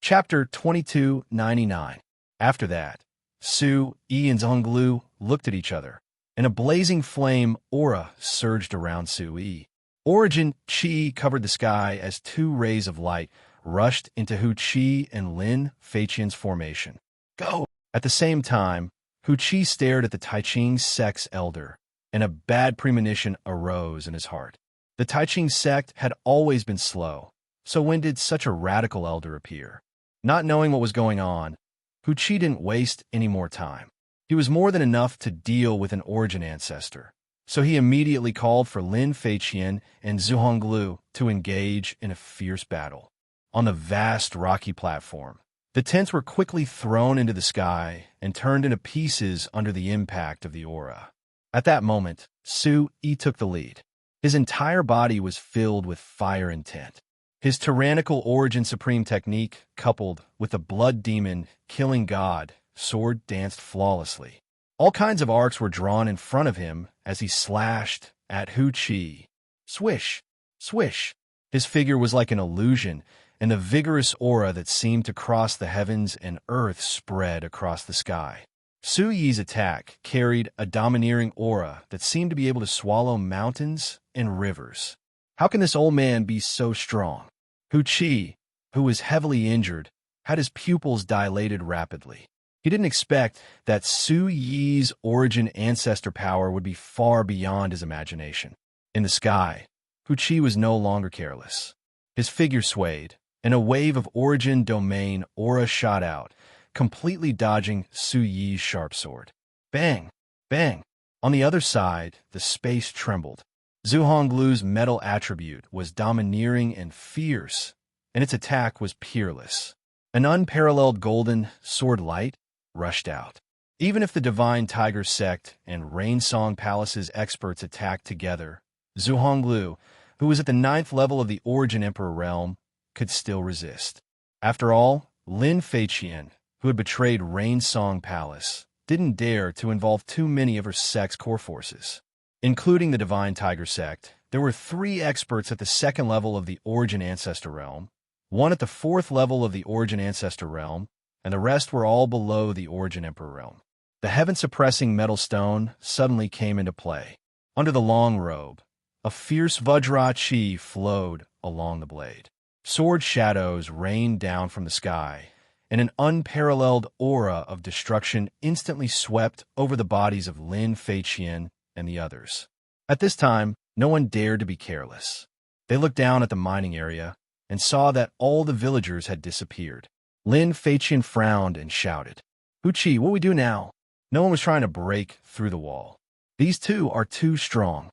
Chapter 2299. After that, Su, Yi, and Zhonglu looked at each other, and a blazing flame aura surged around Su Yi. Origin Qi covered the sky as two rays of light rushed into Hu Qi and Lin Feiqian's formation. Go! At the same time, Hu Qi stared at the Taiqing sect's elder, and a bad premonition arose in his heart. The Taiqing sect had always been slow, so when did such a radical elder appear? Not knowing what was going on, Hu Qi didn't waste any more time. He was more than enough to deal with an origin ancestor, so he immediately called for Lin Feiqian and Zhu Honglu to engage in a fierce battle. On the vast rocky platform, the tents were quickly thrown into the sky and turned into pieces under the impact of the aura. At that moment, Su Yi took the lead. His entire body was filled with fire intent. His tyrannical origin supreme technique, coupled with the blood demon killing god sword, danced flawlessly. All kinds of arcs were drawn in front of him as he slashed at Hu Qi. Swish! Swish! His figure was like an illusion, and the vigorous aura that seemed to cross the heavens and earth spread across the sky. Su Yi's attack carried a domineering aura that seemed to be able to swallow mountains and rivers. How can this old man be so strong? Hu Qi, who was heavily injured, had his pupils dilated rapidly. He didn't expect that Su Yi's origin ancestor power would be far beyond his imagination. In the sky, Hu Qi was no longer careless. His figure swayed, and a wave of origin domain aura shot out, completely dodging Su Yi's sharp sword. Bang! Bang! On the other side, the space trembled. Zhu Honglu's metal attribute was domineering and fierce, and its attack was peerless. An unparalleled golden sword light rushed out. Even if the Divine Tiger Sect and Rain Song Palace's experts attacked together, Zhu Honglu, who was at the 9th level of the Origin Emperor realm, could still resist. After all, Lin Feiqian, who had betrayed Rain Song Palace, didn't dare to involve too many of her sect's core forces. Including the Divine Tiger Sect, there were 3 experts at the 2nd level of the Origin Ancestor realm, 1 at the 4th level of the Origin Ancestor realm, and the rest were all below the Origin Emperor realm. The heaven-suppressing metal stone suddenly came into play. Under the long robe, a fierce Vajra Chi flowed along the blade. Sword shadows rained down from the sky, and an unparalleled aura of destruction instantly swept over the bodies of Lin Feiqian and the others. At this time, no one dared to be careless. They looked down at the mining area and saw that all the villagers had disappeared. Lin Feiqian frowned and shouted, "Hu Qi, what do we do now?" No one was trying to break through the wall. These two are too strong.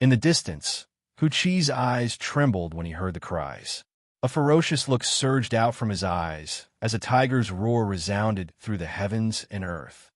In the distance, Hu Qi's eyes trembled when he heard the cries. A ferocious look surged out from his eyes as a tiger's roar resounded through the heavens and earth.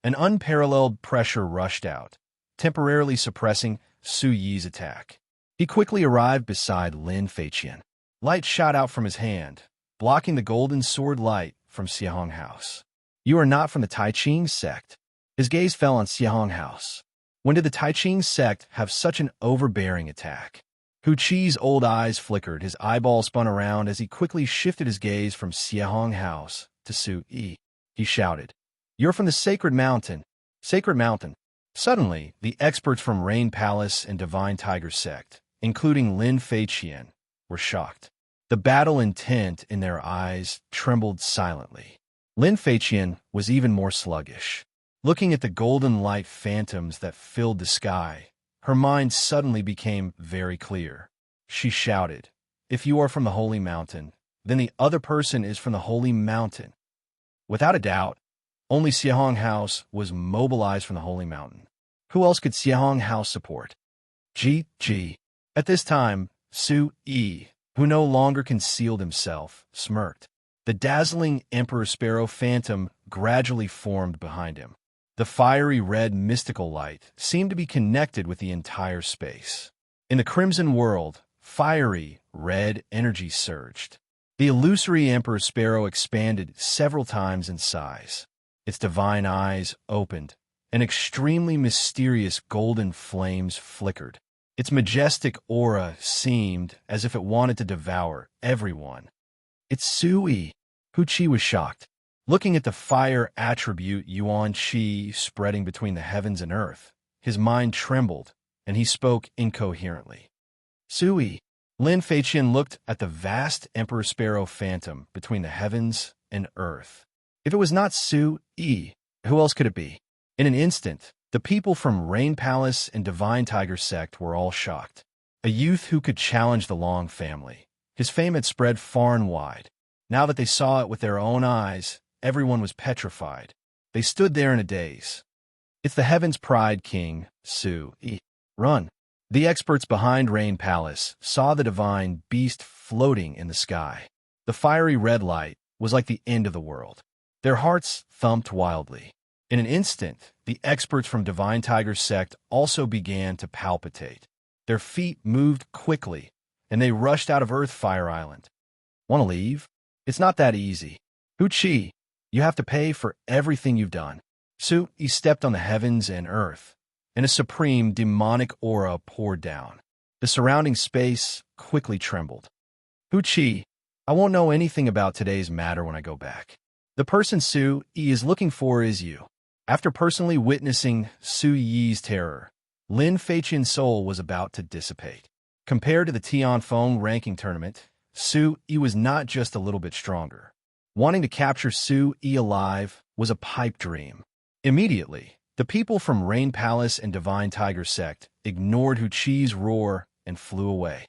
An unparalleled pressure rushed out, temporarily suppressing Su Yi's attack. He quickly arrived beside Lin Feiqian. Light shot out from his hand, blocking the golden sword light from Xiahong House. "You are not from the Taiqing sect." His gaze fell on Xiahong House. When did the Taiqing sect have such an overbearing attack? Hu Qi's old eyes flickered, his eyeball spun around as he quickly shifted his gaze from Xiahong House to Su Yi. He shouted, "You're from the Sacred Mountain." Sacred Mountain. Suddenly, the experts from Rain Palace and Divine Tiger Sect, including Lin Feiqian, were shocked. The battle intent in their eyes trembled silently. Lin Feiqian was even more sluggish. Looking at the golden light phantoms that filled the sky, her mind suddenly became very clear. She shouted, "If you are from the Holy Mountain, then the other person is from the Holy Mountain." Without a doubt, only Xiahong House was mobilized from the Holy Mountain. Who else could Xiahong House support? G. At this time, Su Yi, who no longer concealed himself, smirked. The dazzling Emperor Sparrow phantom gradually formed behind him. The fiery red mystical light seemed to be connected with the entire space. In the crimson world, fiery red energy surged. The illusory Emperor Sparrow expanded several times in size. Its divine eyes opened, and extremely mysterious golden flames flickered. Its majestic aura seemed as if it wanted to devour everyone. "It's Su Yi." Hu Qi was shocked. Looking at the fire attribute Yuan Qi spreading between the heavens and earth, his mind trembled, and he spoke incoherently. Sui. Lin Feiqian looked at the vast Emperor Sparrow phantom between the heavens and earth. If it was not Sui, who else could it be? In an instant, the people from Rain Palace and Divine Tiger Sect were all shocked. A youth who could challenge the Long family. His fame had spread far and wide. Now that they saw it with their own eyes, everyone was petrified. They stood there in a daze. It's the Heaven's Pride King, Sui. Run. The experts behind Rain Palace saw the divine beast floating in the sky. The fiery red light was like the end of the world. Their hearts thumped wildly. In an instant, the experts from Divine Tiger Sect also began to palpitate. Their feet moved quickly, and they rushed out of Earthfire Island. Want to leave? It's not that easy. Hu Qi, you have to pay for everything you've done. Sui stepped on the heavens and earth, and a supreme demonic aura poured down. The surrounding space quickly trembled. Hu Qi, I won't know anything about today's matter when I go back. The person Sui is looking for is you. After personally witnessing Sui Yi's terror, Lin Feiqian's soul was about to dissipate. Compared to the Tianfeng ranking tournament, Sui was not just a little bit stronger. Wanting to capture Sui alive was a pipe dream. Immediately, the people from Rain Palace and Divine Tiger Sect ignored Hu Qi's roar and flew away.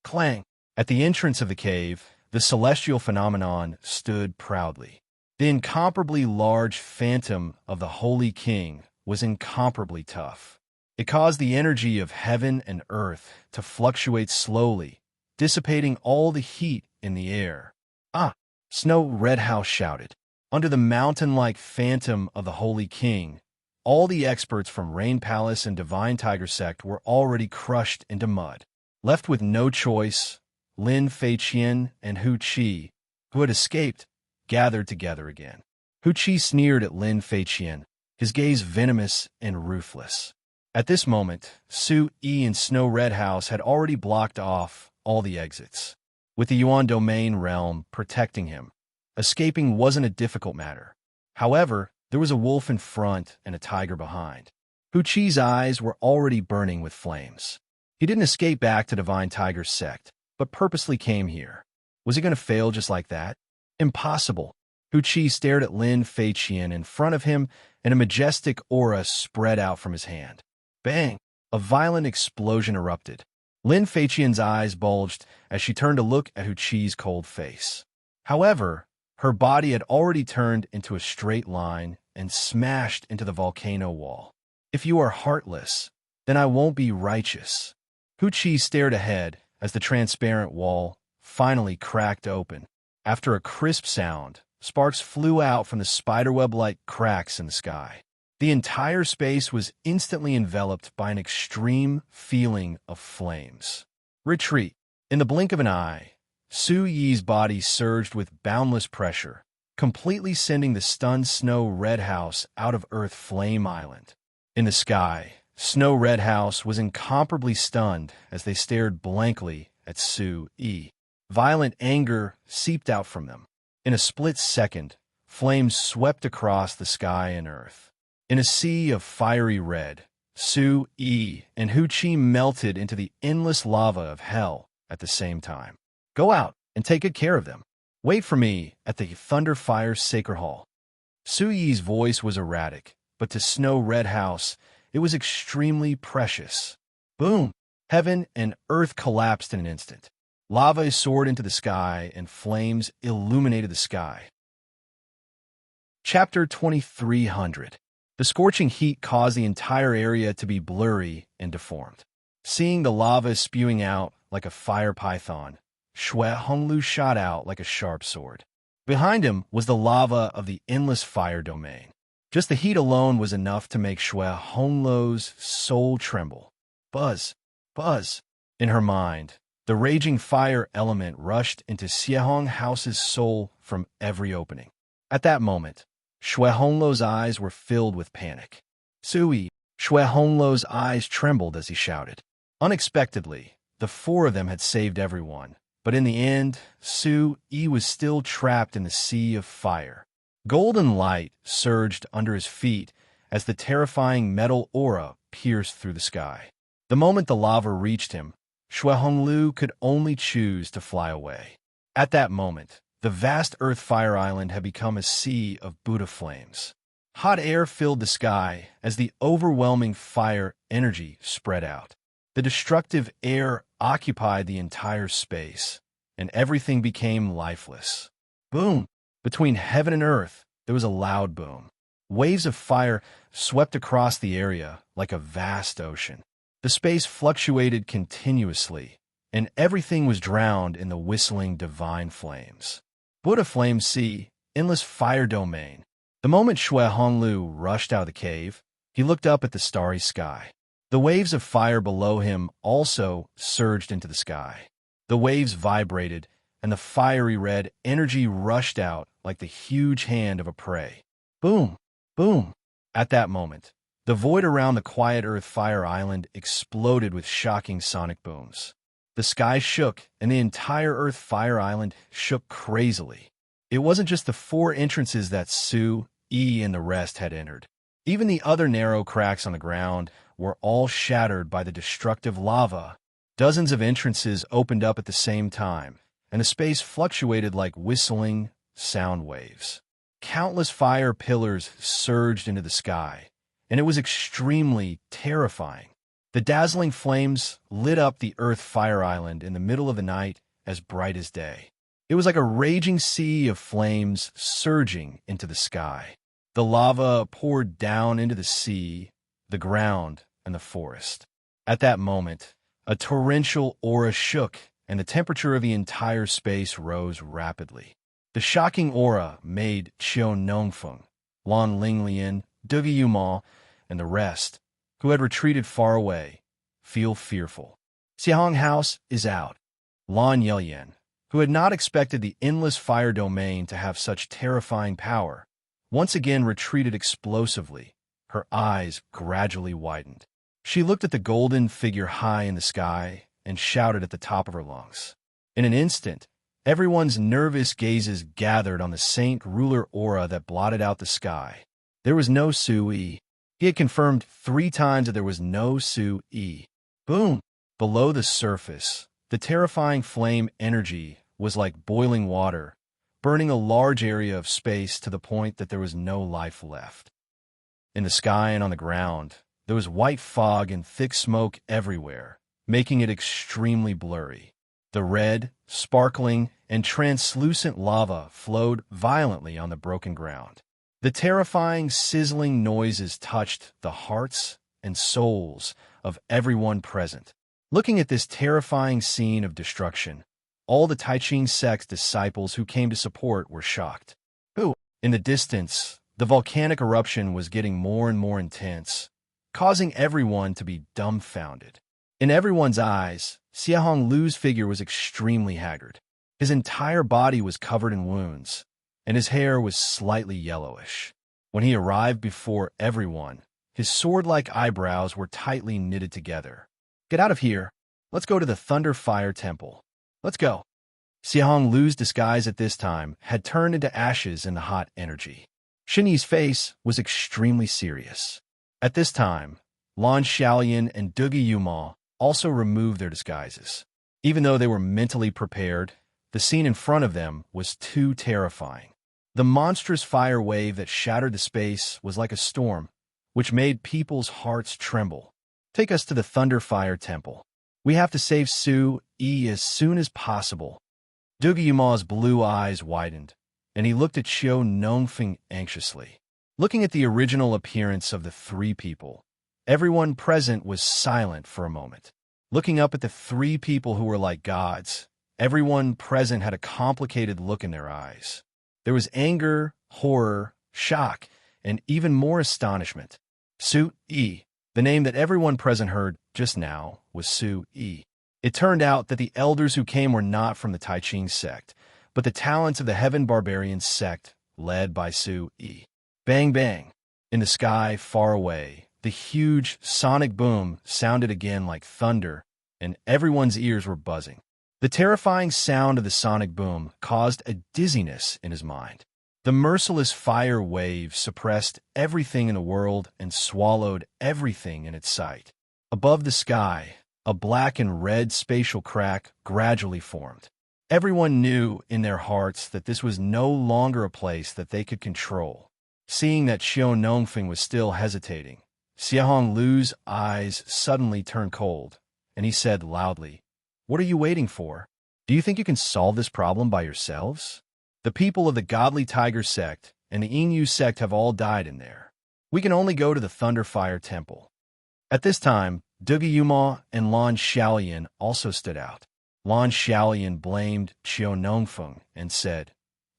Clang! At the entrance of the cave, the celestial phenomenon stood proudly. The incomparably large phantom of the Holy King was incomparably tough. It caused the energy of heaven and earth to fluctuate slowly, dissipating all the heat in the air. Ah! Snow Red House shouted. Under the mountain-like phantom of the Holy King, all the experts from Rain Palace and Divine Tiger Sect were already crushed into mud. Left with no choice, Lin Feiqian and Hu Qi, who had escaped, gathered together again. Hu Qi sneered at Lin Feiqian, his gaze venomous and ruthless. At this moment, Sui and Snow Red House had already blocked off all the exits. With the Yuan Domain realm protecting him, escaping wasn't a difficult matter. However, there was a wolf in front and a tiger behind. Hu Qi's eyes were already burning with flames. He didn't escape back to Divine Tiger Sect, but purposely came here. Was he going to fail just like that? Impossible. Hu Qi stared at Lin Feiqian in front of him, and a majestic aura spread out from his hand. Bang! A violent explosion erupted. Lin Feiqian's eyes bulged as she turned to look at Hu Qi's cold face. However, her body had already turned into a straight line and smashed into the volcano wall. If you are heartless, then I won't be righteous. Hu Qi stared ahead as the transparent wall finally cracked open. After a crisp sound, sparks flew out from the spiderweb-like cracks in the sky. The entire space was instantly enveloped by an extreme feeling of flames. Retreat. In the blink of an eye, Sui Yi's body surged with boundless pressure, completely sending the stunned Snow Red House out of Earth Flame Island. In the sky, Snow Red House was incomparably stunned as they stared blankly at Sui. Violent anger seeped out from them. In a split second, flames swept across the sky and earth. In a sea of fiery red, Sui and Hu Qi melted into the endless lava of hell at the same time. Go out and take good care of them. Wait for me at the Thunderfire Sacred Hall. Sui's voice was erratic, but to Snow Red House, it was extremely precious. Boom! Heaven and earth collapsed in an instant. Lava soared into the sky, and flames illuminated the sky. Chapter 2300. The scorching heat caused the entire area to be blurry and deformed. Seeing the lava spewing out like a fire python, Xue Honglu shot out like a sharp sword. Behind him was the lava of the endless fire domain. Just the heat alone was enough to make Xue Honglu's soul tremble. Buzz, buzz. In her mind, the raging fire element rushed into Xiehong House's soul from every opening. At that moment, Xue Honglu's eyes were filled with panic. Sui, Xue Honglu's eyes trembled as he shouted. Unexpectedly, the four of them had saved everyone, But in the end, Su-yi was still trapped in the sea of fire. Golden light surged under his feet as the terrifying metal aura pierced through the sky. The moment the lava reached him, Xue Honglu could only choose to fly away. At that moment, the vast Earth Fire Island had become a sea of Buddha flames. Hot air filled the sky as the overwhelming fire energy spread out. The destructive air occupied the entire space, and everything became lifeless. Boom! Between heaven and earth, there was a loud boom. Waves of fire swept across the area like a vast ocean. The space fluctuated continuously, and everything was drowned in the whistling divine flames. Buddha Flame Sea, endless fire domain. The moment Xue Honglu rushed out of the cave, he looked up at the starry sky. The waves of fire below him also surged into the sky. The waves vibrated, and the fiery red energy rushed out like the huge hand of a prey. Boom! Boom! At that moment, the void around the quiet Earth Fire Island exploded with shocking sonic booms. The sky shook, and the entire Earth Fire Island shook crazily. It wasn't just the 4 entrances that Su-yi and the rest had entered. Even the other narrow cracks on the ground were all shattered by the destructive lava. Dozens of entrances opened up at the same time, and the space fluctuated like whistling sound waves. Countless fire pillars surged into the sky, and it was extremely terrifying. The dazzling flames lit up the Earth Fire Island in the middle of the night as bright as day. It was like a raging sea of flames surging into the sky. The lava poured down into the sea, the ground, and the forest. At that moment, a torrential aura shook, and the temperature of the entire space rose rapidly. The shocking aura made Qiu Nongfeng, Lan Linglian, Dugi Yuma, and the rest, who had retreated far away, feel fearful. Xiahong House is out. Lan Yelyan, who had not expected the endless fire domain to have such terrifying power, once again retreated explosively. Her eyes gradually widened. She looked at the golden figure high in the sky and shouted at the top of her lungs. In an instant, everyone's nervous gazes gathered on the saint ruler aura that blotted out the sky. There was no Su-yi. He had confirmed 3 times that there was no Su-yi. Boom! Below the surface, the terrifying flame energy was like boiling water, burning a large area of space to the point that there was no life left. In the sky and on the ground, there was white fog and thick smoke everywhere, making it extremely blurry. The red, sparkling, and translucent lava flowed violently on the broken ground. The terrifying, sizzling noises touched the hearts and souls of everyone present. Looking at this terrifying scene of destruction, all the Taiching sect's disciples who came to support were shocked. In the distance, the volcanic eruption was getting more and more intense, causing everyone to be dumbfounded. In everyone's eyes, Xiahong Lu's figure was extremely haggard. His entire body was covered in wounds, and his hair was slightly yellowish. When he arrived before everyone, his sword-like eyebrows were tightly knitted together. "Get out of here. Let's go to the Thunder Fire Temple. Let's go." Xiahong Lu's disguise at this time had turned into ashes in the hot energy. Shinyi's face was extremely serious. At this time, Lan Xiaolian and Dugi Yuma also removed their disguises. Even though they were mentally prepared, the scene in front of them was too terrifying. The monstrous fire wave that shattered the space was like a storm, which made people's hearts tremble. "Take us to the Thunder Fire Temple. We have to save Su-yi as soon as possible." Dugi Yuma's blue eyes widened, and he looked at Qiu Nongfeng anxiously. Looking at the original appearance of the 3 people, everyone present was silent for a moment. Looking up at the 3 people who were like gods, everyone present had a complicated look in their eyes. There was anger, horror, shock, and even more astonishment. Su-yi, the name that everyone present heard just now, was Su-yi. It turned out that the elders who came were not from the Taiching sect, but the talents of the Heaven Barbarian sect, led by Su-yi. Bang bang! In the sky, far away, the huge sonic boom sounded again like thunder, and everyone's ears were buzzing. The terrifying sound of the sonic boom caused a dizziness in his mind. The merciless fire wave suppressed everything in the world and swallowed everything in its sight. Above the sky, a black and red spatial crack gradually formed. Everyone knew in their hearts that this was no longer a place that they could control. Seeing that Xiao Nongfeng was still hesitating, Xiahong Lu's eyes suddenly turned cold, and he said loudly, "What are you waiting for? Do you think you can solve this problem by yourselves? The people of the Godly Tiger sect and the Yin Yu sect have all died in there. We can only go to the Thunderfire Temple." At this time, Duge Yuma and Lan Xiaolian also stood out. Lan Xiaolian blamed Xiao Nongfeng and said,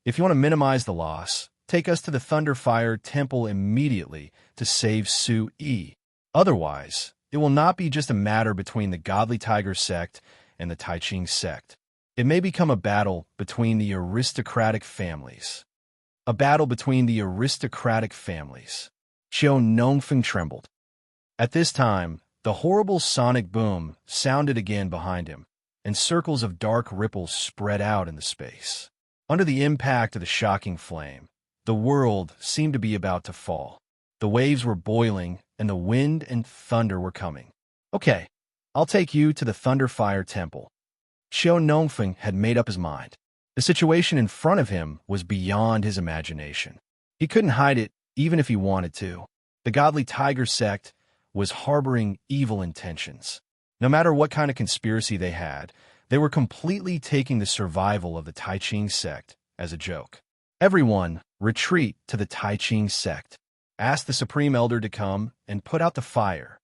"If you want to minimize the loss, take us to the Thunderfire Temple immediately to save Su Yi. Otherwise, it will not be just a matter between the Godly Tiger sect and the Tai Ching sect. It may become a battle between the aristocratic families." A battle between the aristocratic families. Xiao Nongfeng trembled. At this time, the horrible sonic boom sounded again behind him, and circles of dark ripples spread out in the space. Under the impact of the shocking flame, the world seemed to be about to fall. The waves were boiling, and the wind and thunder were coming. "Okay, I'll take you to the Thunderfire Temple." Xiao Nongfeng had made up his mind. The situation in front of him was beyond his imagination. He couldn't hide it, even if he wanted to. The Godly Tiger sect was harboring evil intentions. No matter what kind of conspiracy they had, they were completely taking the survival of the Tai Ching sect as a joke. "Everyone, retreat to the Tai Ching sect. Ask the Supreme Elder to come and put out the fire."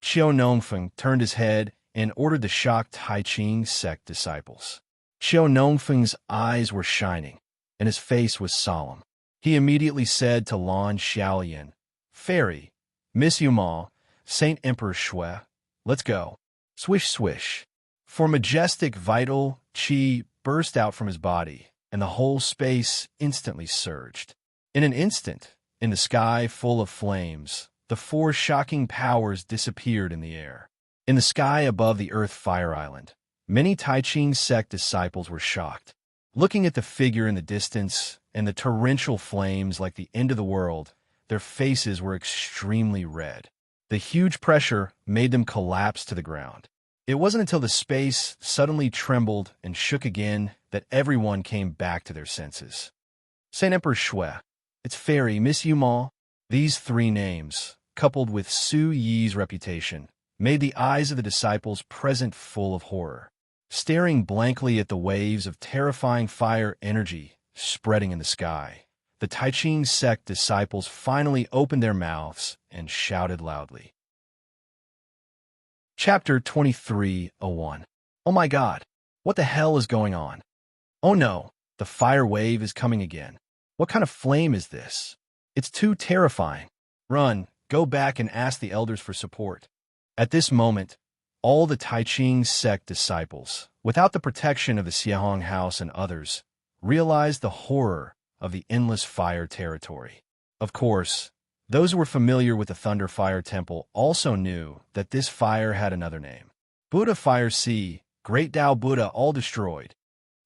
Xiao Nongfeng turned his head and ordered the shocked Tai Ching sect disciples. Xiao Nongfeng's eyes were shining, and his face was solemn. He immediately said to Lan Xiaolian, "Fairy, Miss Yuma, Saint Emperor Shui, let's go." Swish, swish. For majestic, vital qi burst out from his body, and the whole space instantly surged. In an instant, in the sky full of flames, the four shocking powers disappeared in the air. In the sky above the Earth Fire Island, many Tai Ching sect disciples were shocked. Looking at the figure in the distance and the torrential flames like the end of the world, their faces were extremely red. The huge pressure made them collapse to the ground. It wasn't until the space suddenly trembled and shook again that everyone came back to their senses. Saint Emperor Shui, it's Fairy, Miss Yuma. These three names, coupled with Su Yi's reputation, made the eyes of the disciples present full of horror. Staring blankly at the waves of terrifying fire energy spreading in the sky, the Tai Ching sect disciples finally opened their mouths and shouted loudly. Chapter 23:01. Oh my God, what the hell is going on? Oh no, the fire wave is coming again. What kind of flame is this? It's too terrifying. Run, go back and ask the elders for support. At this moment, all the Tai Ching sect disciples, without the protection of the Xiahong house and others, realized the horror of the endless fire territory. Of course, those who were familiar with the Thunderfire Temple also knew that this fire had another name. Buddha Fire Sea, Great Tao Buddha all destroyed.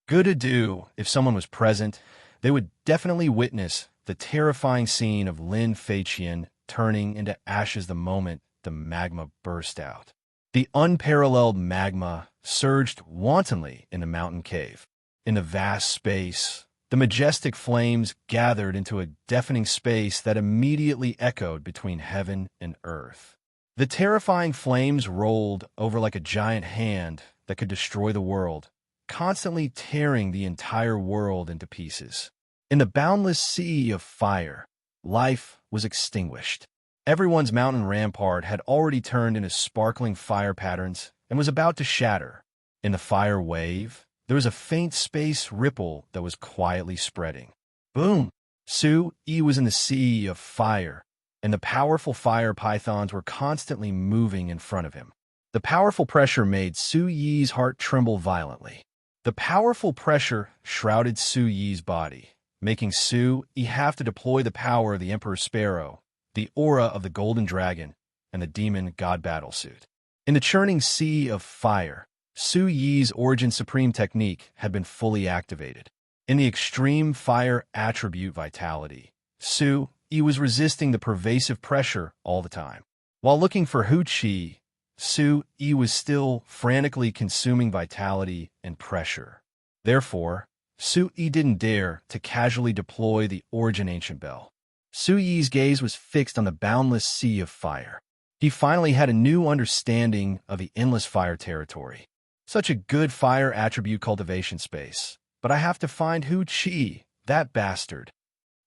Good ado, if someone was present, they would definitely witness the terrifying scene of Lin Feiqian turning into ashes the moment the magma burst out. The unparalleled magma surged wantonly in the mountain cave. In the vast space, the majestic flames gathered into a deafening space that immediately echoed between heaven and earth. The terrifying flames rolled over like a giant hand that could destroy the world, constantly tearing the entire world into pieces. In the boundless sea of fire, life was extinguished. Everyone's mountain rampart had already turned into sparkling fire patterns and was about to shatter. In the fire wave, there was a faint space ripple that was quietly spreading. Boom! Su Yi was in the sea of fire, and the powerful fire pythons were constantly moving in front of him. The powerful pressure made Su Yi's heart tremble violently. The powerful pressure shrouded Su Yi's body, making Su Yi have to deploy the power of the Emperor Sparrow, the aura of the Golden Dragon, and the Demon God Battlesuit. In the churning sea of fire, Su Yi's Origin Supreme technique had been fully activated. In the extreme fire attribute vitality, Su Yi was resisting the pervasive pressure all the time. While looking for Hu Qi, Su Yi was still frantically consuming vitality and pressure. Therefore, Su Yi didn't dare to casually deploy the Origin Ancient Bell. Su Yi's gaze was fixed on the boundless sea of fire. He finally had a new understanding of the endless fire territory. Such a good fire attribute cultivation space. But I have to find Hu Qi, that bastard.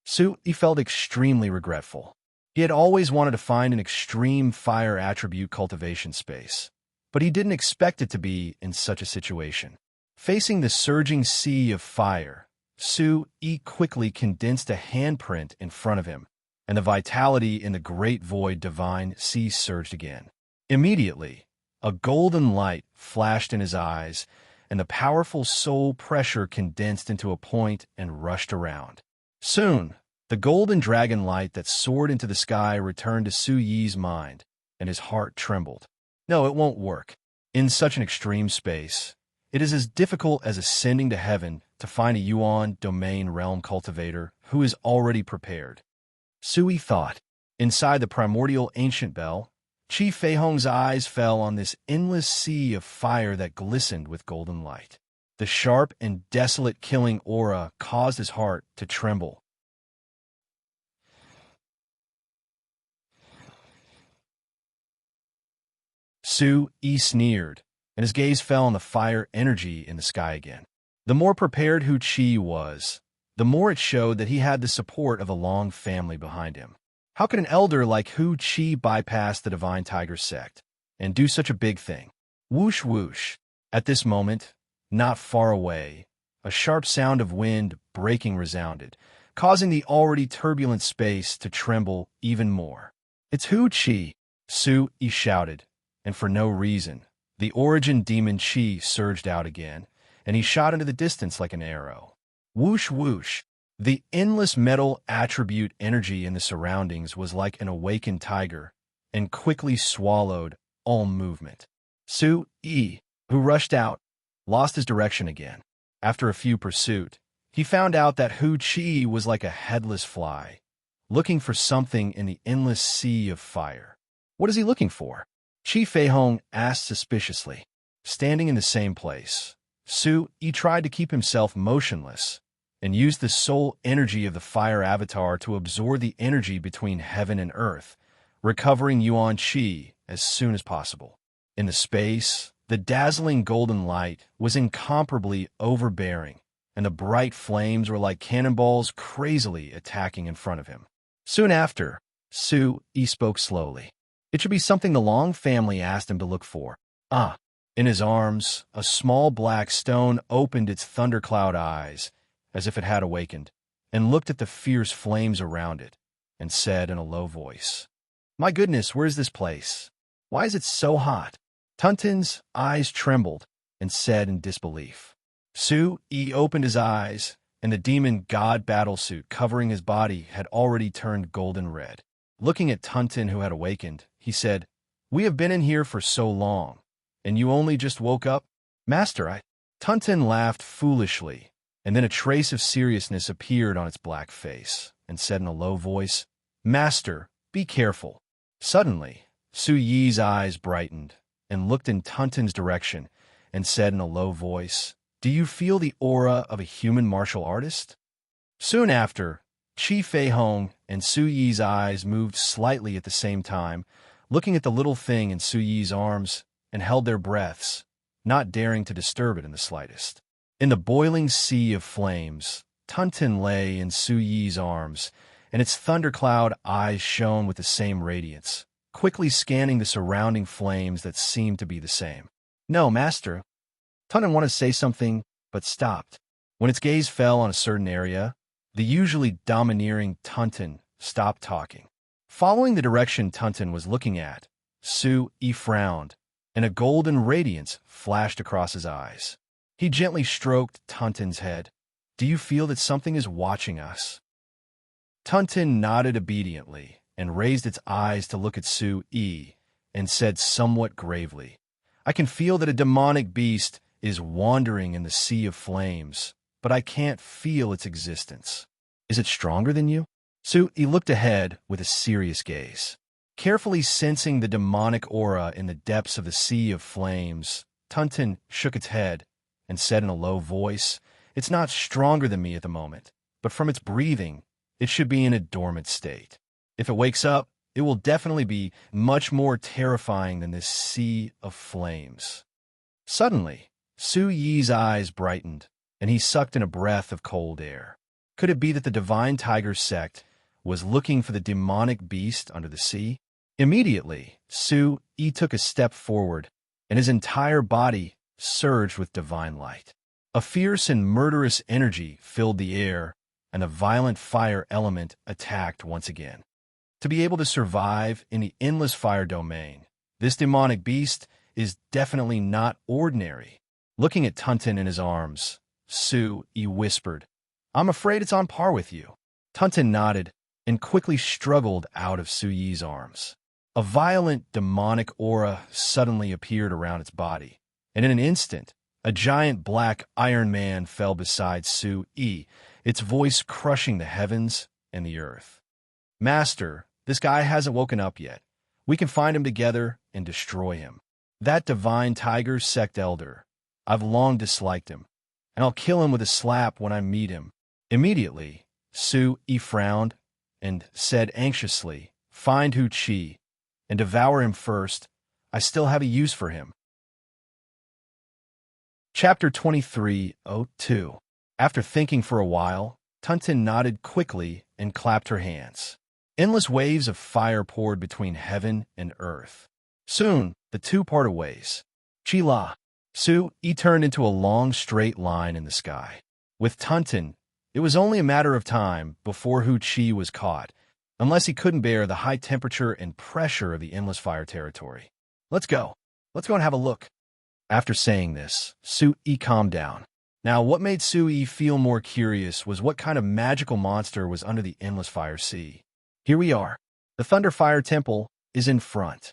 Su Yi felt extremely regretful. He had always wanted to find an extreme fire attribute cultivation space, but he didn't expect it to be in such a situation. Facing the surging sea of fire, Su Yi quickly condensed a handprint in front of him, and the vitality in the great void divine sea surged again. Immediately, a golden light flashed in his eyes, and the powerful soul pressure condensed into a point and rushed around. Soon, the golden dragon light that soared into the sky returned to Su Yi's mind, and his heart trembled. No, it won't work. In such an extreme space, it is as difficult as ascending to heaven to find a Yuan domain realm cultivator who is already prepared. Su Yi thought. Inside the primordial ancient bell, Qi Feihong's eyes fell on this endless sea of fire that glistened with golden light. The sharp and desolate killing aura caused his heart to tremble. Su Yi sneered, and his gaze fell on the fire energy in the sky again. The more prepared Hu Qi was, the more it showed that he had the support of a long family behind him. How could an elder like Hu Qi bypass the Divine Tiger sect and do such a big thing? Whoosh whoosh. At this moment, not far away, a sharp sound of wind breaking resounded, causing the already turbulent space to tremble even more. It's Hu Qi, Su Yi shouted, and for no reason, the origin demon Qi surged out again, and he shot into the distance like an arrow. Whoosh whoosh. The endless metal attribute energy in the surroundings was like an awakened tiger, and quickly swallowed all movement. Su Yi, who rushed out, lost his direction again. After a few pursuit, he found out that Hu Qi was like a headless fly, looking for something in the endless sea of fire. What is he looking for? Qi Feihong asked suspiciously. Standing in the same place, Su Yi tried to keep himself motionless and used the soul energy of the fire avatar to absorb the energy between heaven and earth, recovering Yuan Qi as soon as possible. In the space, the dazzling golden light was incomparably overbearing, and the bright flames were like cannonballs crazily attacking in front of him. Soon after, Su Yi spoke slowly. It should be something the Long family asked him to look for. In his arms, a small black stone opened its thundercloud eyes, as if it had awakened, and looked at the fierce flames around it, and said in a low voice, "My goodness, where's this place? Why is it so hot?" Tuntin's eyes trembled, and said in disbelief. Su Yi opened his eyes, and the demon god battlesuit covering his body had already turned golden red. Looking at Tuntin, who had awakened, he said, "We have been in here for so long, and you only just woke up? Master, Tuntin laughed foolishly, and then a trace of seriousness appeared on its black face, and said in a low voice, "Master, be careful." Suddenly, Su Yi's eyes brightened, and looked in Tuntin's direction, and said in a low voice, "Do you feel the aura of a human martial artist?" Soon after, Qi Feihong and Su Yi's eyes moved slightly at the same time, looking at the little thing in Su Yi's arms, and held their breaths, not daring to disturb it in the slightest. In the boiling sea of flames, Tuntin lay in Su Yi's arms, and its thundercloud eyes shone with the same radiance, quickly scanning the surrounding flames that seemed to be the same. "No, Master." Tuntin wanted to say something, but stopped. When its gaze fell on a certain area, the usually domineering Tuntin stopped talking. Following the direction Tuntin was looking at, Su Yi frowned, and a golden radiance flashed across his eyes. He gently stroked Tuntin's head. "Do you feel that something is watching us?" Tuntin nodded obediently and raised its eyes to look at Su Yi and said somewhat gravely, I can feel that a demonic beast is wandering in the sea of flames, but I can't feel its existence. Is it stronger than you? Su-yi looked ahead with a serious gaze. Carefully sensing the demonic aura in the depths of the sea of flames, Tunten shook its head and said in a low voice, "It's not stronger than me at the moment, but from its breathing, it should be in a dormant state. If it wakes up, it will definitely be much more terrifying than this sea of flames." Suddenly, Su-yi's eyes brightened, and he sucked in a breath of cold air. Could it be that the Divine Tiger sect was looking for the demonic beast under the sea? Immediately, Su-yi took a step forward, and his entire body surged with divine light. A fierce and murderous energy filled the air, and a violent fire element attacked once again. To be able to survive in the endless fire domain, this demonic beast is definitely not ordinary. Looking at Tunten in his arms, Su-yi whispered, "I'm afraid it's on par with you." Tunten nodded and quickly struggled out of Su-yi's arms. A violent demonic aura suddenly appeared around its body, and in an instant, a giant black Iron Man fell beside Su-yi, its voice crushing the heavens and the earth. "Master, this guy hasn't woken up yet. We can find him together and destroy him. That Divine Tiger sect elder, I've long disliked him, and I'll kill him with a slap when I meet him." Immediately, Su-yi frowned and said anxiously, "Find Hu-chi and devour him first. I still have a use for him." Chapter 23:02. After thinking for a while, Tunten nodded quickly and clapped her hands. Endless waves of fire poured between heaven and earth. Soon, the two parted ways. Chi-la. Su-yi turned into a long straight line in the sky. With Tunten, it was only a matter of time before Hu-chi was caught, unless he couldn't bear the high temperature and pressure of the endless fire territory. Let's go and have a look." After saying this, Su-yi calmed down. Now, what made Su-yi feel more curious was what kind of magical monster was under the endless fire sea. Here we are. The Thunder Fire Temple is in front.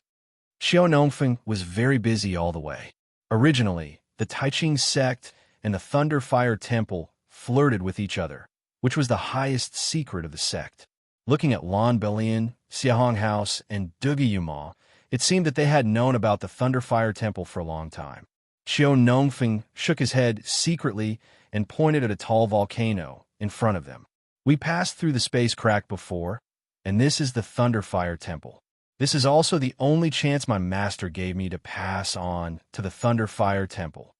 Xiao Nongfeng was very busy all the way. Originally, the Taiching sect and the Thunder Fire Temple flirted with each other, which was the highest secret of the sect. Looking at Lan Belian, Xiahong House, and Dugiyuma, it seemed that they had known about the Thunder Fire Temple for a long time. Xiao Nongfeng shook his head secretly and pointed at a tall volcano in front of them. "We passed through the space crack before, and this is the Thunder Fire Temple. This is also the only chance my master gave me to pass on to the Thunder Fire Temple."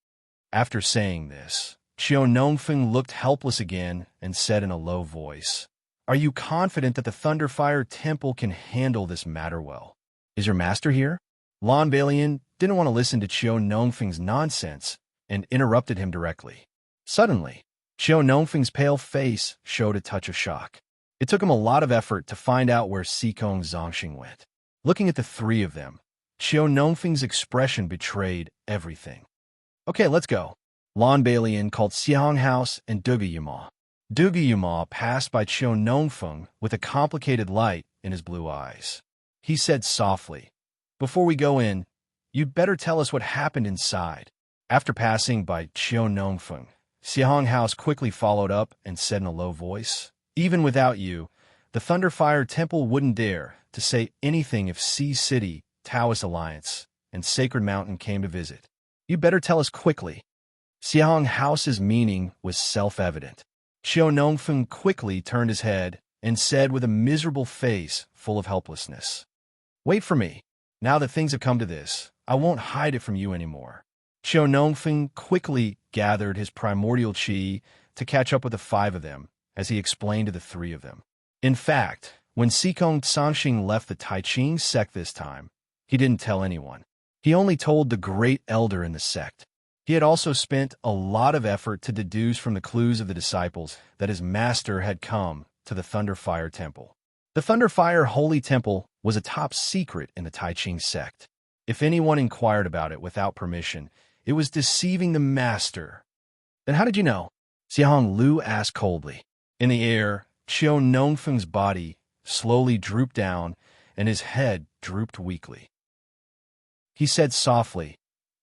After saying this, Xiao Nongfeng looked helpless again and said in a low voice, "Are you confident that the Thunder Fire Temple can handle this matter well? Is your master here?" Lan Belian didn't want to listen to Xiao Nongfeng's nonsense and interrupted him directly. Suddenly, Xiao Nongfeng's pale face showed a touch of shock. It took him a lot of effort to find out where Sikong Zongxing went. Looking at the three of them, Xiao Nongfeng's expression betrayed everything. "Okay, let's go." Lan Belian called Xiahong House and Dugiyuma. Dugiyuma passed by Xiao Nongfeng with a complicated light in his blue eyes. He said softly, "Before we go in, you'd better tell us what happened inside." After passing by Xiao Nongfeng, Xiahong House quickly followed up and said in a low voice, "Even without you, the Thunder Fire Temple wouldn't dare to say anything if Sea City, Taoist Alliance, and Sacred Mountain came to visit. You better tell us quickly." Xiahong House's meaning was self-evident. Xiao Nongfeng quickly turned his head and said with a miserable face full of helplessness, "Wait for me. Now that things have come to this, I won't hide it from you anymore." Xiao Nongfeng quickly gathered his primordial qi to catch up with the five of them, as he explained to the three of them. In fact, when Sikong Zongxing left the Taiching sect this time, he didn't tell anyone. He only told the great elder in the sect. He had also spent a lot of effort to deduce from the clues of the disciples that his master had come to the Thunder Fire Temple. The Thunder Fire Holy Temple was a top secret in the Taiching sect. If anyone inquired about it without permission, it was deceiving the master. "Then how did you know?" Xiahong Lu asked coldly. In the air, Xiao Nongfeng's body slowly drooped down, and his head drooped weakly. He said softly,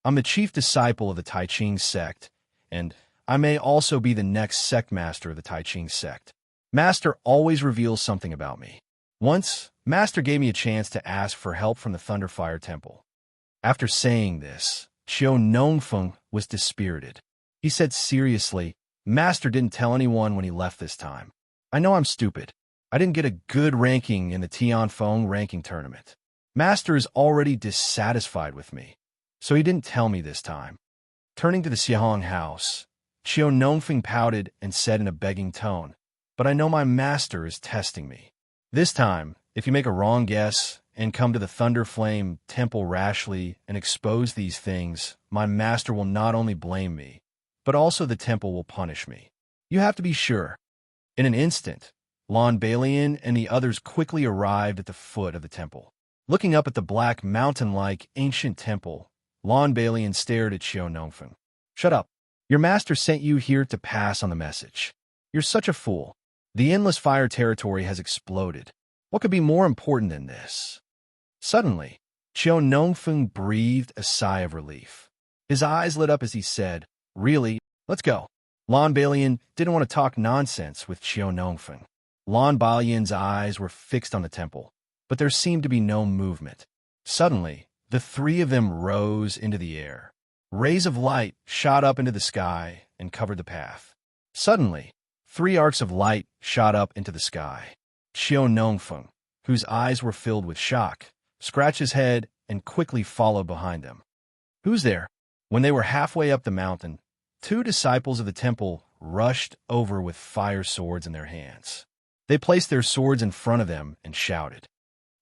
I'm the chief disciple of the Tai Ching sect, and I may also be the next sect master of the Tai Ching sect. Master always reveals something about me. Once, Master gave me a chance to ask for help from the Thunderfire Temple. After saying this, Qiu Nongfeng was dispirited. He said seriously, Master didn't tell anyone when he left this time. I know I'm stupid. I didn't get a good ranking in the Tianfeng ranking tournament. Master is already dissatisfied with me, so he didn't tell me this time. Turning to the Xiahong house, Qiu Nongfeng pouted and said in a begging tone, but I know my master is testing me. This time, if you make a wrong guess and come to the Thunderflame Temple rashly and expose these things, my master will not only blame me, but also the temple will punish me. You have to be sure. In an instant, Lon Balian and the others quickly arrived at the foot of the temple. Looking up at the black mountain-like ancient temple, Lon Balian stared at Qiu Nongfeng. Shut up. Your master sent you here to pass on the message. You're such a fool. The endless fire territory has exploded. What could be more important than this? Suddenly, Qiu Nongfeng breathed a sigh of relief. His eyes lit up as he said, Really? Let's go. Lon Balian didn't want to talk nonsense with Qiu Nongfeng. Lon Balian's eyes were fixed on the temple, but there seemed to be no movement. Suddenly, the three of them rose into the air. Rays of light shot up into the sky and covered the path. Suddenly, 3 arcs of light shot up into the sky. Qiu Nongfeng, whose eyes were filled with shock, scratched his head and quickly followed behind them. Who's there? When they were halfway up the mountain, 2 disciples of the temple rushed over with fire swords in their hands. They placed their swords in front of them and shouted,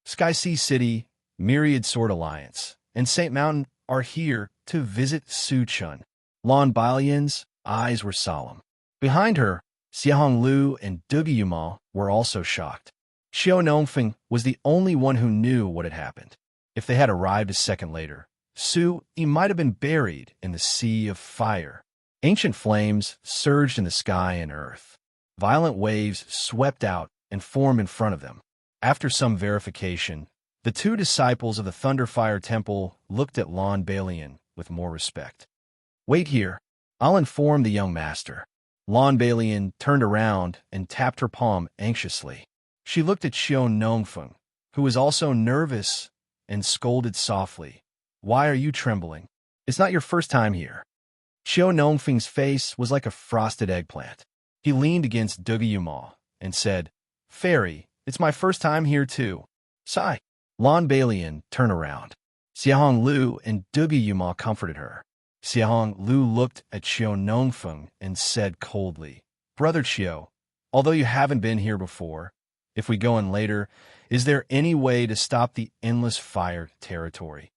Sky Sea City, Myriad Sword Alliance, and Saint Mountain are here to visit Su Chun. Lon Balian's eyes were solemn. Behind her, Xiahong Lu and Dugiyuma were also shocked. Qiu Nongfeng was the only one who knew what had happened. If they had arrived a second later, Su Yi might have been buried in the sea of fire. Ancient flames surged in the sky and earth. Violent waves swept out and formed in front of them. After some verification, the 2 disciples of the Thunderfire Temple looked at Lon Balian with more respect. Wait here. I'll inform the young master. Lon Balian turned around and tapped her palm anxiously. She looked at Qiu Nongfeng, who was also nervous, and scolded softly. Why are you trembling? It's not your first time here. Qiu Nongfeng's face was like a frosted eggplant. He leaned against Dugiyuma and said, Fairy, it's my first time here too. Sigh. Lon Balian turned around. Xiahong Lu and Dugiyuma comforted her. Xiahong Lu looked at Qiu Nongfeng and said coldly, Brother Qiu, although you haven't been here before, if we go in later, is there any way to stop the endless fire territory?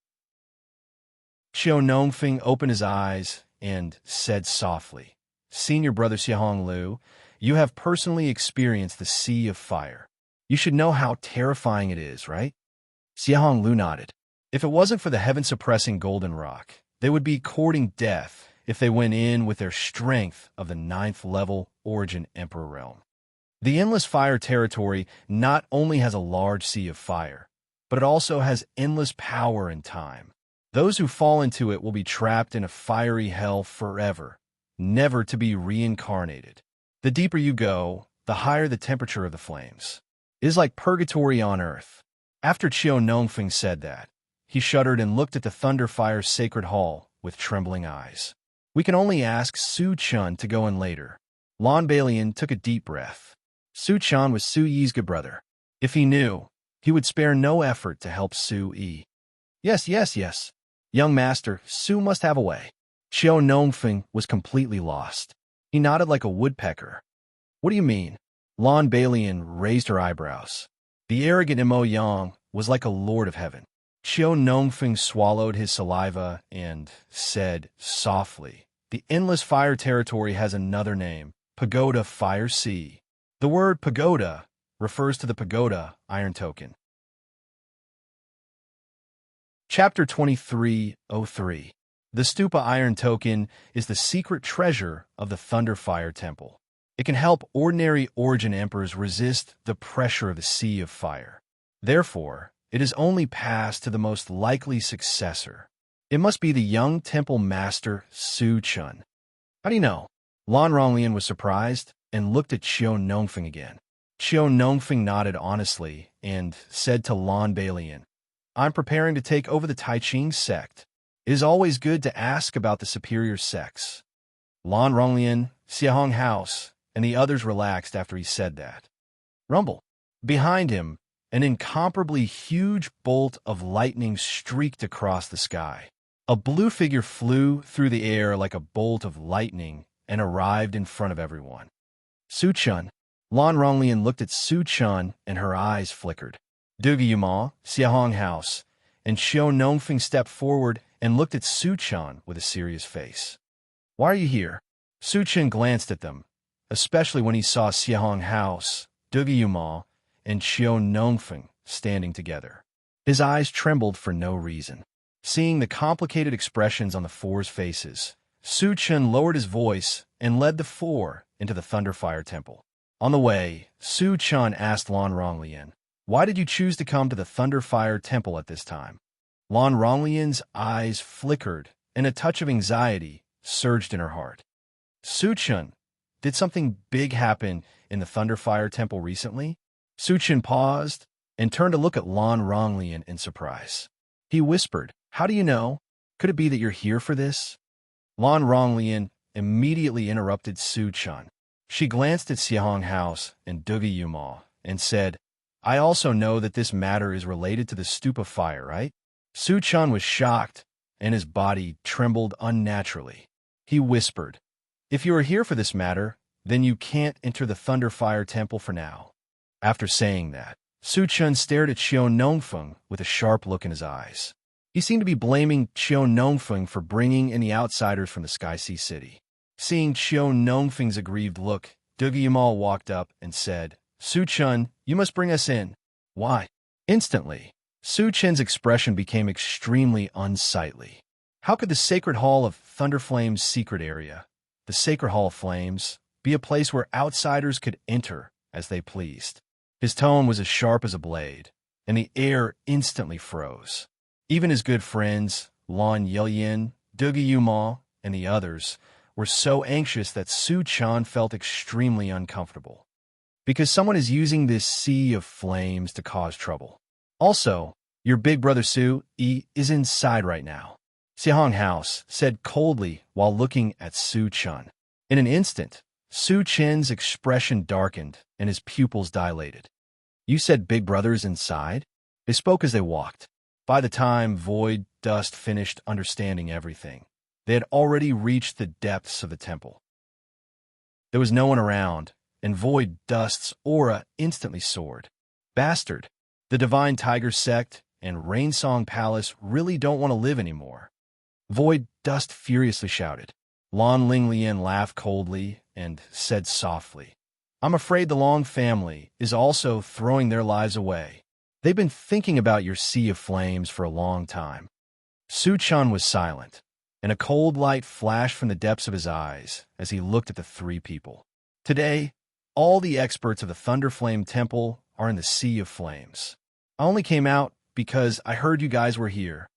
Qiu Nongfeng opened his eyes and said softly, Senior Brother Xiahong Lu, you have personally experienced the sea of fire. You should know how terrifying it is, right? Xiahong Lu nodded. If it wasn't for the heaven-suppressing golden rock, they would be courting death if they went in with their strength of the 9th-level Origin Emperor realm. The endless fire territory not only has a large sea of fire, but it also has endless power and time. Those who fall into it will be trapped in a fiery hell forever, never to be reincarnated. The deeper you go, the higher the temperature of the flames. It is like purgatory on earth. After Qiu Nongfeng said that, he shuddered and looked at the Thunderfire's sacred hall with trembling eyes. We can only ask Su Chun to go in later. Lon Balian took a deep breath. Su Chun was Su Yi's good brother. If he knew, he would spare no effort to help Su Yi. Yes. Young master, Su must have a way. Qiu Nongfeng was completely lost. He nodded like a woodpecker. What do you mean? Lon Balian raised her eyebrows. The arrogant Mo Yang was like a lord of heaven. Qiu Nongfeng swallowed his saliva and said softly, The endless fire territory has another name, Pagoda Fire Sea. The word pagoda refers to the pagoda iron token. Chapter 2303. The Stupa Iron Token is the secret treasure of the Thunderfire Temple. It can help ordinary Origin Emperors resist the pressure of the Sea of Fire. Therefore, it is only passed to the most likely successor. It must be the young temple master, Su Chun. How do you know? Lan Ronglian was surprised and looked at Qiu Nongfeng again. Qiu Nongfeng nodded honestly and said to Lan Balian, I'm preparing to take over the Taiching sect. It is always good to ask about the superior sects. Lan Ronglian, Xiahong House, and the others relaxed after he said that. Rumble. Behind him, an incomparably huge bolt of lightning streaked across the sky. A blue figure flew through the air like a bolt of lightning and arrived in front of everyone. Su Chun. Lan Ronglian looked at Su Chun and her eyes flickered. Dugi Yuma, Xiahong House, and Qiu Nongfeng stepped forward and looked at Su Chun with a serious face. Why are you here? Su Chun glanced at them, especially when he saw Xiahong House, Dugi Yuma, and Qiu Nongfeng standing together. His eyes trembled for no reason. Seeing the complicated expressions on the four's faces, Su Chun lowered his voice and led the four into the Thunderfire Temple. On the way, Su Chun asked Lan Ronglian, why did you choose to come to the Thunderfire Temple at this time? Lan Ronglian's eyes flickered and a touch of anxiety surged in her heart. Su Chun, did something big happen in the Thunderfire Temple recently? Su Chun paused and turned to look at Lan Ronglian in surprise. He whispered, how do you know? Could it be that you're here for this? Lan Ronglian immediately interrupted Su Chun. She glanced at Xiahong House and Dugi Yuma and said, I also know that this matter is related to the Stupa of Fire, right? Su Chun was shocked, and his body trembled unnaturally. He whispered, if you are here for this matter, then you can't enter the Thunderfire Temple for now. After saying that, Su Chun stared at Qiu Nongfeng with a sharp look in his eyes. He seemed to be blaming Qiu Nongfeng for bringing in the outsiders from the Sky Sea City. Seeing Qiu Nongfeng's aggrieved look, Dugi Yuma walked up and said, Su Chun, you must bring us in. Why? Instantly, Su Chun's expression became extremely unsightly. How could the Sacred Hall of Thunderflame's secret area, the Sacred Hall of Flames, be a place where outsiders could enter as they pleased? His tone was as sharp as a blade, and the air instantly froze. Even his good friends, Lan Yelyin, Dugi Yuma, and the others, were so anxious that Su Chun felt extremely uncomfortable. Because someone is using this sea of flames to cause trouble. Also, your big brother Su Yi is inside right now, Xiahong House said coldly while looking at Su Chun. In an instant, Su Chen's expression darkened and his pupils dilated. You said big brother's inside? They spoke as they walked. By the time Void Dust finished understanding everything, they had already reached the depths of the temple. There was no one around, and Void Dust's aura instantly soared. Bastard, the Divine Tiger Sect and Rainsong Palace really don't want to live anymore. Void Dust furiously shouted. Lan Linglian laughed coldly and said softly, I'm afraid the Long family is also throwing their lives away. They've been thinking about your sea of flames for a long time. Su Chun was silent, and a cold light flashed from the depths of his eyes as he looked at the three people. Today, all the experts of the Thunderflame Temple are in the Sea of Flames. I only came out because I heard you guys were here.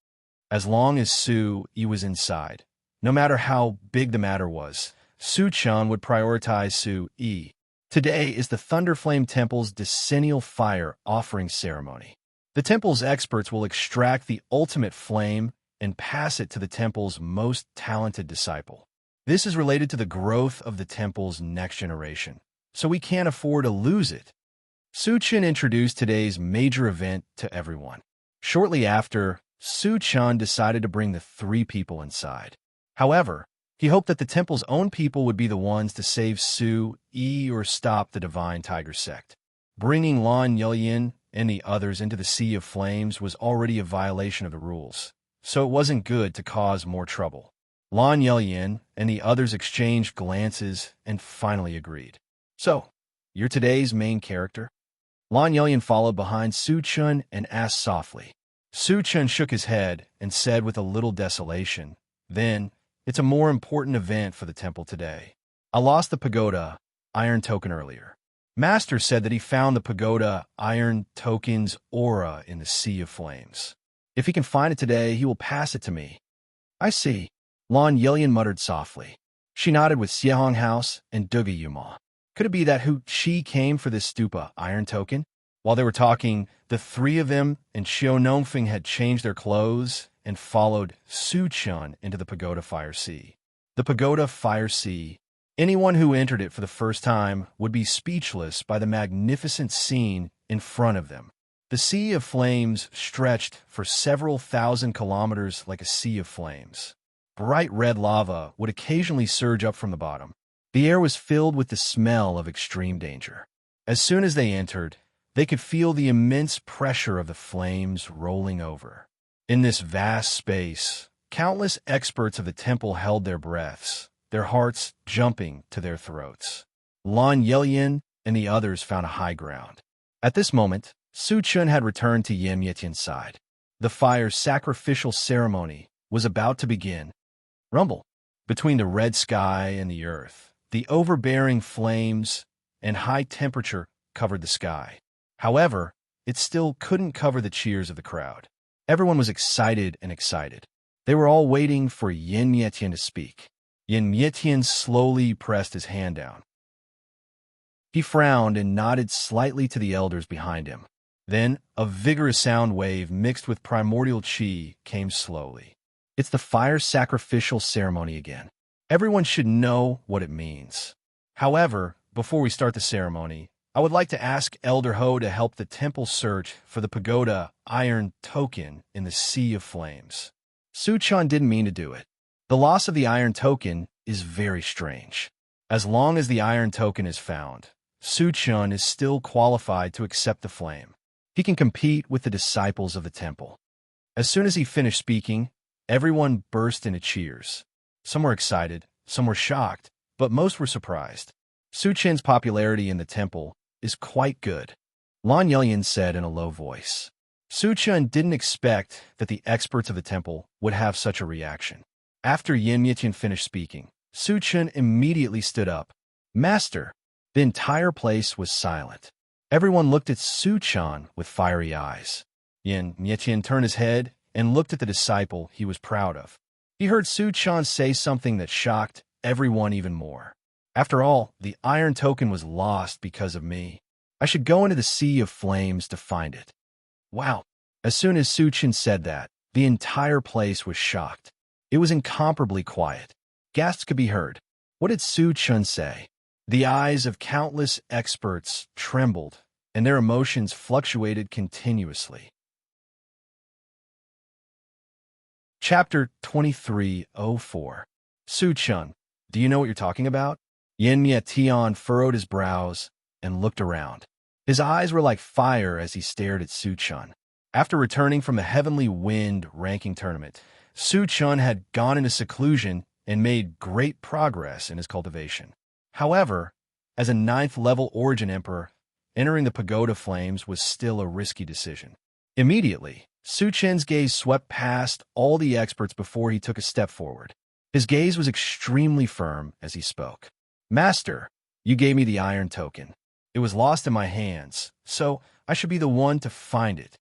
As long as Su Yi was inside, no matter how big the matter was, Su Chun would prioritize Su Yi. Today is the Thunderflame Temple's decennial fire offering ceremony. The temple's experts will extract the ultimate flame and pass it to the temple's most talented disciple. This is related to the growth of the temple's next generation, so we can't afford to lose it. Su Chun introduced today's major event to everyone. Shortly after, Su Chun decided to bring the three people inside. However, he hoped that the temple's own people would be the ones to save Su Yi or stop the Divine Tiger Sect. Bringing Lan Yelyin and the others into the Sea of Flames was already a violation of the rules, so it wasn't good to cause more trouble. Lan Yelyin and the others exchanged glances and finally agreed. So, you're today's main character? Lan Yelyin followed behind Su Chun and asked softly. Su Chun shook his head and said with a little desolation, Then, it's a more important event for the temple today. I lost the pagoda iron token earlier. Master said that he found the pagoda iron token's aura in the Sea of Flames. If he can find it today, he will pass it to me. I see. Lan Yilian muttered softly. She nodded with Xiehong House and Duga Yuma. Could it be that Hu Chi came for this stupa iron token? While they were talking, the three of them and Xiao Nongfeng had changed their clothes and followed Su Chun into the Pagoda Fire Sea. The Pagoda Fire Sea. Anyone who entered it for the first time would be speechless by the magnificent scene in front of them. The Sea of Flames stretched for several thousand kilometers like a sea of flames. Bright red lava would occasionally surge up from the bottom. The air was filled with the smell of extreme danger. As soon as they entered, they could feel the immense pressure of the flames rolling over. In this vast space, countless experts of the temple held their breaths, their hearts jumping to their throats. Lan Yelian and the others found a high ground. At this moment, Su Chun had returned to Yin Yetian's side. The fire's sacrificial ceremony was about to begin. Rumble. Between the red sky and the earth, the overbearing flames and high temperature covered the sky. However, it still couldn't cover the cheers of the crowd. Everyone was excited and excited. They were all waiting for Yin Yetian to speak. Yin Yetian slowly pressed his hand down. He frowned and nodded slightly to the elders behind him. Then, a vigorous sound wave mixed with primordial chi came slowly. It's the fire sacrificial ceremony again. Everyone should know what it means. However, before we start the ceremony, I would like to ask Elder Ho to help the temple search for the pagoda iron token in the Sea of Flames. Su Chun didn't mean to do it. The loss of the iron token is very strange. As long as the iron token is found, Su Chun is still qualified to accept the flame. He can compete with the disciples of the temple. As soon as he finished speaking, everyone burst into cheers. Some were excited, some were shocked, but most were surprised. Su Chen's popularity in the temple is quite good, Lan Yelian said in a low voice. Su Chun didn't expect that the experts of the temple would have such a reaction. After Yin Yetian finished speaking, Su Chun immediately stood up. Master! The entire place was silent. Everyone looked at Su Chun with fiery eyes. Yin Yetian turned his head and looked at the disciple he was proud of. He heard Su Chun say something that shocked everyone even more. After all, the iron token was lost because of me. I should go into the Sea of Flames to find it. Wow. As soon as Su Chun said that, the entire place was shocked. It was incomparably quiet. Gasps could be heard. What did Su Chun say? The eyes of countless experts trembled, and their emotions fluctuated continuously. Chapter 2304. Su Chun, do you know what you're talking about? Yin Yetian furrowed his brows and looked around. His eyes were like fire as he stared at Su Chun. After returning from the Heavenly Wind ranking tournament, Su Chun had gone into seclusion and made great progress in his cultivation. However, as a 9th-level Origin Emperor, entering the Pagoda Flames was still a risky decision. Immediately, Su Chen's gaze swept past all the experts before he took a step forward. His gaze was extremely firm as he spoke. Master, you gave me the iron token. It was lost in my hands, so I should be the one to find it.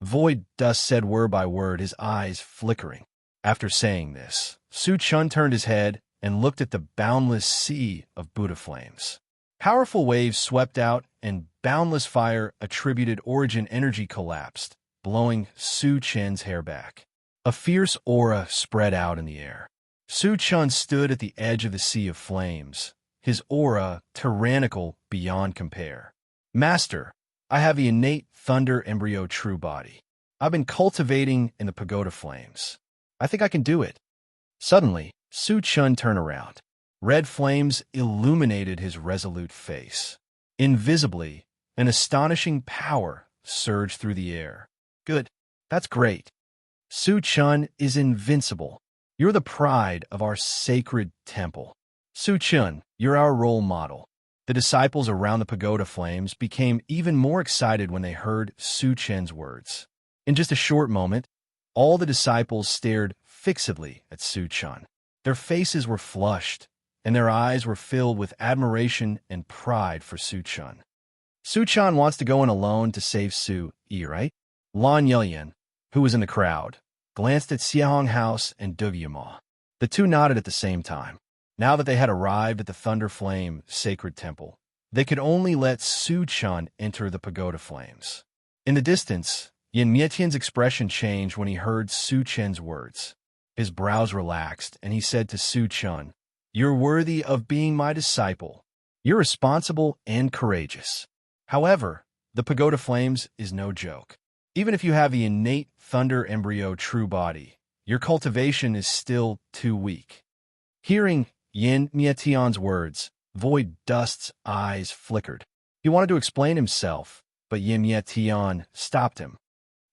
Void Dust said word by word, his eyes flickering. After saying this, Su Chun turned his head and looked at the boundless sea of Buddha flames. Powerful waves swept out, and boundless fire attributed origin energy collapsed, blowing Su Chen's hair back. A fierce aura spread out in the air. Su Chun stood at the edge of the Sea of Flames, his aura tyrannical beyond compare. Master, I have the innate thunder embryo true body. I've been cultivating in the Pagoda Flames. I think I can do it. Suddenly, Su Chun turned around. Red flames illuminated his resolute face. Invisibly, an astonishing power surged through the air. Good. That's great. Su Chun is invincible. You're the pride of our sacred temple. Su Chun, you're our role model. The disciples around the Pagoda Flames became even more excited when they heard Su Chen's words. In just a short moment, all the disciples stared fixedly at Su Chun. Their faces were flushed, and their eyes were filled with admiration and pride for Su Chun. Su Chun wants to go in alone to save Su Yi, right? Lan Yelian, who was in the crowd, glanced at Xiahong House and Dugyuma. The two nodded at the same time. Now that they had arrived at the Thunder Flame sacred temple, they could only let Su Chun enter the pagoda flames. In the distance, Yin Mietian's expression changed when he heard Su Chen's words. His brows relaxed, and he said to Su Chun, "You're worthy of being my disciple. You're responsible and courageous. However, the pagoda flames is no joke. Even if you have the innate thunder embryo true body, your cultivation is still too weak." Hearing Yin Mietian's words, Void Dust's eyes flickered. He wanted to explain himself, but Yin Mietian stopped him.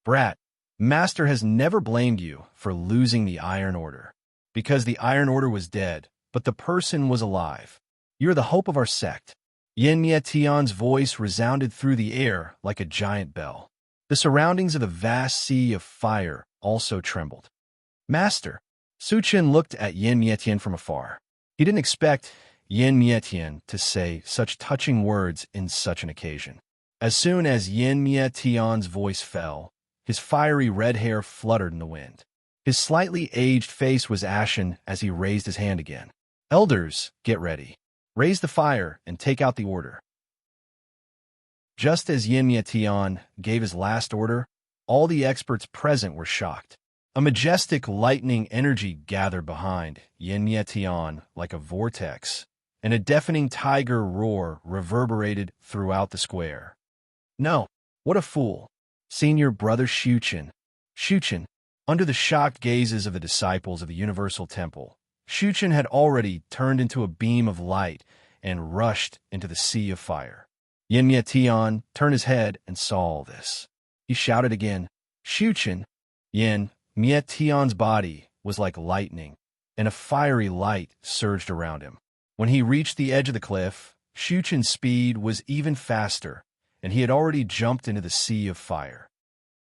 "Brat, Master has never blamed you for losing the Iron Order, because the Iron Order was dead, but the person was alive. You're the hope of our sect." Yin Mietian's voice resounded through the air like a giant bell. The surroundings of the vast sea of fire also trembled. "Master." Su Chen looked at Yin Mietian from afar. He didn't expect Yin Mietian to say such touching words in such an occasion. As soon as Yin Mietian's voice fell, his fiery red hair fluttered in the wind. His slightly aged face was ashen as he raised his hand again. "Elders, get ready. Raise the fire and take out the order." Just as Yin Mietian gave his last order, all the experts present were shocked. A majestic lightning energy gathered behind Yin Mietian like a vortex, and a deafening tiger roar reverberated throughout the square. "No, what a fool! Senior Brother Shuchen." Under the shocked gazes of the disciples of the Universal Temple, Shuchen had already turned into a beam of light and rushed into the sea of fire. Yin Mietian turned his head and saw all this. He shouted again, "Shuchen!" Yin Mietian's body was like lightning, and a fiery light surged around him. When he reached the edge of the cliff, Shuchen's speed was even faster, and he had already jumped into the sea of fire.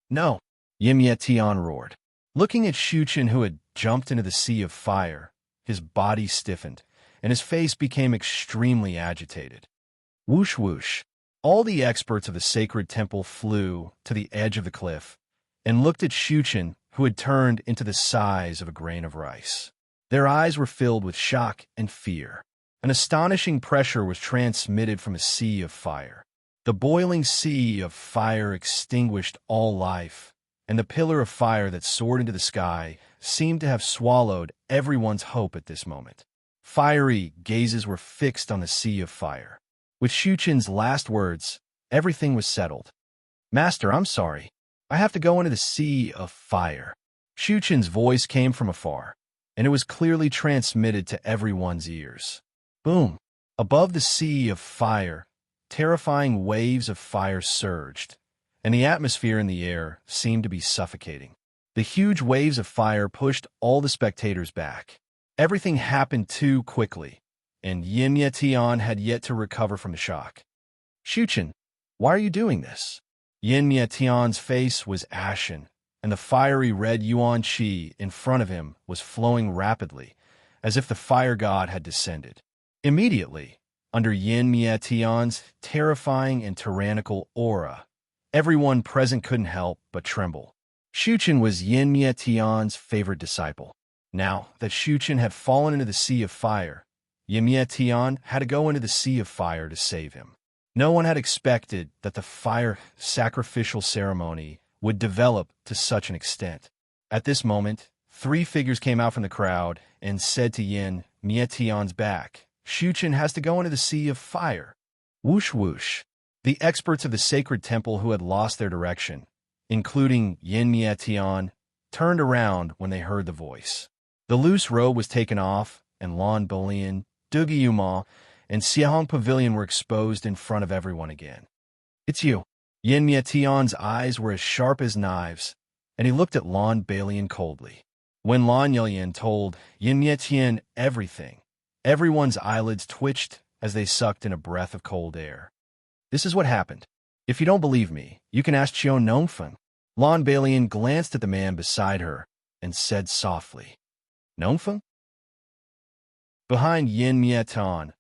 "No!" Yin Mietian roared. Looking at Shuchen, who had jumped into the sea of fire, his body stiffened, and his face became extremely agitated. Whoosh whoosh. All the experts of the sacred temple flew to the edge of the cliff and looked at Shuchen, who had turned into the size of a grain of rice. Their eyes were filled with shock and fear. An astonishing pressure was transmitted from a sea of fire. The boiling sea of fire extinguished all life, and the pillar of fire that soared into the sky seemed to have swallowed everyone's hope at this moment. Fiery gazes were fixed on the sea of fire. With Shuchen's last words, everything was settled. "Master, I'm sorry. I have to go into the sea of fire." Shuchen's voice came from afar, and it was clearly transmitted to everyone's ears. Boom! Above the sea of fire, terrifying waves of fire surged, and the atmosphere in the air seemed to be suffocating. The huge waves of fire pushed all the spectators back. Everything happened too quickly, and Yin Mietian had yet to recover from the shock. "Shuchen, why are you doing this?" Yin Mietian's face was ashen, and the fiery red yuan qi in front of him was flowing rapidly, as if the fire god had descended. Immediately, under Yin Mietian's terrifying and tyrannical aura, everyone present couldn't help but tremble. Shuchen was Yin Mietian's favorite disciple. Now that Shuchen had fallen into the sea of fire, Yin Mietian had to go into the sea of fire to save him. No one had expected that the fire sacrificial ceremony would develop to such an extent. At this moment, 3 figures came out from the crowd and said to Yin Mietian's back, "Shuchen has to go into the sea of fire." Whoosh whoosh. The experts of the sacred temple who had lost their direction, including Yin Mietian, turned around when they heard the voice. The loose robe was taken off, and Lan Bolian, Dugyuma, and Xiahong Pavilion were exposed in front of everyone again. "It's you." Yin Mietian's eyes were as sharp as knives, and he looked at Lan Balian coldly. When Lan Yelian told Yin Mietian everything, everyone's eyelids twitched as they sucked in a breath of cold air. "This is what happened. If you don't believe me, you can ask Qiao Nongfen." Lan Balian glanced at the man beside her and said softly, "Nongfen?" Behind Yin Mietian,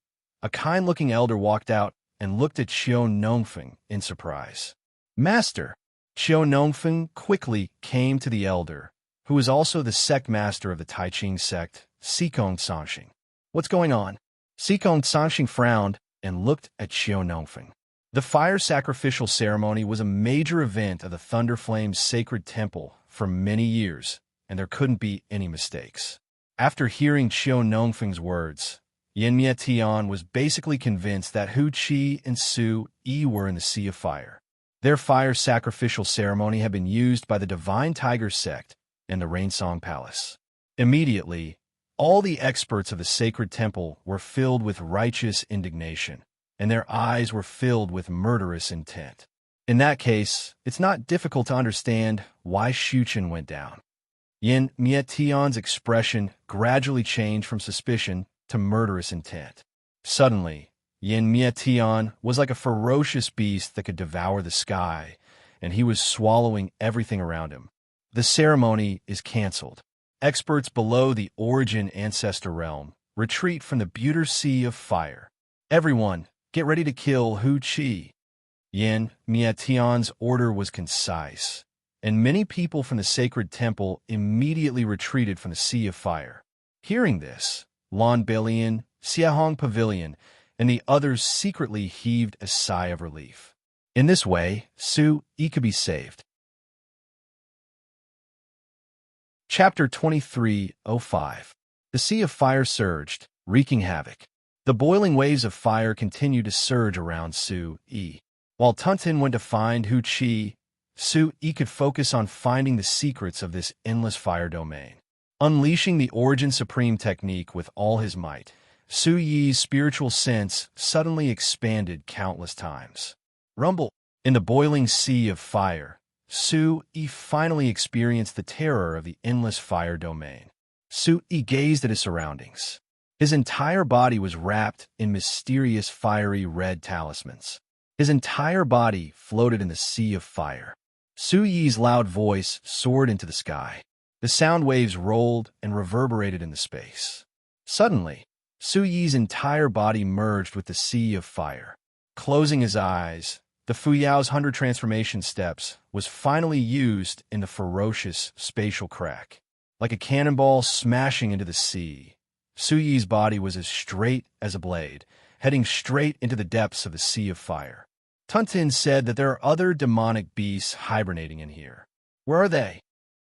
a kind-looking elder walked out and looked at Qiao Nongfen in surprise. "Master!" Qiao Nongfen quickly came to the elder, who was also the sect master of the Tai Ching sect, Sikong Sanxing. What's going on? Sikong Sanxing frowned and looked at Xiao Nongfeng. The fire sacrificial ceremony was a major event of the Thunder Flame's sacred temple for many years, and there couldn't be any mistakes. After hearing Xiao Nongfeng's words, Yin Mietian was basically convinced that Hu Qi and Su Yi were in the Sea of Fire. Their fire sacrificial ceremony had been used by the Divine Tiger sect in the Rainsong Palace. Immediately, all the experts of the sacred temple were filled with righteous indignation, and their eyes were filled with murderous intent. In that case, it's not difficult to understand why Shuchen went down. Yin Mietian's expression gradually changed from suspicion to murderous intent. Suddenly, Yin Mietian was like a ferocious beast that could devour the sky, and he was swallowing everything around him. The ceremony is cancelled. Experts below the Origin Ancestor Realm retreat from the Buter Sea of Fire. Everyone, get ready to kill Hu Qi. Yin Mietian's order was concise, and many people from the sacred temple immediately retreated from the Sea of Fire. Hearing this, Lan Belian, Xiahong Pavilion, and the others secretly heaved a sigh of relief. In this way, Su Yi could be saved. Chapter 23:05. The Sea of Fire surged, wreaking havoc. The boiling waves of fire continued to surge around Su Yi. While Tuntin went to find Hu Qi, Su Yi could focus on finding the secrets of this endless fire domain. Unleashing the Origin Supreme technique with all his might, Su Yi's spiritual sense suddenly expanded countless times. Rumble! In the boiling sea of fire, Su Yi finally experienced the terror of the endless fire domain. Su Yi gazed at his surroundings. His entire body was wrapped in mysterious fiery red talismans. His entire body floated in the sea of fire. Su Yi's loud voice soared into the sky. The sound waves rolled and reverberated in the space. Suddenly, Su Yi's entire body merged with the sea of fire. Closing his eyes, the Fuyao's 100 transformation steps was finally used in the ferocious spatial crack. Like a cannonball smashing into the sea, Su Yi's body was as straight as a blade, heading straight into the depths of the sea of fire. Tuntin said that there are other demonic beasts hibernating in here. Where are they?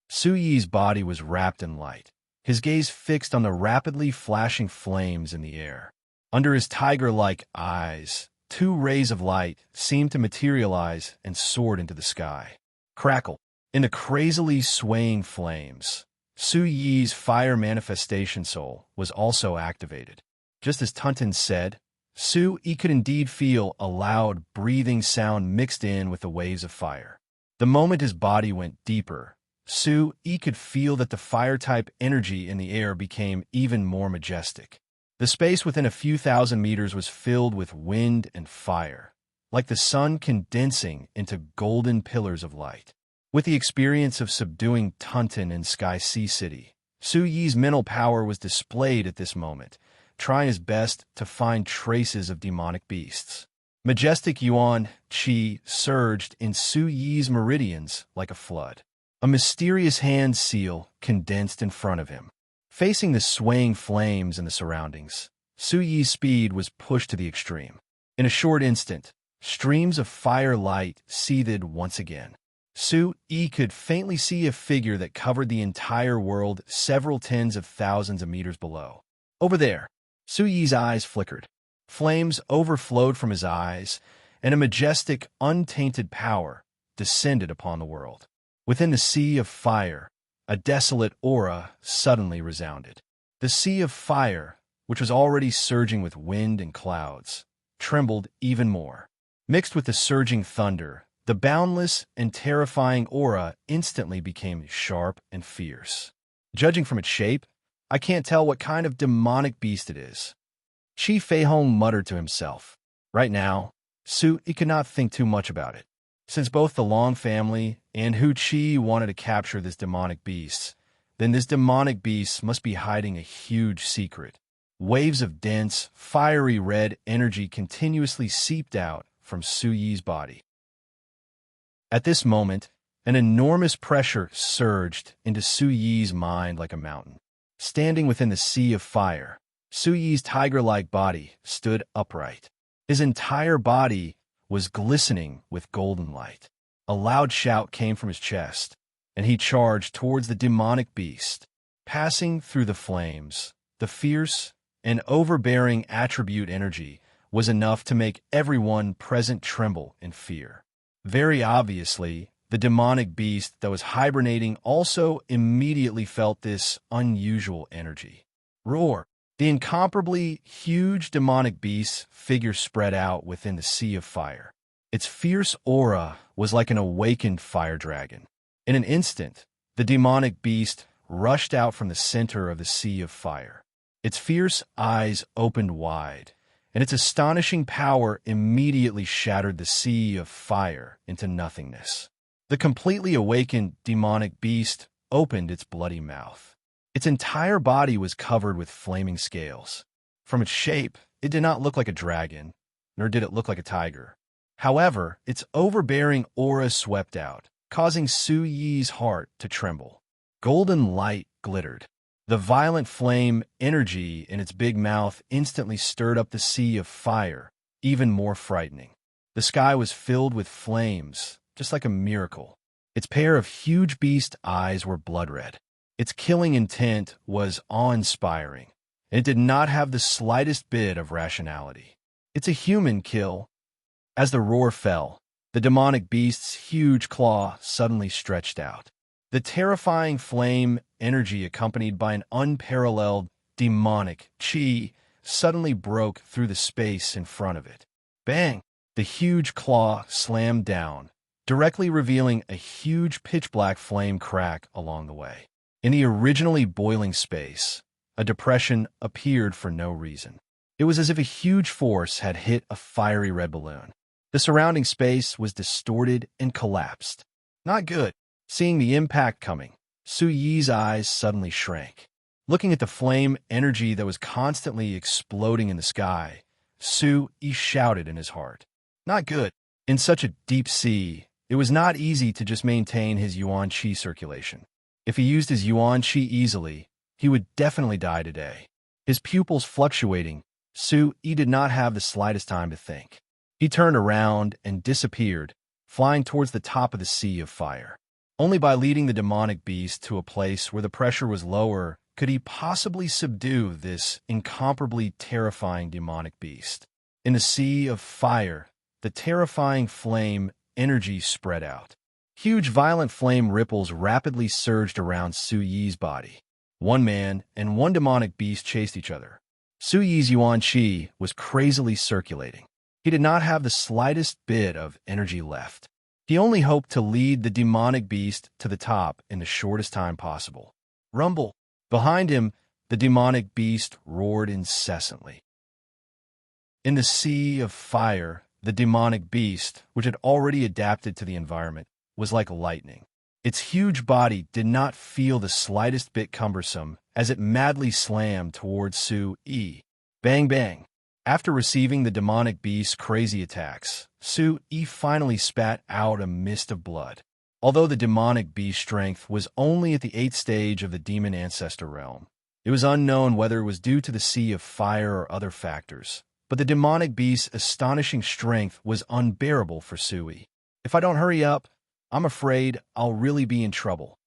Su Yi's body was wrapped in light, his gaze fixed on the rapidly flashing flames in the air. Under his tiger-like eyes, 2 rays of light seemed to materialize and soared into the sky. Crackle! In the crazily swaying flames, Su Yi's fire manifestation soul was also activated. Just as Tuntin said, Su Yi could indeed feel a loud, breathing sound mixed in with the waves of fire. The moment his body went deeper, Su Yi could feel that the fire-type energy in the air became even more majestic. The space within a few thousand meters was filled with wind and fire, like the sun condensing into golden pillars of light. With the experience of subduing Tuntin in Sky Sea City, Su Yi's mental power was displayed at this moment, trying his best to find traces of demonic beasts. Majestic Yuan Qi surged in Su Yi's meridians like a flood. A mysterious hand seal condensed in front of him. Facing the swaying flames and the surroundings, Su Yi's speed was pushed to the extreme. In a short instant, streams of fire light seethed once again. Su Yi could faintly see a figure that covered the entire world several tens of thousands of meters below. Over there! Su Yi's eyes flickered. Flames overflowed from his eyes, and a majestic, untainted power descended upon the world. Within the sea of fire, a desolate aura suddenly resounded. The sea of fire, which was already surging with wind and clouds, trembled even more. Mixed with the surging thunder, the boundless and terrifying aura instantly became sharp and fierce. Judging from its shape, I can't tell what kind of demonic beast it is. Qi Feihong muttered to himself. Right now, Su Yi could not think too much about it. Since both the Long family and Hu Qi wanted to capture this demonic beast, then this demonic beast must be hiding a huge secret. Waves of dense, fiery red energy continuously seeped out from Su Yi's body. At this moment, An enormous pressure surged into Su Yi's mind like a mountain. Standing within the sea of fire, Su Yi's tiger-like body stood upright. His entire body was glistening with golden light. A loud shout came from his chest, and he charged towards the demonic beast. Passing through the flames, the fierce and overbearing attribute energy was enough to make everyone present tremble in fear. Very obviously, the demonic beast that was hibernating also immediately felt this unusual energy. Roar! The incomparably huge demonic beast's figure spread out within the sea of fire. Its fierce aura was like an awakened fire dragon. In an instant, the demonic beast rushed out from the center of the sea of fire. Its fierce eyes opened wide, and its astonishing power immediately shattered the sea of fire into nothingness. The completely awakened demonic beast opened its bloody mouth. Its entire body was covered with flaming scales. From its shape, it did not look like a dragon, nor did it look like a tiger. However, its overbearing aura swept out, causing Su Yi's heart to tremble. Golden light glittered. The violent flame energy in its big mouth instantly stirred up the sea of fire, even more frightening. The sky was filled with flames, just like a miracle. Its pair of huge beast eyes were blood red. Its killing intent was awe-inspiring, and it did not have the slightest bit of rationality. It's a human kill. As the roar fell, the demonic beast's huge claw suddenly stretched out. The terrifying flame energy accompanied by an unparalleled demonic chi suddenly broke through the space in front of it. Bang! The huge claw slammed down, directly revealing a huge pitch-black flame crack along the way. In the originally boiling space, a depression appeared for no reason. It was as if a huge force had hit a fiery red balloon. The surrounding space was distorted and collapsed. Not good. Seeing the impact coming, Su Yi's eyes suddenly shrank. Looking at the flame energy that was constantly exploding in the sky, Su Yi shouted in his heart. Not good. In such a deep sea, it was not easy to just maintain his yuan qi circulation. If he used his yuan qi easily, he would definitely die today. His pupils fluctuating, Su Yi did not have the slightest time to think. He turned around and disappeared, flying towards the top of the sea of fire. Only by leading the demonic beast to a place where the pressure was lower could he possibly subdue this incomparably terrifying demonic beast. In the sea of fire, the terrifying flame energy spread out. Huge violent flame ripples rapidly surged around Su Yi's body. One man and one demonic beast chased each other. Su Yi's yuan qi was crazily circulating. He did not have the slightest bit of energy left. He only hoped to lead the demonic beast to the top in the shortest time possible. Rumble! Behind him, the demonic beast roared incessantly. In the sea of fire, the demonic beast, which had already adapted to the environment, was like lightning. Its huge body did not feel the slightest bit cumbersome as it madly slammed towards Su Yi. Bang bang! After receiving the demonic beast's crazy attacks, Su Yi finally spat out a mist of blood. Although the demonic beast's strength was only at the 8th stage of the demon ancestor realm, it was unknown whether it was due to the sea of fire or other factors. But the demonic beast's astonishing strength was unbearable for Su Yi. If I don't hurry up, I'm afraid I'll really be in trouble.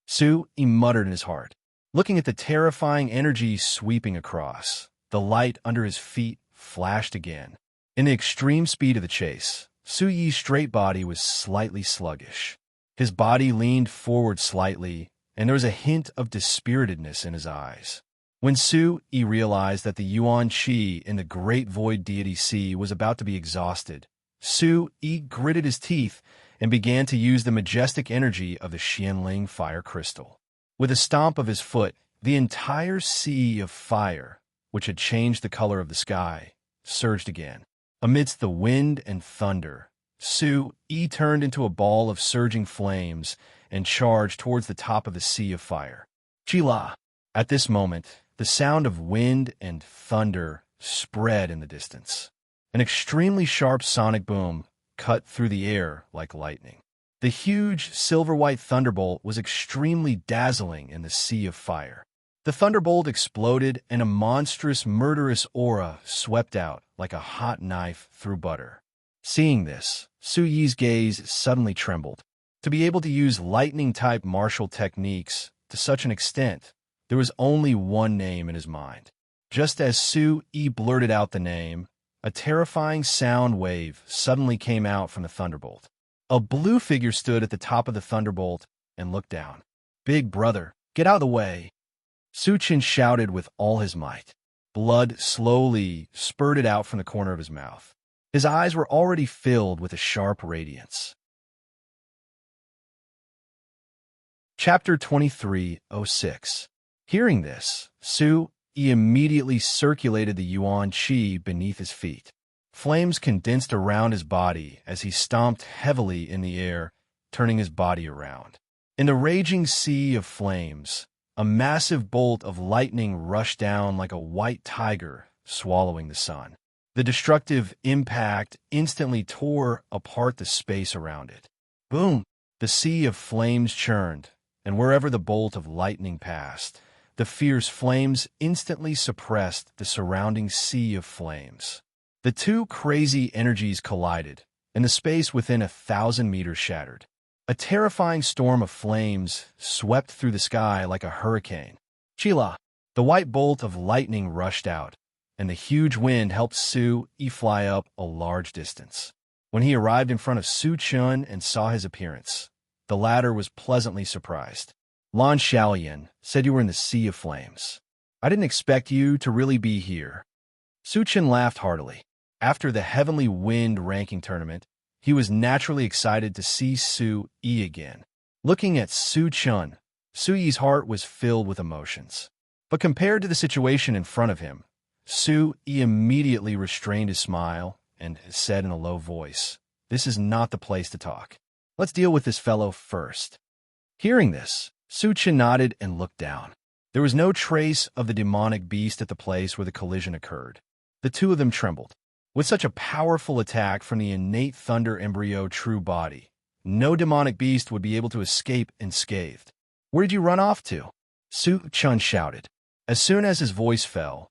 Su Yi muttered in his heart. Looking at the terrifying energy sweeping across, the light under his feet flashed again. In the extreme speed of the chase, Su Yi's straight body was slightly sluggish. His body leaned forward slightly, and there was a hint of dispiritedness in his eyes. When Su Yi realized that the yuan qi in the great void deity sea was about to be exhausted, Su Yi gritted his teeth and began to use the majestic energy of the Xianling fire crystal. With a stomp of his foot, the entire sea of fire, which had changed the color of the sky, surged again. Amidst the wind and thunder, Su Yi turned into a ball of surging flames and charged towards the top of the sea of fire. Chila! At this moment, the sound of wind and thunder spread in the distance. An extremely sharp sonic boom cut through the air like lightning. The huge, silver-white thunderbolt was extremely dazzling in the sea of fire. The thunderbolt exploded, and a monstrous, murderous aura swept out like a hot knife through butter. Seeing this, Su Yi's gaze suddenly trembled. To be able to use lightning-type martial techniques to such an extent, there was only one name in his mind. Just as Su Yi blurted out the name, a terrifying sound wave suddenly came out from the thunderbolt. A blue figure stood at the top of the thunderbolt and looked down. "Big brother, get out of the way!" Su Chen shouted with all his might. Blood slowly spurted out from the corner of his mouth. His eyes were already filled with a sharp radiance. Chapter 23:06. Hearing this, Su Yi immediately circulated the Yuan Qi beneath his feet. Flames condensed around his body as he stomped heavily in the air, turning his body around. In the raging sea of flames, a massive bolt of lightning rushed down like a white tiger swallowing the sun. The destructive impact instantly tore apart the space around it. Boom! The sea of flames churned, and wherever the bolt of lightning passed, the fierce flames instantly suppressed the surrounding sea of flames. The two crazy energies collided, and the space within 1,000 meters shattered. A terrifying storm of flames swept through the sky like a hurricane. Chila! The white bolt of lightning rushed out, and the huge wind helped Su Yi fly up a large distance. When he arrived in front of Su Chen and saw his appearance, the latter was pleasantly surprised. "Lan Xiaoyan said you were in the sea of flames. I didn't expect you to really be here." Su Chen laughed heartily. After the Heavenly Wind ranking tournament, he was naturally excited to see Su Yi again. Looking at Su Chen, Su Yi's heart was filled with emotions. But compared to the situation in front of him, Su Yi immediately restrained his smile and said in a low voice, "This is not the place to talk. Let's deal with this fellow first." Hearing this, Su Chen nodded and looked down. There was no trace of the demonic beast at the place where the collision occurred. The two of them trembled. With such a powerful attack from the innate thunder embryo true body, no demonic beast would be able to escape unscathed. "Where did you run off to?" Su Chen shouted. As soon as his voice fell,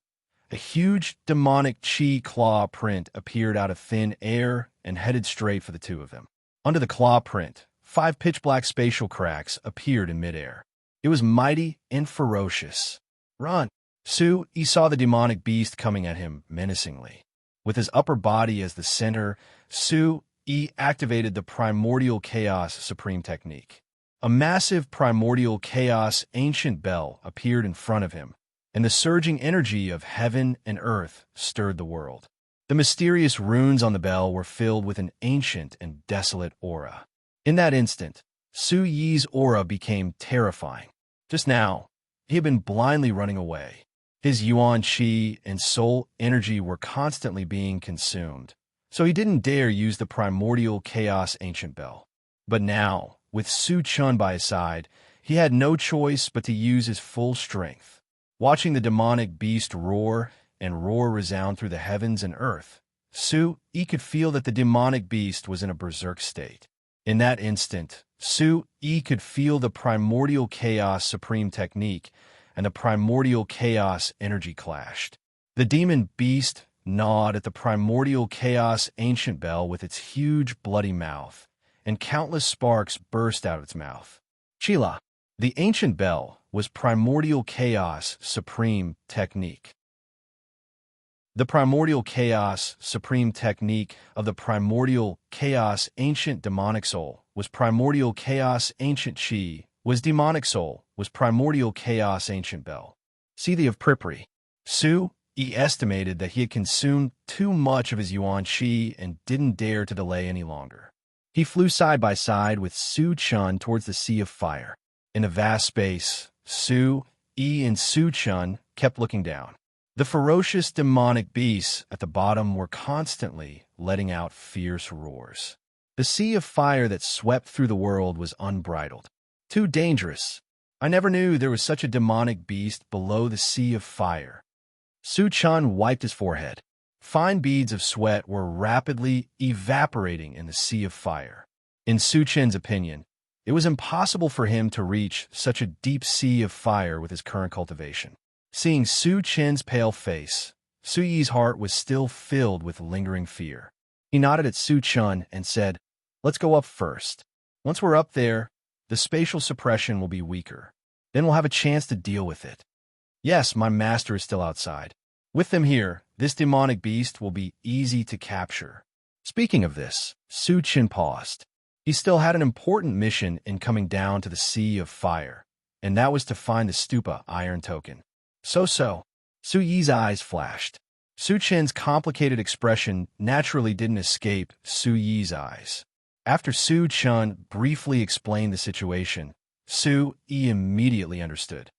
a huge demonic chi claw print appeared out of thin air and headed straight for the two of them. Under the claw print, 5 pitch-black spatial cracks appeared in midair. It was mighty and ferocious. "Run!" Su Yi saw the demonic beast coming at him menacingly. With his upper body as the center, Su Yi activated the Primordial Chaos Supreme Technique. A massive Primordial Chaos Ancient Bell appeared in front of him, and the surging energy of heaven and earth stirred the world. The mysterious runes on the bell were filled with an ancient and desolate aura. In that instant, Su Yi's aura became terrifying. Just now, he had been blindly running away. His Yuan Qi and soul energy were constantly being consumed, so he didn't dare use the Primordial Chaos Ancient Bell. But now, with Su Chen by his side, he had no choice but to use his full strength. Watching the demonic beast roar and roar resound through the heavens and earth, Su Yi could feel that the demonic beast was in a berserk state. In that instant, Su Yi could feel the Primordial Chaos Supreme Technique and the Primordial Chaos energy clashed. The demon beast gnawed at the Primordial Chaos Ancient Bell with its huge bloody mouth, and countless sparks burst out of its mouth. Chila, the Ancient Bell, was Primordial Chaos Supreme Technique. The Primordial Chaos Supreme Technique of the Primordial Chaos Ancient Demonic Soul was Primordial Chaos Ancient Chi, was Demonic Soul, was Primordial Chaos Ancient Bell. See the of Pripri. Su Yi estimated that he had consumed too much of his Yuan Qi and didn't dare to delay any longer. He flew side by side with Su Chen towards the Sea of Fire. In the vast space, Su Yi and Su Chen kept looking down. The ferocious demonic beasts at the bottom were constantly letting out fierce roars. The sea of fire that swept through the world was unbridled. Too dangerous. I never knew there was such a demonic beast below the sea of fire. Su Chen wiped his forehead. Fine beads of sweat were rapidly evaporating in the sea of fire. In Su Chen's opinion, it was impossible for him to reach such a deep sea of fire with his current cultivation. Seeing Su Chen's pale face, Su Yi's heart was still filled with lingering fear. He nodded at Su Chen and said, "Let's go up first. Once we're up there, the spatial suppression will be weaker. Then we'll have a chance to deal with it. Yes, my master is still outside. With them here, this demonic beast will be easy to capture." Speaking of this, Su Chen paused. He still had an important mission in coming down to the Sea of Fire, and that was to find the Stupa Iron Token. So, Su Yi's eyes flashed. Su Chen's complicated expression naturally didn't escape Su Yi's eyes. After Su Chen briefly explained the situation, Su Yi immediately understood.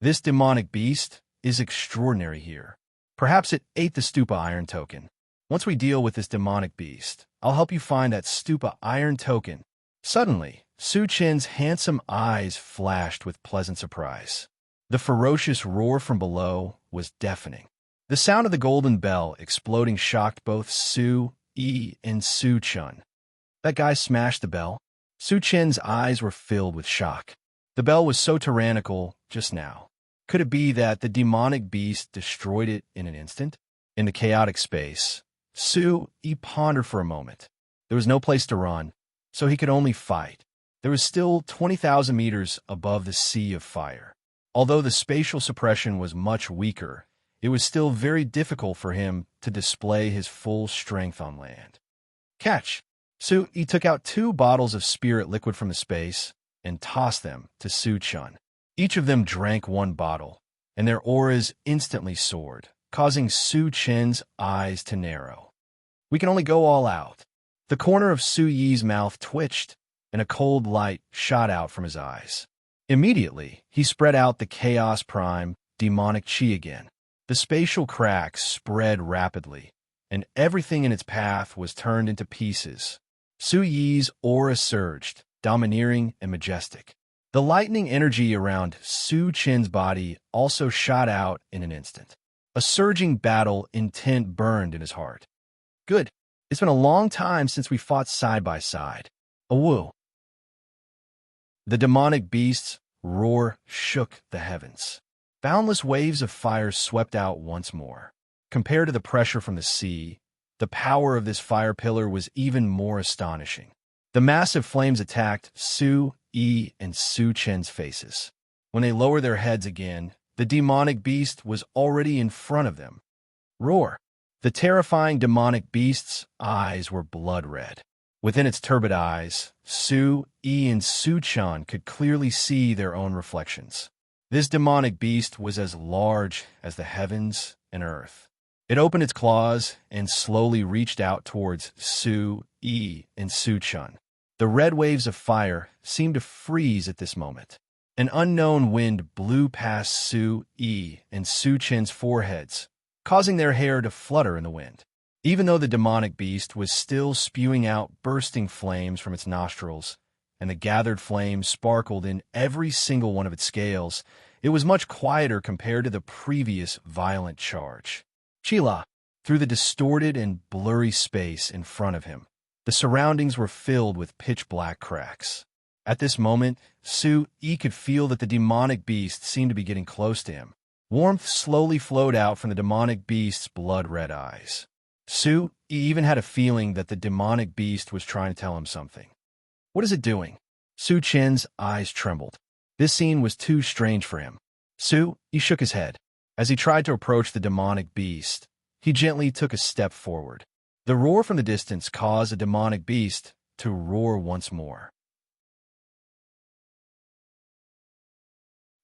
This demonic beast is extraordinary here. Perhaps it ate the Stupa Iron Token. Once we deal with this demonic beast, I'll help you find that Stupa Iron Token. Suddenly, Su Chen's handsome eyes flashed with pleasant surprise. The ferocious roar from below was deafening. The sound of the golden bell exploding shocked both Su Yi and Su Chen. That guy smashed the bell? Su Chen's eyes were filled with shock. The bell was so tyrannical just now. Could it be that the demonic beast destroyed it in an instant? In the chaotic space, Su Yi pondered for a moment. There was no place to run, so he could only fight. There was still 20,000 meters above the Sea of Fire. Although the spatial suppression was much weaker, it was still very difficult for him to display his full strength on land. Catch! Su Yi took out 2 bottles of spirit liquid from the space and tossed them to Su Chen. Each of them drank 1 bottle, and their auras instantly soared, causing Su Chen's eyes to narrow. We can only go all out. The corner of Su Yi's mouth twitched, and a cold light shot out from his eyes. Immediately, he spread out the Chaos Prime demonic chi again. The spatial cracks spread rapidly, and everything in its path was turned into pieces. Su Yi's aura surged, domineering and majestic. The lightning energy around Su Chen's body also shot out in an instant. A surging battle intent burned in his heart. Good. It's been a long time since we fought side by side. Awoo. The demonic beast's roar shook the heavens. Boundless waves of fire swept out once more. Compared to the pressure from the sea, the power of this fire pillar was even more astonishing. The massive flames attacked Su Yi and Su Chen's faces. When they lowered their heads again, the demonic beast was already in front of them. Roar! The terrifying demonic beast's eyes were blood red. Within its turbid eyes, Su Yi and Su Chen could clearly see their own reflections. This demonic beast was as large as the heavens and earth. It opened its claws and slowly reached out towards Su Yi and Su Chen. The red waves of fire seemed to freeze at this moment. An unknown wind blew past Su Yi and Su Chen's foreheads, causing their hair to flutter in the wind. Even though the demonic beast was still spewing out bursting flames from its nostrils, and the gathered flames sparkled in every single one of its scales, it was much quieter compared to the previous violent charge. Chila, through the distorted and blurry space in front of him, the surroundings were filled with pitch-black cracks. At this moment, Su Yi could feel that the demonic beast seemed to be getting close to him. Warmth slowly flowed out from the demonic beast's blood-red eyes. Su Yi even had a feeling that the demonic beast was trying to tell him something. What is it doing? Su Chen's eyes trembled. This scene was too strange for him. Su Yi shook his head. As he tried to approach the demonic beast, he gently took a step forward. The roar from the distance caused the demonic beast to roar once more.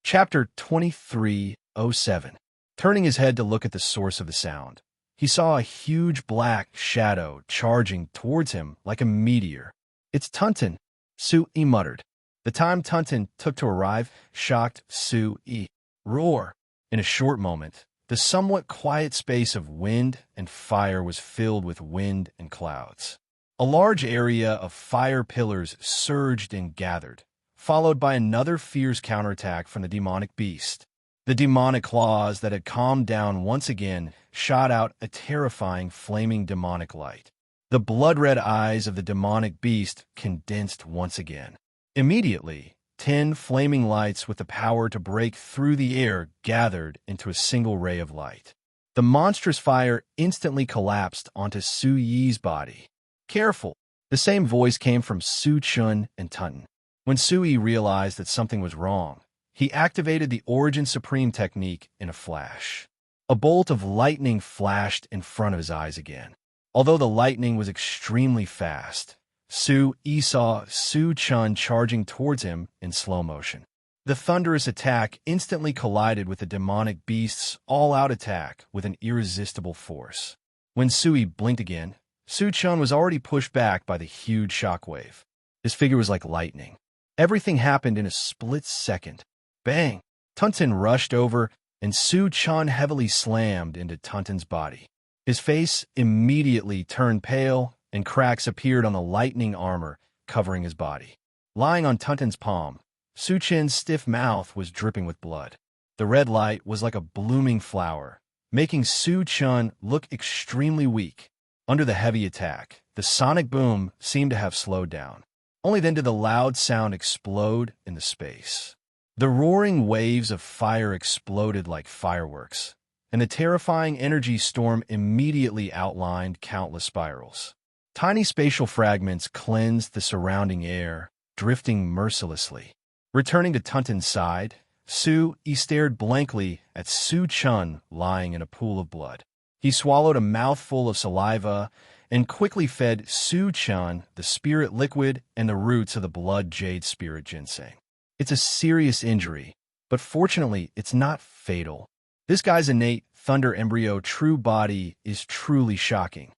Chapter 2307. Turning his head to look at the source of the sound, he saw a huge black shadow charging towards him like a meteor. "It's Tunten," Su Yi muttered. The time Tunten took to arrive shocked Su Yi. Roar! In a short moment, the somewhat quiet space of wind and fire was filled with wind and clouds. A large area of fire pillars surged and gathered, followed by another fierce counterattack from the demonic beast. The demonic claws that had calmed down once again shot out a terrifying flaming demonic light. The blood-red eyes of the demonic beast condensed once again. Immediately, 10 flaming lights with the power to break through the air gathered into a single ray of light. The monstrous fire instantly collapsed onto Su Yi's body. "Careful!" The same voice came from Su Chun and Tunton. When Su Yi realized that something was wrong, he activated the Origin Supreme technique in a flash. A bolt of lightning flashed in front of his eyes again. Although the lightning was extremely fast, Su Yi saw Su Chun charging towards him in slow motion. The thunderous attack instantly collided with the demonic beast's all-out attack with an irresistible force. When Su Yi blinked again, Su Chun was already pushed back by the huge shockwave. His figure was like lightning. Everything happened in a split second. Bang! Tunton rushed over, and Su Chun heavily slammed into Tunton's body. His face immediately turned pale, and cracks appeared on the lightning armor covering his body. Lying on Tunton's palm, Su Chin's stiff mouth was dripping with blood. The red light was like a blooming flower, making Su Chun look extremely weak. Under the heavy attack, the sonic boom seemed to have slowed down. Only then did the loud sound explode in the space. The roaring waves of fire exploded like fireworks, and the terrifying energy storm immediately outlined countless spirals. Tiny spatial fragments cleansed the surrounding air, drifting mercilessly. Returning to Tunton's side, Su Yi stared blankly at Su Chun lying in a pool of blood. He swallowed a mouthful of saliva and quickly fed Su Chun the spirit liquid and the roots of the blood jade spirit ginseng. It's a serious injury, but fortunately it's not fatal. This guy's innate thunder embryo true body is truly shocking.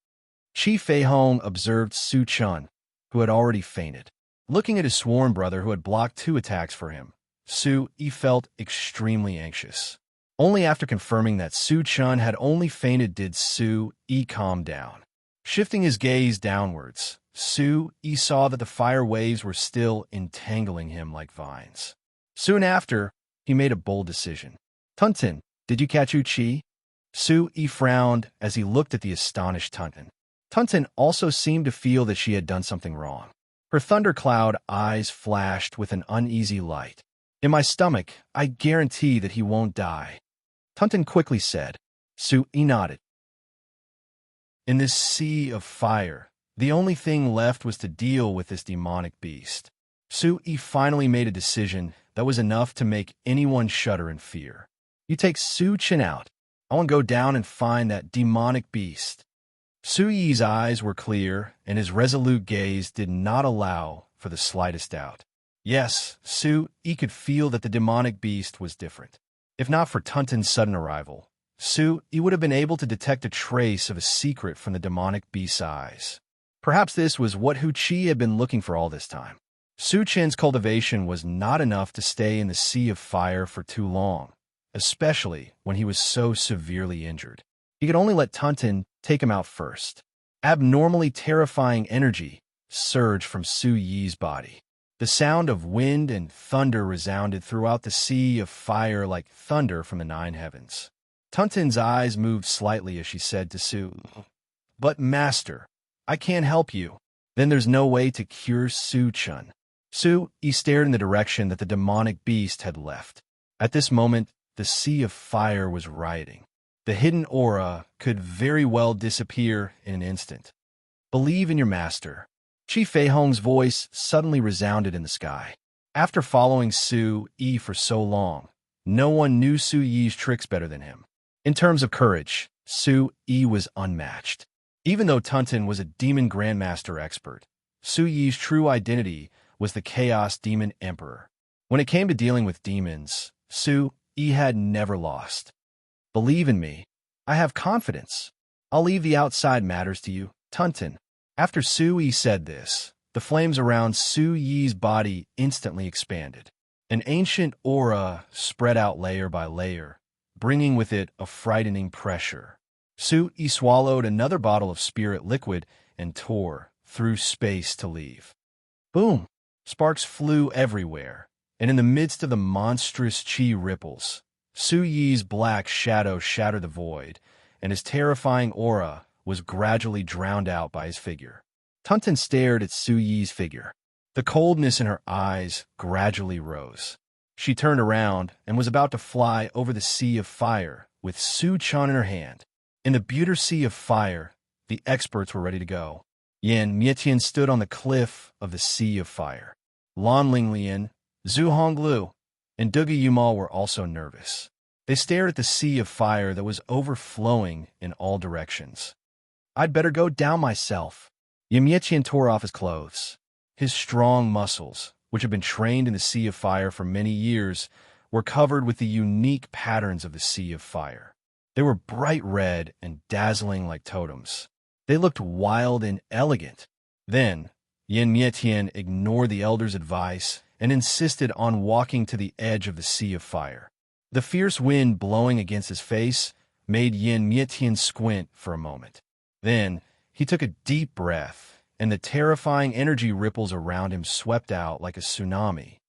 Chi Fei Hong observed Su Chun, who had already fainted. Looking at his sworn brother who had blocked 2 attacks for him, Su Yi felt extremely anxious. Only after confirming that Su Chun had only fainted did Su Yi calm down. Shifting his gaze downwards, Su Yi saw that the fire waves were still entangling him like vines. Soon after, he made a bold decision. "Tunton, did you catch Uchi?" Su Yi frowned as he looked at the astonished Tunton. Tunton also seemed to feel that she had done something wrong. Her thundercloud eyes flashed with an uneasy light. "In my stomach, I guarantee that he won't die," Tunton quickly said. Su Yi nodded. In this sea of fire, the only thing left was to deal with this demonic beast. Su Yi finally made a decision that was enough to make anyone shudder in fear. "You take Su Chin out. I want to go down and find that demonic beast." Su Yi's eyes were clear, and his resolute gaze did not allow for the slightest doubt. Yes, Su Yi could feel that the demonic beast was different. If not for Tunton's sudden arrival, Su Yi would have been able to detect a trace of a secret from the demonic beast's eyes. Perhaps this was what Hu Qi had been looking for all this time. Su Chin's cultivation was not enough to stay in the sea of fire for too long, especially when he was so severely injured. He could only let Tunton take him out first. Abnormally terrifying energy surged from Su Yi's body. The sound of wind and thunder resounded throughout the sea of fire like thunder from the 9 heavens. Tunton's eyes moved slightly as she said to Su, "But master, I can't help you." "Then there's no way to cure Su Chun." Su Yi stared in the direction that the demonic beast had left. At this moment, the sea of fire was rioting. The hidden aura could very well disappear in an instant. "Believe in your master." Chi Fei Hong's voice suddenly resounded in the sky. After following Su Yi for so long, no one knew Su Yi's tricks better than him. In terms of courage, Su Yi was unmatched. Even though Tunton was a demon grandmaster expert, Su Yi's true identity was the Chaos Demon Emperor. When it came to dealing with demons, Su Yi had never lost. "Believe in me. I have confidence. I'll leave the outside matters to you, Tunton." After Su Yi said this, the flames around Su Yi's body instantly expanded. An ancient aura spread out layer by layer, bringing with it a frightening pressure. Su Yi swallowed another bottle of spirit liquid and tore through space to leave. Boom! Sparks flew everywhere, and in the midst of the monstrous chi ripples, Su Yi's black shadow shattered the void, and his terrifying aura was gradually drowned out by his figure. Tunton stared at Su Yi's figure. The coldness in her eyes gradually rose. She turned around and was about to fly over the sea of fire with Su Chun in her hand. In the beautiful sea of fire, the experts were ready to go. Yan Mietian stood on the cliff of the sea of fire. Lan Linglian, Zhu Honglu, and Dugi Yumal were also nervous. They stared at the sea of fire that was overflowing in all directions. "I'd better go down myself." Yan Mietian tore off his clothes. His strong muscles, which had been trained in the sea of fire for many years, were covered with the unique patterns of the sea of fire. They were bright red and dazzling like totems. They looked wild and elegant. Then, Yan Mietian ignored the elder's advice and insisted on walking to the edge of the sea of fire. The fierce wind blowing against his face made Yan Mietian squint for a moment. Then, he took a deep breath, and the terrifying energy ripples around him swept out like a tsunami.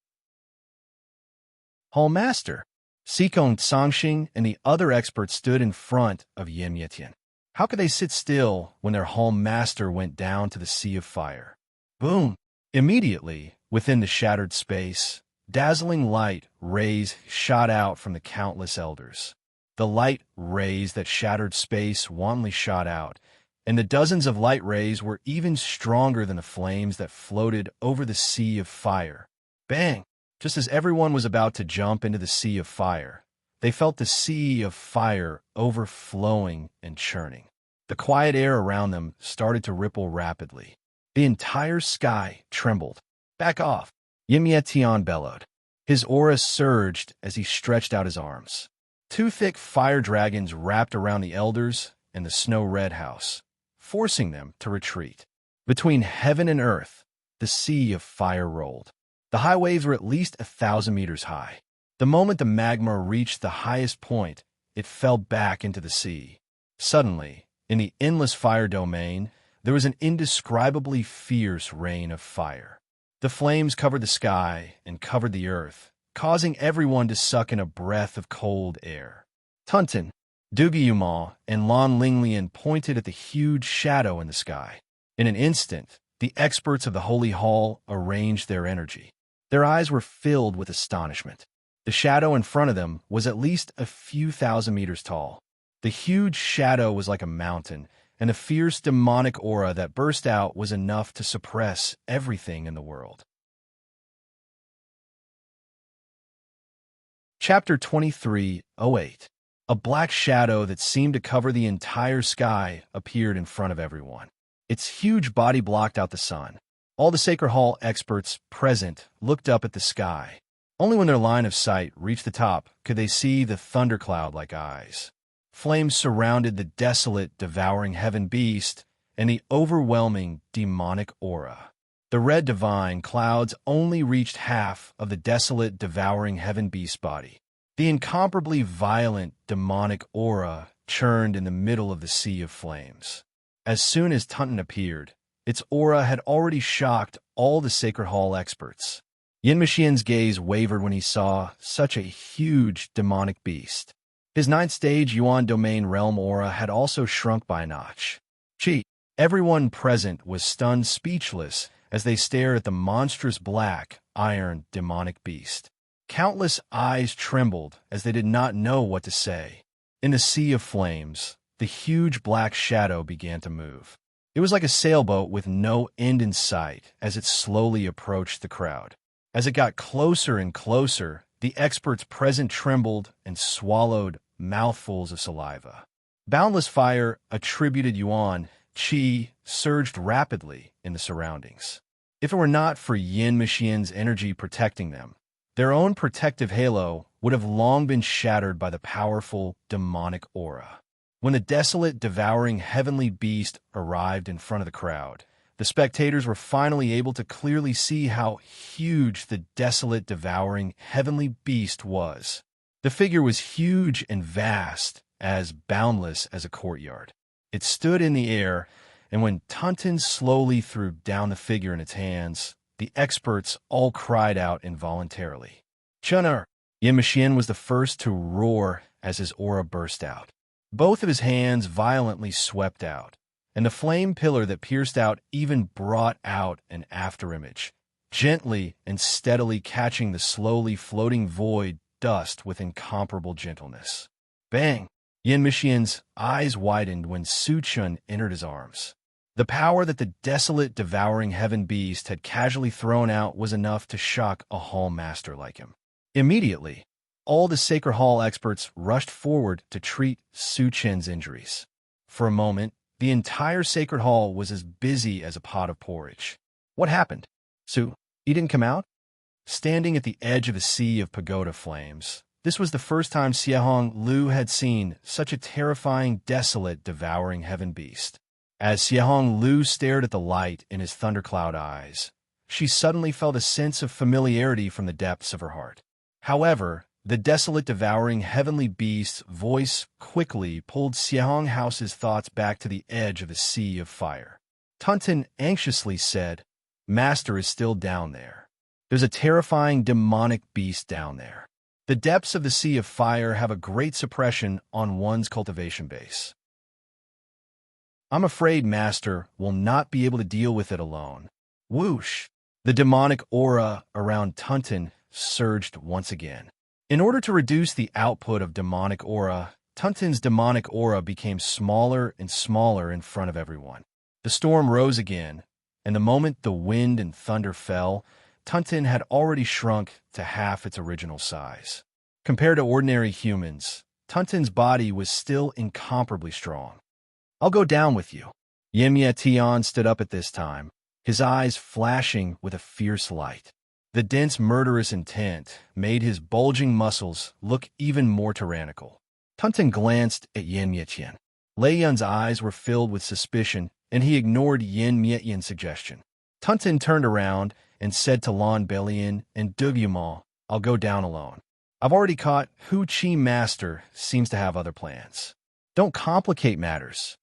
Hall Master, Sikong Sangxing and the other experts stood in front of Yan Mietian. How could they sit still when their Hall Master went down to the sea of fire? Boom! Immediately, within the shattered space, dazzling light rays shot out from the countless elders. The light rays that shattered space wantonly shot out, and the dozens of light rays were even stronger than the flames that floated over the sea of fire. Bang! Just as everyone was about to jump into the sea of fire, they felt the sea of fire overflowing and churning. The quiet air around them started to ripple rapidly. The entire sky trembled. "Back off!" Yan Mietian bellowed. His aura surged as he stretched out his arms. Two thick fire dragons wrapped around the elders and the snow-red house, forcing them to retreat. Between heaven and earth, the sea of fire rolled. The high waves were at least 1,000 meters high. The moment the magma reached the highest point, it fell back into the sea. Suddenly, in the endless fire domain, there was an indescribably fierce rain of fire. The flames covered the sky and covered the earth, causing everyone to suck in a breath of cold air. Tunton, Dugiyuma, and Lan Linglian pointed at the huge shadow in the sky. In an instant, the experts of the Holy Hall arranged their energy. Their eyes were filled with astonishment. The shadow in front of them was at least a few thousand meters tall. The huge shadow was like a mountain, and the fierce demonic aura that burst out was enough to suppress everything in the world. Chapter 23:08. A black shadow that seemed to cover the entire sky appeared in front of everyone. Its huge body blocked out the sun. All the Sacred Hall experts present looked up at the sky. Only when their line of sight reached the top could they see the thundercloud-like eyes. Flames surrounded the desolate, devouring heaven beast and the overwhelming demonic aura. The red divine clouds only reached half of the desolate, devouring heaven beast body. The incomparably violent, demonic aura churned in the middle of the sea of flames. As soon as Tunton appeared, its aura had already shocked all the Sacred Hall experts. Yan Mixian's gaze wavered when he saw such a huge demonic beast. His ninth stage Yuan domain realm aura had also shrunk by a notch. Everyone present was stunned speechless as they stared at the monstrous black, iron, demonic beast. Countless eyes trembled as they did not know what to say. In the sea of flames, the huge black shadow began to move. It was like a sailboat with no end in sight as it slowly approached the crowd. As it got closer and closer, the experts present trembled and swallowed mouthfuls of saliva. Boundless fire, attributed Yuan, Qi, surged rapidly in the surroundings. If it were not for Yan Mixian's energy protecting them, their own protective halo would have long been shattered by the powerful demonic aura. When the desolate, devouring heavenly beast arrived in front of the crowd, the spectators were finally able to clearly see how huge the desolate, devouring heavenly beast was. The figure was huge and vast, as boundless as a courtyard. It stood in the air, and when Tunton slowly threw down the figure in its hands, the experts all cried out involuntarily. "Chun'er!" Yan Mixian was the first to roar as his aura burst out. Both of his hands violently swept out, and the flame pillar that pierced out even brought out an afterimage, gently and steadily catching the slowly floating void dust with incomparable gentleness. Bang! Yin Mixian's eyes widened when Su Chun entered his arms. The power that the desolate, devouring heaven beast had casually thrown out was enough to shock a hall master like him. Immediately, all the Sacred Hall experts rushed forward to treat Su Chen's injuries. For a moment, the entire Sacred Hall was as busy as a pot of porridge. What happened? Su, he didn't come out? Standing at the edge of a sea of pagoda flames, this was the first time Xiahong Lu had seen such a terrifying, desolate, devouring heaven beast. As Xiahong Lu stared at the light in his thundercloud eyes, she suddenly felt a sense of familiarity from the depths of her heart. However, the desolate, devouring heavenly beast's voice quickly pulled Xiahong House's thoughts back to the edge of a sea of fire. Tunton anxiously said, "Master is still down there. There's a terrifying, demonic beast down there. The depths of the sea of fire have a great suppression on one's cultivation base. I'm afraid Master will not be able to deal with it alone." Whoosh! The demonic aura around Tunton surged once again. In order to reduce the output of demonic aura, Tunton's demonic aura became smaller and smaller in front of everyone. The storm rose again, and the moment the wind and thunder fell, Tunton had already shrunk to half its original size. Compared to ordinary humans, Tunton's body was still incomparably strong. "I'll go down with you." Yin Tian stood up at this time, his eyes flashing with a fierce light. The dense, murderous intent made his bulging muscles look even more tyrannical. Tunton glanced at Yin Mietian. Lei Yun's eyes were filled with suspicion, and he ignored Yin Mietian's suggestion. Tunton turned around and said to Lan Belian and Dugumon, "I'll go down alone. I've already caught Hu Qi Master seems to have other plans. Don't complicate matters."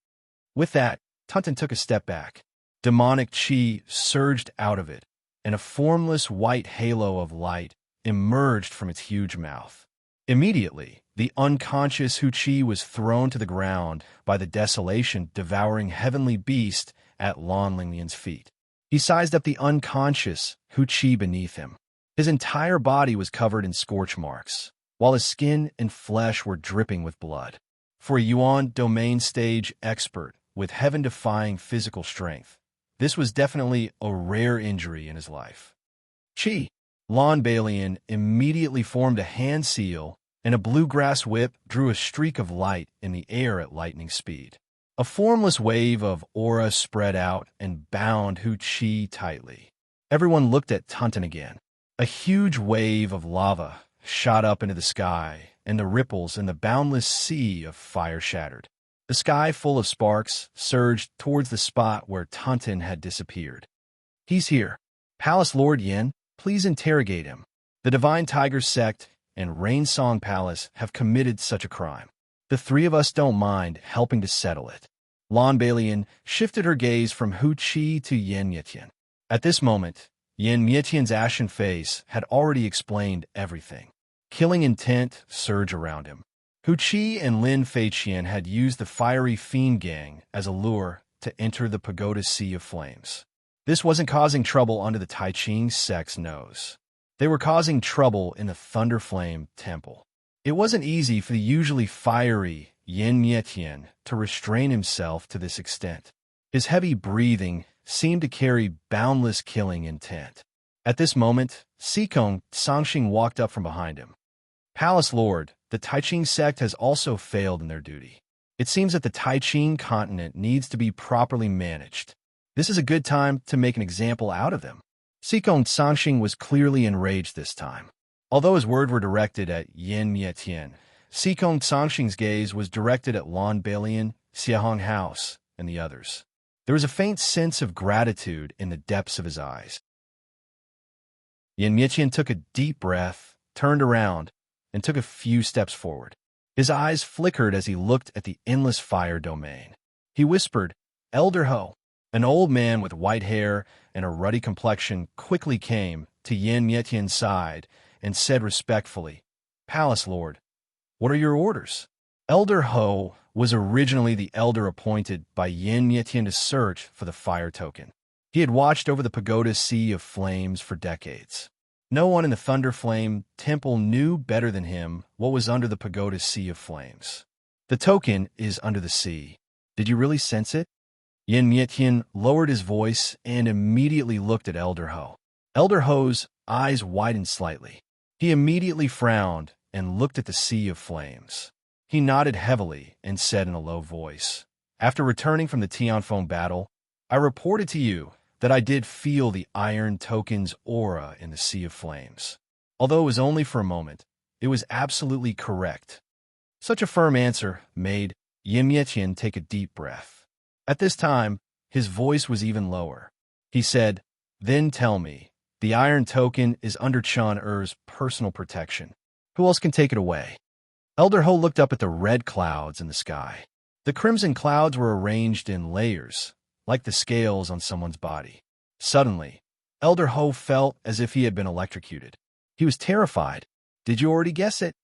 With that, Tunton took a step back. Demonic qi surged out of it, and a formless white halo of light emerged from its huge mouth. Immediately, the unconscious Hu Qi was thrown to the ground by the desolation devouring heavenly beast at Lan Linglian's feet. He sized up the unconscious Hu Qi beneath him. His entire body was covered in scorch marks, while his skin and flesh were dripping with blood. For a Yuan domain stage expert with heaven-defying physical strength, this was definitely a rare injury in his life. Chi! Lan Balian immediately formed a hand seal, and a bluegrass whip drew a streak of light in the air at lightning speed. A formless wave of aura spread out and bound Hu Qi tightly. Everyone looked at Tunton again. A huge wave of lava shot up into the sky, and the ripples in the boundless sea of fire shattered. The sky, full of sparks, surged towards the spot where Tunton had disappeared. "He's here. Palace Lord Yin, please interrogate him. The Divine Tiger Sect and Rain Song Palace have committed such a crime. The three of us don't mind helping to settle it." Lan Balian shifted her gaze from Hu Qi to Yin Mietian. At this moment, Yin Mietian's ashen face had already explained everything. Killing intent surged around him. Hu Qi and Lin Feiqian had used the fiery fiend gang as a lure to enter the pagoda sea of flames. This wasn't causing trouble under the Tai Ching sect's nose. They were causing trouble in the Thunderflame Temple. It wasn't easy for the usually fiery Yin Mietian to restrain himself to this extent. His heavy breathing seemed to carry boundless killing intent. At this moment, Sikong Sangxing walked up from behind him. "Palace Lord, the Tai Ching sect has also failed in their duty. It seems that the Tai Ching continent needs to be properly managed. This is a good time to make an example out of them." Sikong Sangxing was clearly enraged this time. Although his words were directed at Yin Mietian, Sikong Sangxing's gaze was directed at Lan Balian, Xiahong House, and the others. There was a faint sense of gratitude in the depths of his eyes. Yin Mietian took a deep breath, turned around, and took a few steps forward. His eyes flickered as he looked at the endless fire domain. He whispered, "Elder Ho." An old man with white hair and a ruddy complexion quickly came to Yin Mietian's side and said respectfully, "Palace Lord, what are your orders?" Elder Ho was originally the elder appointed by Yin Mietian to search for the fire token. He had watched over the pagoda's sea of flames for decades. No one in the Thunder Flame Temple knew better than him what was under the pagoda's sea of flames. The token is under the sea. Did you really sense it? Yin Mietian lowered his voice and immediately looked at Elder Ho. Elder Ho's eyes widened slightly. He immediately frowned and looked at the sea of flames. He nodded heavily and said in a low voice, "After returning from the Tianfeng battle, I reported to you that I did feel the iron token's aura in the sea of flames. Although it was only for a moment, it was absolutely correct." Such a firm answer made Yin Mietian take a deep breath. At this time, his voice was even lower. He said, "Then tell me, the iron token is under Chan Er's personal protection. Who else can take it away?" Elder Ho looked up at the red clouds in the sky. The crimson clouds were arranged in layers, like the scales on someone's body. Suddenly, Elder Ho felt as if he had been electrocuted. He was terrified. "Did you already guess it?"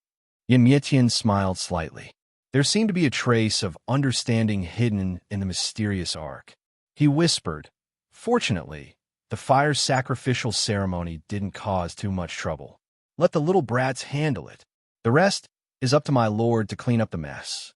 Yin Mietian smiled slightly. There seemed to be a trace of understanding hidden in the mysterious arc. He whispered, "Fortunately, the fire sacrificial ceremony didn't cause too much trouble. Let the little brats handle it. The rest is up to my lord to clean up the mess."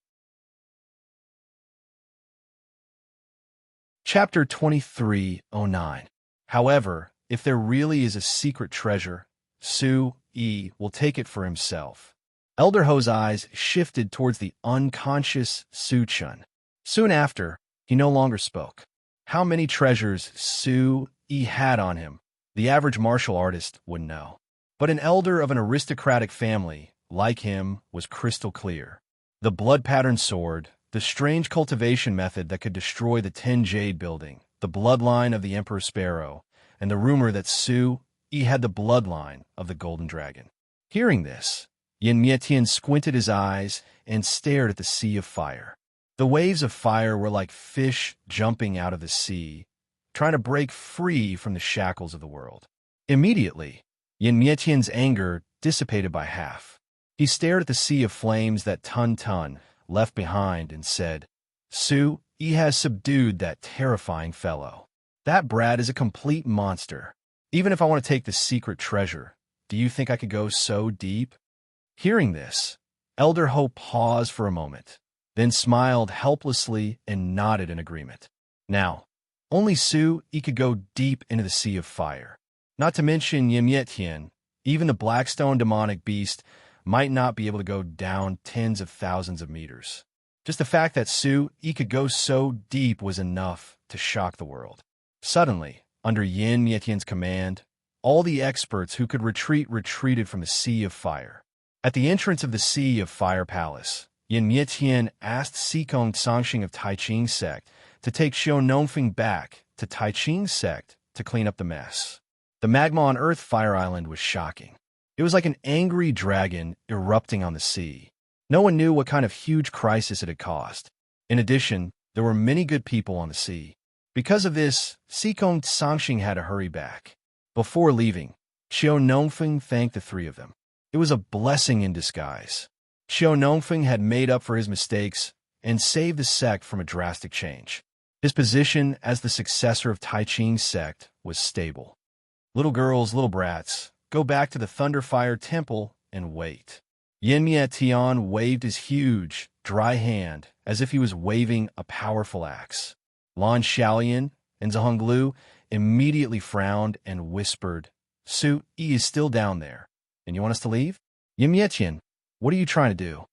Chapter 2309. However, if there really is a secret treasure, Su Yi will take it for himself. Elder Ho's eyes shifted towards the unconscious Su Chun. Soon after, he no longer spoke. How many treasures Su Yi had on him, the average martial artist would know. But an elder of an aristocratic family, like him, was crystal clear. The blood-patterned sword, the strange cultivation method that could destroy the 10 Jade building, the bloodline of the Emperor Sparrow, and the rumor that Su Yi had the bloodline of the Golden Dragon. Hearing this, Yin Mietian squinted his eyes and stared at the sea of fire. The waves of fire were like fish jumping out of the sea, trying to break free from the shackles of the world. Immediately, Yin Mietian's anger dissipated by half. He stared at the sea of flames that Tun Tun left behind and said, "Su Yi has subdued that terrifying fellow. That brat is a complete monster. Even if I want to take the secret treasure, do you think I could go so deep?" Hearing this, Elder Ho paused for a moment, then smiled helplessly and nodded in agreement. Now, only Su Yi could go deep into the sea of fire. Not to mention Yin Mietian, even the Blackstone demonic beast might not be able to go down tens of thousands of meters. Just the fact that Su Yi could go so deep was enough to shock the world. Suddenly, under Yin Mietian's command, all the experts who could retreated from the sea of fire. At the entrance of the Sea of Fire Palace, Yin Mietian asked Sikong Sangxing of Taiching sect to take Xiao Nongfeng back to Taiching sect to clean up the mess. The magma on Earth Fire Island was shocking. It was like an angry dragon erupting on the sea. No one knew what kind of huge crisis it had caused. In addition, there were many good people on the sea. Because of this, Sikong Sangxing had to hurry back. Before leaving, Xiao Nongfeng thanked the three of them. It was a blessing in disguise. Xiao Nongfeng had made up for his mistakes and saved the sect from a drastic change. His position as the successor of Taiching's sect was stable. "Little girls, little brats, go back to the Thunderfire Temple and wait." Yin Mietian waved his huge, dry hand as if he was waving a powerful axe. Lan Xiaolian and Zhonglu immediately frowned and whispered, "Su Yi is still down there, and you want us to leave? Yin Mietian, what are you trying to do?"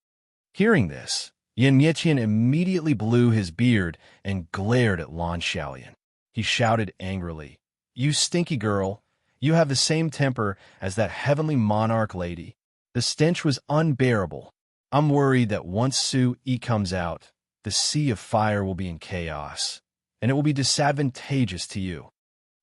Hearing this, Yin Mietian immediately blew his beard and glared at Lan Xiaolian. He shouted angrily, "You stinky girl, you have the same temper as that heavenly monarch lady." The stench was unbearable. "I'm worried that once Su Yi comes out, the sea of fire will be in chaos, and it will be disadvantageous to you."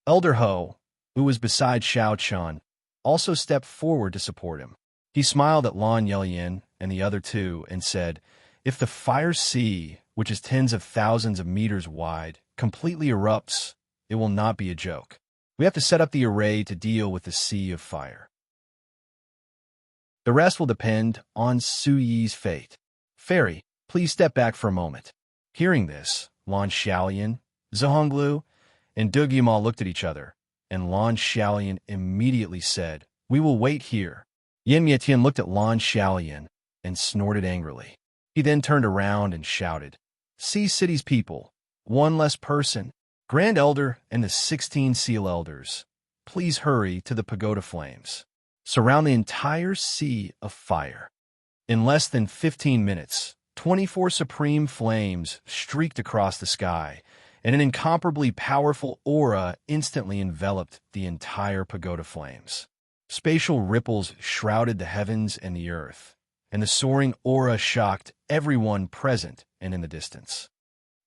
Elder Ho, who was beside Xiao Chun, also stepped forward to support him. He smiled at Lan Yelyin and the other two and said, "If the fire sea, which is tens of thousands of meters wide, completely erupts, it will not be a joke. We have to set up the array to deal with the sea of fire. The rest will depend on Su Yi's fate." "Fairy, Please step back for a moment. Hearing this, Lan Xiaolian, Zhonglu, and Dugyumal looked at each other, and Lan Xiaolian immediately said, "We will wait here." Yin Mietian looked at Lan Xiaolian and snorted angrily. He then turned around and shouted, "See city's people, one less person, Grand Elder and the 16 Seal Elders, please hurry to the pagoda flames. Surround the entire sea of fire." In less than 15 minutes, 24 supreme flames streaked across the sky, and an incomparably powerful aura instantly enveloped the entire pagoda flames. Spatial ripples shrouded the heavens and the earth, and the soaring aura shocked everyone present and in the distance.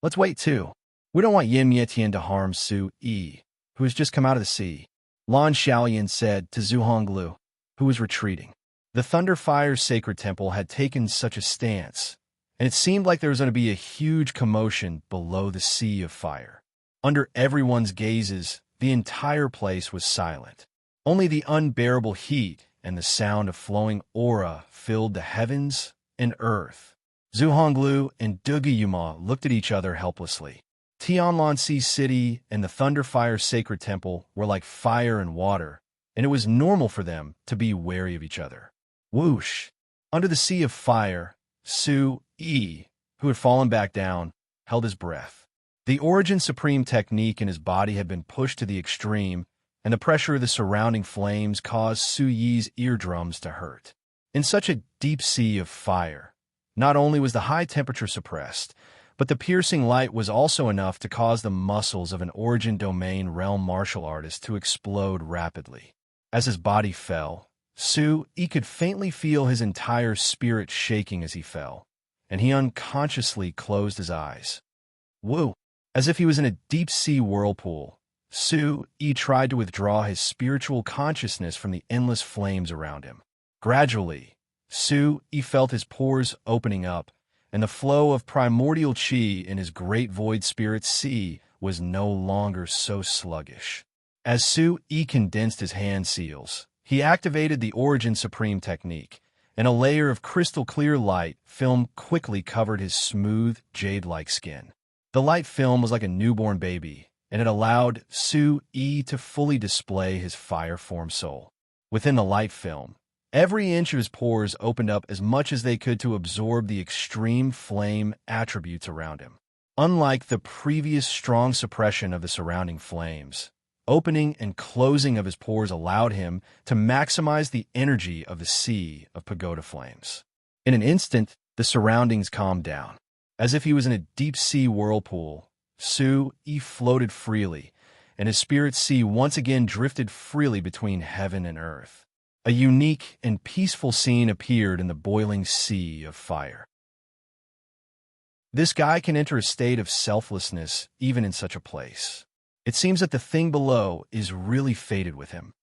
"Let's wait too. We don't want Yin Mietian to harm Su Yi, who has just come out of the sea," Lan Xiaolian said to Zhu Honglu, who was retreating. The Thunderfire Sacred Temple had taken such a stance, and it seemed like there was going to be a huge commotion below the sea of fire. Under everyone's gazes, the entire place was silent. Only the unbearable heat and the sound of flowing aura filled the heavens and earth. Zhu Honglu and Dugi Yuma looked at each other helplessly. Tianlanxi City and the Thunderfire Sacred Temple were like fire and water, and it was normal for them to be wary of each other. Whoosh! Under the sea of fire, Su Yi, who had fallen back down, held his breath. The Origin Supreme technique in his body had been pushed to the extreme, and the pressure of the surrounding flames caused Su Yi's eardrums to hurt. In such a deep sea of fire, not only was the high temperature suppressed, but the piercing light was also enough to cause the muscles of an Origin Domain realm martial artist to explode rapidly. As his body fell, Su Yi could faintly feel his entire spirit shaking as he fell, and he unconsciously closed his eyes. Woo! As if he was in a deep-sea whirlpool, Su Yi tried to withdraw his spiritual consciousness from the endless flames around him. Gradually, Su Yi felt his pores opening up, and the flow of primordial qi in his great void spirit sea was no longer so sluggish. As Su Yi condensed his hand seals, he activated the Origin Supreme technique, and a layer of crystal-clear light film quickly covered his smooth, jade-like skin. The light film was like a newborn baby, and it allowed Su Yi to fully display his fire-form soul. Within the light film, every inch of his pores opened up as much as they could to absorb the extreme flame attributes around him. Unlike the previous strong suppression of the surrounding flames, opening and closing of his pores allowed him to maximize the energy of the sea of pagoda flames. In an instant, the surroundings calmed down. As if he was in a deep-sea whirlpool, Su Yi floated freely, and his spirit sea once again drifted freely between heaven and earth. A unique and peaceful scene appeared in the boiling sea of fire. This guy can enter a state of selflessness even in such a place. It seems that the thing below is really fated with him.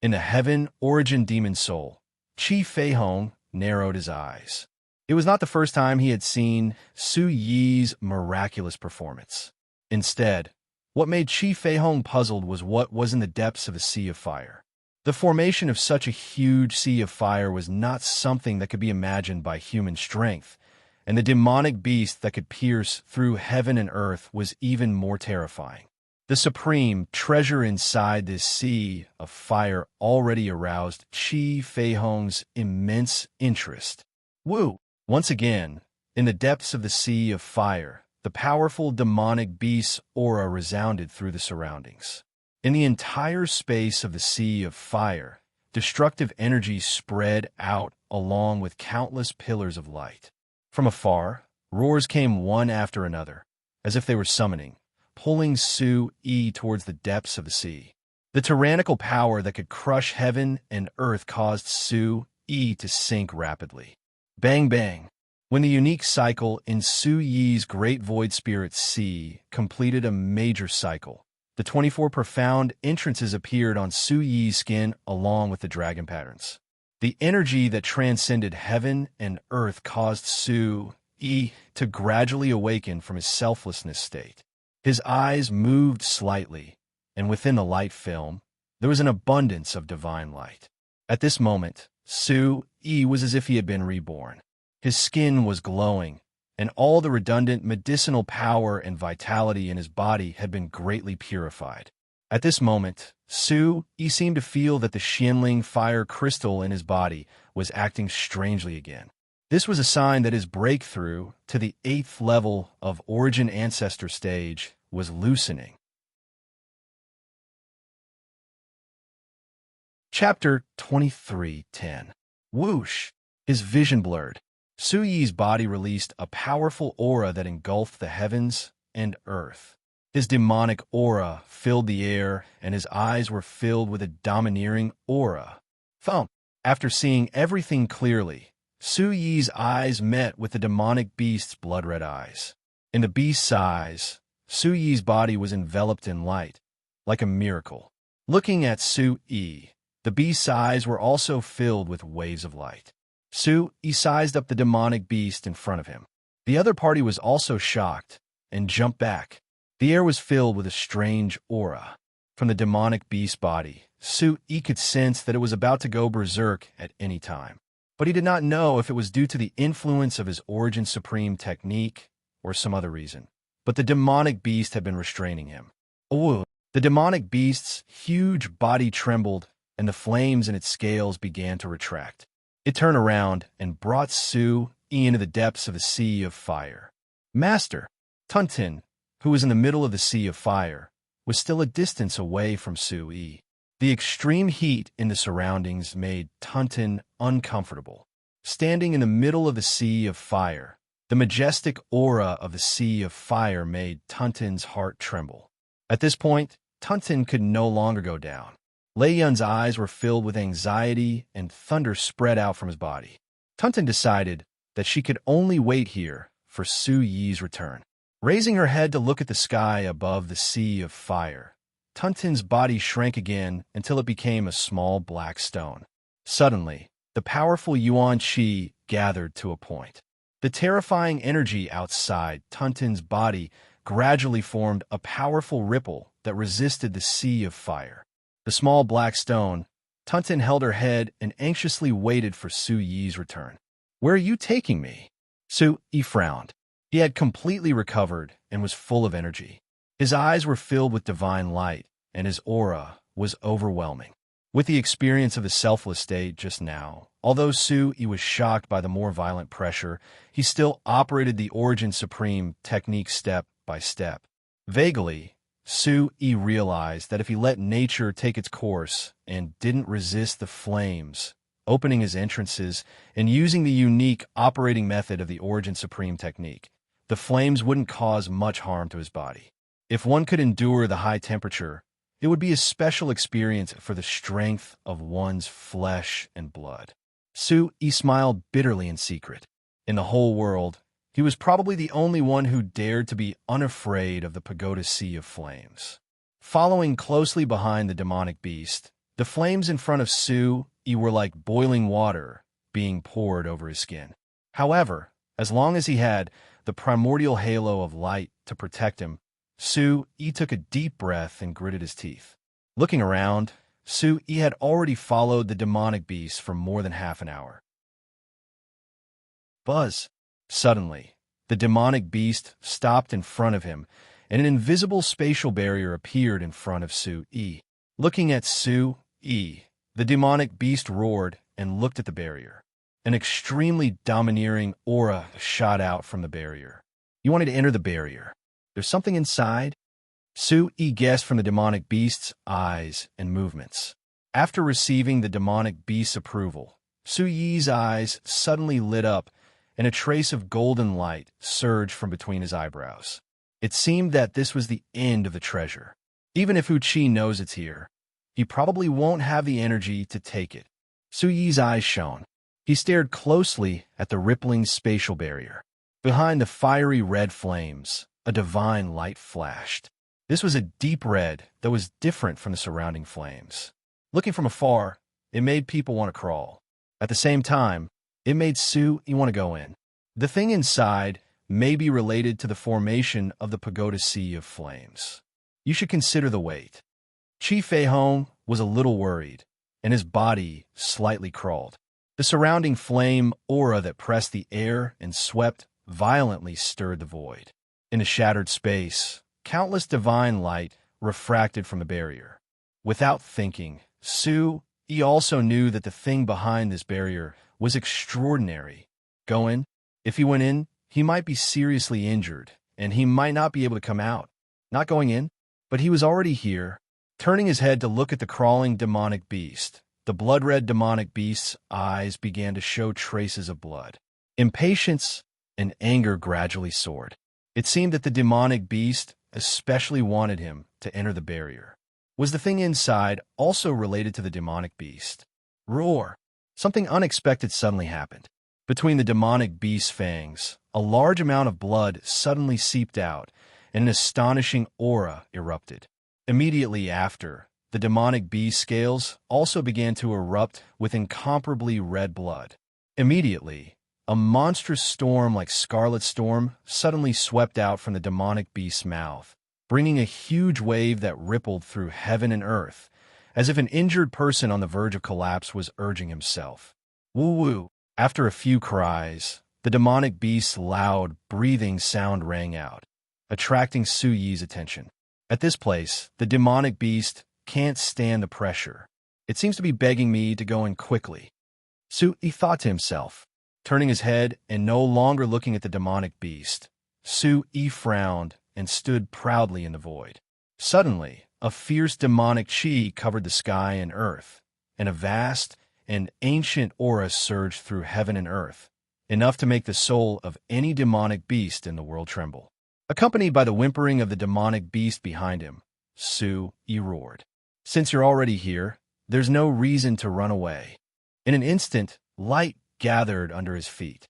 In the heaven origin demon soul, Qi Feihong narrowed his eyes. It was not the first time he had seen Su Yi's miraculous performance. Instead, what made Qi Feihong puzzled was what was in the depths of a sea of fire. The formation of such a huge sea of fire was not something that could be imagined by human strength, and the demonic beast that could pierce through heaven and earth was even more terrifying. The supreme treasure inside this sea of fire already aroused Qi Feihong's immense interest. Woo! Once again, in the depths of the sea of fire, the powerful demonic beast's aura resounded through the surroundings. In the entire space of the sea of fire, destructive energy spread out along with countless pillars of light. From afar, roars came one after another, as if they were summoning, pulling Su Yi towards the depths of the sea. The tyrannical power that could crush heaven and earth caused Su Yi to sink rapidly. Bang bang! When the unique cycle in Su Yi's great void spirit sea completed a major cycle, the 24 profound entrances appeared on Su Yi's skin along with the dragon patterns. The energy that transcended heaven and earth caused Su Yi to gradually awaken from his selflessness state. His eyes moved slightly, and within the light film, there was an abundance of divine light. At this moment, Su Yi was as if he had been reborn. His skin was glowing, and all the redundant medicinal power and vitality in his body had been greatly purified. At this moment, Su-Yi seemed to feel that the Xianling fire crystal in his body was acting strangely again. This was a sign that his breakthrough to the 8th level of Origin Ancestor stage was loosening. Chapter 23:10. Whoosh! His vision blurred. Su-Yi's body released a powerful aura that engulfed the heavens and earth. His demonic aura filled the air, and his eyes were filled with a domineering aura. Thump! After seeing everything clearly, Su-Yi's eyes met with the demonic beast's blood-red eyes. In the beast's eyes, Su-Yi's body was enveloped in light, like a miracle. Looking at Su-Yi, the beast's eyes were also filled with waves of light. Su-Yi sized up the demonic beast in front of him. The other party was also shocked and jumped back. The air was filled with a strange aura. From the demonic beast's body, Su-Yi could sense that it was about to go berserk at any time. But he did not know if it was due to the influence of his Origin Supreme technique or some other reason. But the demonic beast had been restraining him. Oh! The demonic beast's huge body trembled, and the flames in its scales began to retract. It turned around and brought Su-Yi into the depths of the sea of fire. Master Tuntin, who was in the middle of the sea of fire, was still a distance away from Su-Yi. The extreme heat in the surroundings made Tuntin uncomfortable. Standing in the middle of the sea of fire, the majestic aura of the sea of fire made Tuntin's heart tremble. At this point, Tuntin could no longer go down. Lei Yun's eyes were filled with anxiety, and thunder spread out from his body. Tuntin decided that she could only wait here for Su-Yi's return. Raising her head to look at the sky above the sea of fire, Tuntin's body shrank again until it became a small black stone. Suddenly, the powerful Yuan Qi gathered to a point. The terrifying energy outside Tuntin's body gradually formed a powerful ripple that resisted the sea of fire. The small black stone, Tuntin held her head and anxiously waited for Su-Yi's return. "Where are you taking me?" Su-Yi frowned. He had completely recovered and was full of energy. His eyes were filled with divine light, and his aura was overwhelming. With the experience of the selfless state just now, although Su-Yi was shocked by the more violent pressure, he still operated the Origin Supreme technique step by step. Vaguely, Su-Yi realized that if he let nature take its course and didn't resist the flames, opening his entrances and using the unique operating method of the Origin Supreme technique, the flames wouldn't cause much harm to his body. If one could endure the high temperature, it would be a special experience for the strength of one's flesh and blood. Su-Yi smiled bitterly in secret. In the whole world, he was probably the only one who dared to be unafraid of the pagoda sea of flames. Following closely behind the demonic beast, the flames in front of Su-Yi were like boiling water being poured over his skin. However, as long as he had the primordial halo of light to protect him, Su-Yi took a deep breath and gritted his teeth. Looking around, Su-Yi had already followed the demonic beast for more than half an hour. Buzz! Suddenly, the demonic beast stopped in front of him, and an invisible spatial barrier appeared in front of Su-Yi. Looking at Su-Yi, the demonic beast roared and looked at the barrier. An extremely domineering aura shot out from the barrier. "You wanted to enter the barrier. There's something inside?" Su-Yi guessed from the demonic beast's eyes and movements. After receiving the demonic beast's approval, Su-Yi's eyes suddenly lit up, and a trace of golden light surged from between his eyebrows. It seemed that this was the end of the treasure. Even if Hu-Chi knows it's here, he probably won't have the energy to take it. Su-Yi's eyes shone. He stared closely at the rippling spatial barrier. Behind the fiery red flames, a divine light flashed. This was a deep red that was different from the surrounding flames. Looking from afar, it made people want to crawl. At the same time, it made Su-Yi want to go in. The thing inside may be related to the formation of the pagoda sea of flames. You should consider the weight. Chi Fei-hong was a little worried, and his body slightly crawled. The surrounding flame aura that pressed the air and swept violently stirred the void. In a shattered space, countless divine light refracted from the barrier. Without thinking, He also knew that the thing behind this barrier was extraordinary. Go in. If he went in, he might be seriously injured, and he might not be able to come out. Not going in, but he was already here. Turning his head to look at the crawling demonic beast, the blood-red demonic beast's eyes began to show traces of blood. Impatience and anger gradually soared. It seemed that the demonic beast especially wanted him to enter the barrier. Was the thing inside also related to the demonic beast? Roar! Something unexpected suddenly happened. Between the demonic beast's fangs, a large amount of blood suddenly seeped out, and an astonishing aura erupted. Immediately after, the demonic beast's scales also began to erupt with incomparably red blood. Immediately, a monstrous storm like Scarlet Storm suddenly swept out from the demonic beast's mouth, bringing a huge wave that rippled through heaven and earth, as if an injured person on the verge of collapse was urging himself. Woo-woo! After a few cries, the demonic beast's loud, breathing sound rang out, attracting Su Yi's attention. At this place, the demonic beast can't stand the pressure. It seems to be begging me to go in quickly. Su Yi thought to himself. Turning his head and no longer looking at the demonic beast, Su Yi frowned and stood proudly in the void. Suddenly, a fierce demonic chi covered the sky and earth, and a vast and ancient aura surged through heaven and earth, enough to make the soul of any demonic beast in the world tremble. Accompanied by the whimpering of the demonic beast behind him, Su Yi roared. Since you're already here, there's no reason to run away. In an instant, light gathered under his feet.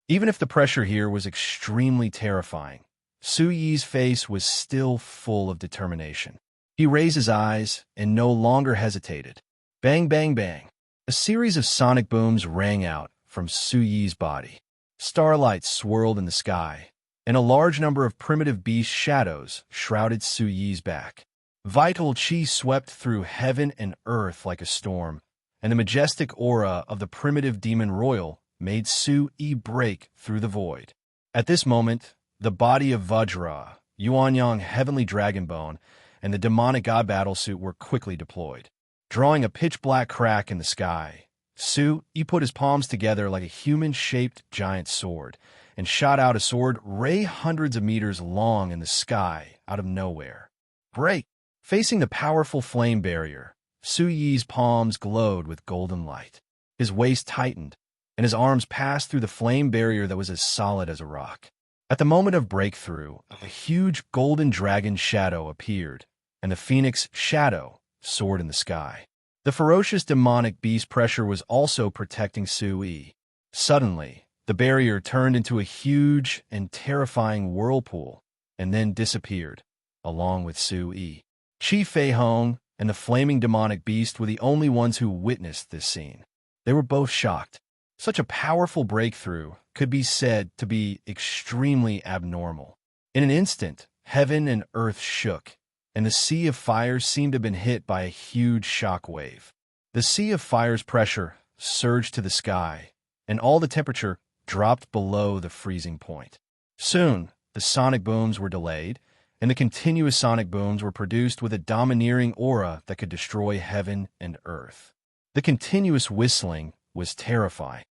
Even if the pressure here was extremely terrifying, Su Yi's face was still full of determination. He raised his eyes and no longer hesitated. Bang, bang, bang. A series of sonic booms rang out from Su Yi's body. Starlight swirled in the sky, and a large number of primitive beast shadows shrouded Su Yi's back. Vital chi swept through heaven and earth like a storm, and the majestic aura of the primitive demon royal made Su Yi break through the void. At this moment, the body of Vajra, Yuanyang Heavenly Dragonbone, and the demonic god battlesuit were quickly deployed. Drawing a pitch-black crack in the sky, Su Yi put his palms together like a human-shaped giant sword and shot out a sword ray hundreds of meters long in the sky out of nowhere. Break! Facing the powerful flame barrier, Su Yi's palms glowed with golden light. His waist tightened, and his arms passed through the flame barrier that was as solid as a rock. At the moment of breakthrough, a huge golden dragon shadow appeared, and the phoenix shadow soared in the sky. The ferocious demonic beast pressure was also protecting Su Yi. Suddenly, the barrier turned into a huge and terrifying whirlpool, and then disappeared, along with Su Yi. Qi Fei Hong and the flaming demonic beast were the only ones who witnessed this scene. They were both shocked. Such a powerful breakthrough could be said to be extremely abnormal. In an instant, heaven and earth shook, and the Sea of Fire seemed to have been hit by a huge shock wave. The Sea of Fire's pressure surged to the sky, and all the temperature dropped below the freezing point. Soon, the sonic booms were delayed, and the continuous sonic booms were produced with a domineering aura that could destroy heaven and earth. The continuous whistling was terrifying.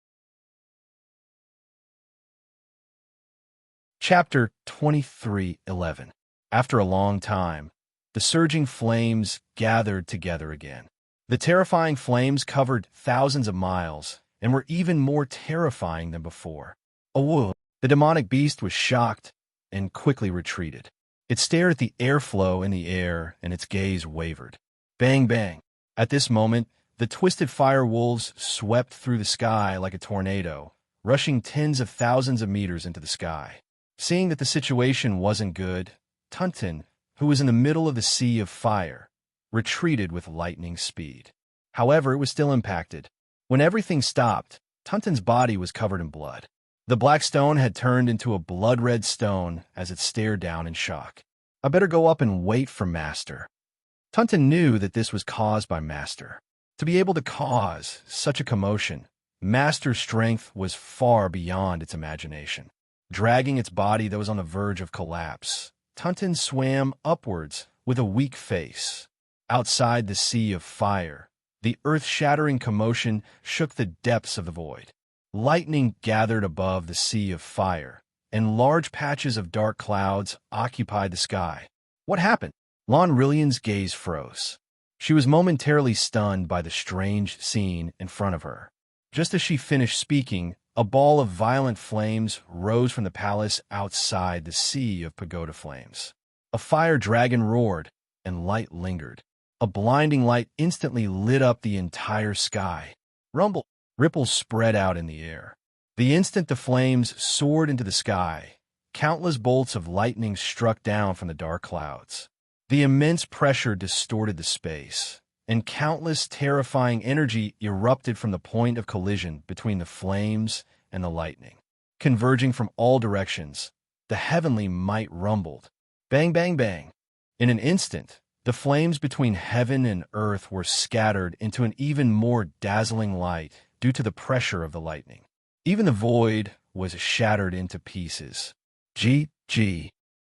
Chapter 23:11. After a long time, the surging flames gathered together again. The terrifying flames covered thousands of miles and were even more terrifying than before. Awoo! The demonic beast was shocked and quickly retreated. It stared at the airflow in the air, and its gaze wavered. Bang, bang. At this moment, the twisted fire wolves swept through the sky like a tornado, rushing tens of thousands of meters into the sky. Seeing that the situation wasn't good, Tunton, who was in the middle of the Sea of Fire, retreated with lightning speed. However, it was still impacted. When everything stopped, Tunton's body was covered in blood. The black stone had turned into a blood-red stone as it stared down in shock. I better go up and wait for Master. Tunton knew that this was caused by Master. To be able to cause such a commotion, Master strength was far beyond its imagination. Dragging its body that was on the verge of collapse, Tunton swam upwards with a weak face. Outside the sea of fire, the earth-shattering commotion shook the depths of the void. Lightning gathered above the sea of fire, and large patches of dark clouds occupied the sky. What happened? Lon Rillian's gaze froze. She was momentarily stunned by the strange scene in front of her. Just as she finished speaking, a ball of violent flames rose from the palace outside the sea of pagoda flames. A fire dragon roared, and light lingered. A blinding light instantly lit up the entire sky. Rumble! Ripples spread out in the air. The instant the flames soared into the sky, countless bolts of lightning struck down from the dark clouds. The immense pressure distorted the space, and countless terrifying energy erupted from the point of collision between the flames and the lightning. Converging from all directions, the heavenly might rumbled. Bang, bang, bang. In an instant, the flames between heaven and earth were scattered into an even more dazzling light due to the pressure of the lightning. Even the void was shattered into pieces. Gee.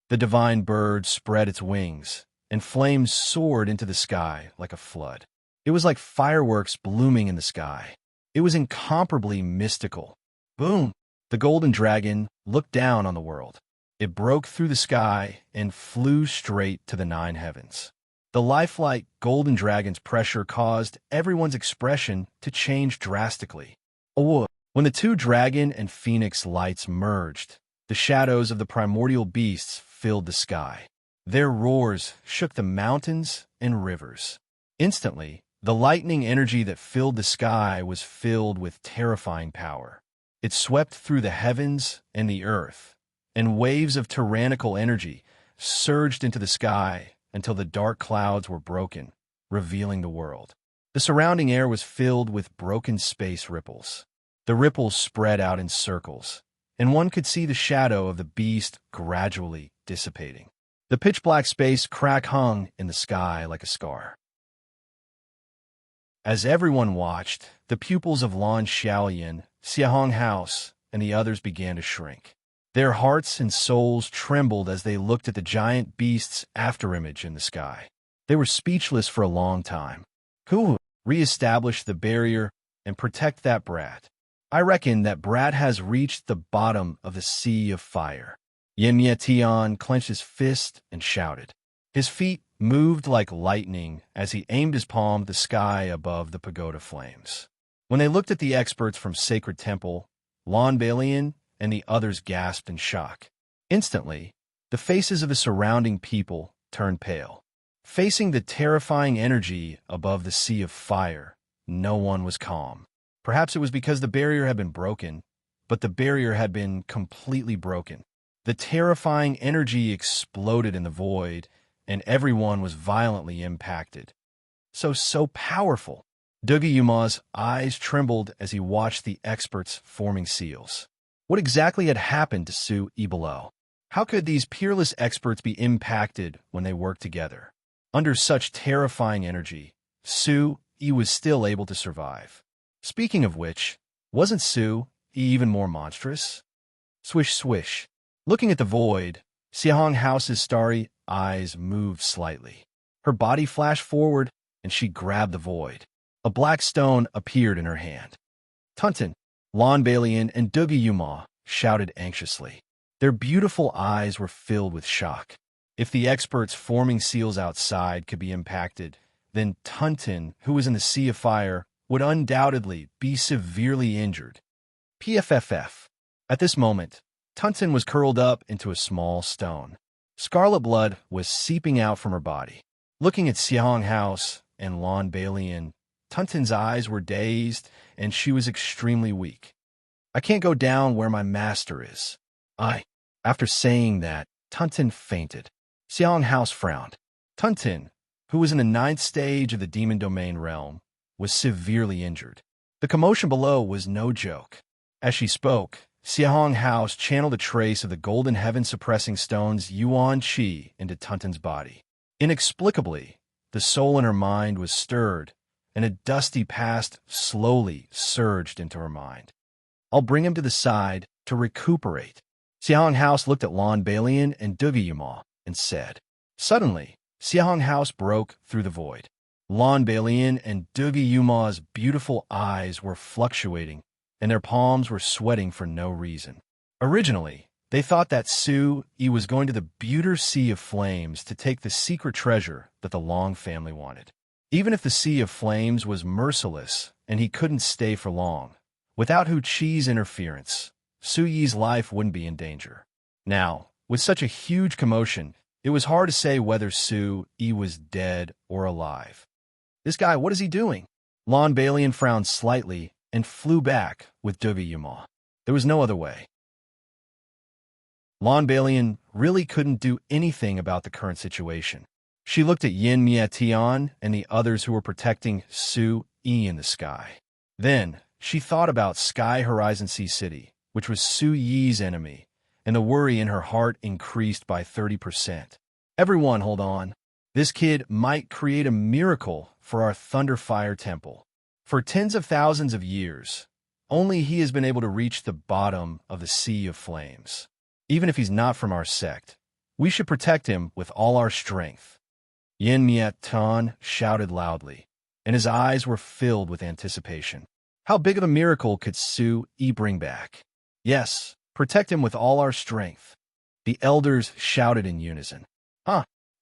The divine bird spread its wings, and flames soared into the sky like a flood. It was like fireworks blooming in the sky. It was incomparably mystical. Boom! The golden dragon looked down on the world. It broke through the sky and flew straight to the 9 heavens. The lifelike golden dragon's pressure caused everyone's expression to change drastically. Oh, when the 2 dragon and phoenix lights merged, the shadows of the primordial beasts filled the sky. Their roars shook the mountains and rivers. Instantly, the lightning energy that filled the sky was filled with terrifying power. It swept through the heavens and the earth, and waves of tyrannical energy surged into the sky until the dark clouds were broken, revealing the world. The surrounding air was filled with broken space ripples. The ripples spread out in circles, and one could see the shadow of the beast gradually dissipating. The pitch-black space crack hung in the sky like a scar. As everyone watched, the pupils of Lan Xiaolian, Xiahong House, and the others began to shrink. Their hearts and souls trembled as they looked at the giant beast's afterimage in the sky. They were speechless for a long time. Who re-establish the barrier and protect that brat? I reckon that brat has reached the bottom of the sea of fire. Yin Tian clenched his fist and shouted. His feet moved like lightning as he aimed his palm at the sky above the pagoda flames. When they looked at the experts from Sacred Temple, Lan Balian and the others gasped in shock. Instantly, the faces of the surrounding people turned pale. Facing the terrifying energy above the sea of fire, no one was calm. Perhaps it was because the barrier had been broken, but the barrier had been completely broken. The terrifying energy exploded in the void, and everyone was violently impacted. So powerful. Dougie Yuma's eyes trembled as he watched the experts forming seals. What exactly had happened to Su Yi below? How could these peerless experts be impacted when they worked together? Under such terrifying energy, Su Yi was still able to survive. Speaking of which, wasn't Su Yi even more monstrous? Swish, swish. Looking at the void, Xiahong House's starry eyes moved slightly. Her body flashed forward, and she grabbed the void. A black stone appeared in her hand. Tunton, Lan Balian, and Dougie Yuma shouted anxiously. Their beautiful eyes were filled with shock. If the experts forming seals outside could be impacted, then Tunton, who was in the sea of fire, would undoubtedly be severely injured. PFFF. At this moment, Tunton was curled up into a small stone. Scarlet blood was seeping out from her body. Looking at Xiahong House and Lan Balian, Tunton's eyes were dazed, and she was extremely weak. I can't go down where my master is. After saying that, Tunton fainted. Xiahong House frowned. Tunton, who was in the 9th stage of the demon domain realm, was severely injured. The commotion below was no joke. As she spoke, Xiahong House channeled a trace of the golden heaven-suppressing stone's Yuan Qi into Tunton's body. Inexplicably, the soul in her mind was stirred, and a dusty past slowly surged into her mind. I'll bring him to the side to recuperate. Xiahong House looked at Lon Balian and Dugiyuma and said. Suddenly, Xiahong House broke through the void. Lon Balian and Dugiyuma's beautiful eyes were fluctuating, and their palms were sweating for no reason. Originally, they thought that Su-Yi was going to the Buter Sea of Flames to take the secret treasure that the Long family wanted. Even if the Sea of Flames was merciless and he couldn't stay for long, without Hu Chi's interference, Su-Yi's life wouldn't be in danger. Now, with such a huge commotion, it was hard to say whether Su-Yi was dead or alive. This guy, what is he doing? Lon Balian frowned slightly and flew back with Dugiyuma. There was no other way. Lon Balian really couldn't do anything about the current situation. She looked at Yin Mietian and the others who were protecting Su-Yi in the sky. Then, she thought about Sky Horizon Sea City, which was Su-Yi's enemy, and the worry in her heart increased by 30%. Everyone, hold on. This kid might create a miracle for our Thunderfire Temple. For tens of thousands of years, only he has been able to reach the bottom of the Sea of Flames. Even if he's not from our sect, we should protect him with all our strength. Yin Mietian shouted loudly, and his eyes were filled with anticipation. How big of a miracle could Su-Yi bring back? Yes, protect him with all our strength. The elders shouted in unison.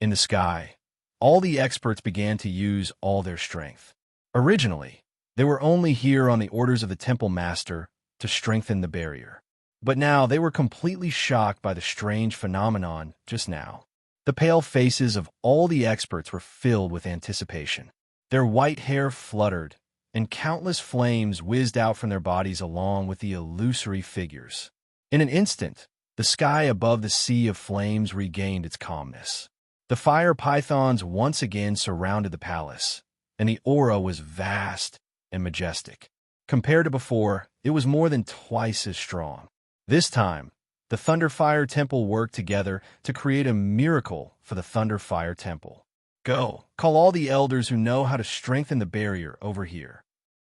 In the sky, all the experts began to use all their strength. Originally, they were only here on the orders of the Temple Master to strengthen the barrier. But now they were completely shocked by the strange phenomenon just now. The pale faces of all the experts were filled with anticipation. Their white hair fluttered, and countless flames whizzed out from their bodies along with the illusory figures. In an instant, the sky above the Sea of Flames regained its calmness. The fire pythons once again surrounded the palace, and the aura was vast and majestic. Compared to before, it was more than twice as strong. This time, the Thunderfire Temple worked together to create a miracle for the Thunderfire Temple. Go, call all the elders who know how to strengthen the barrier over here.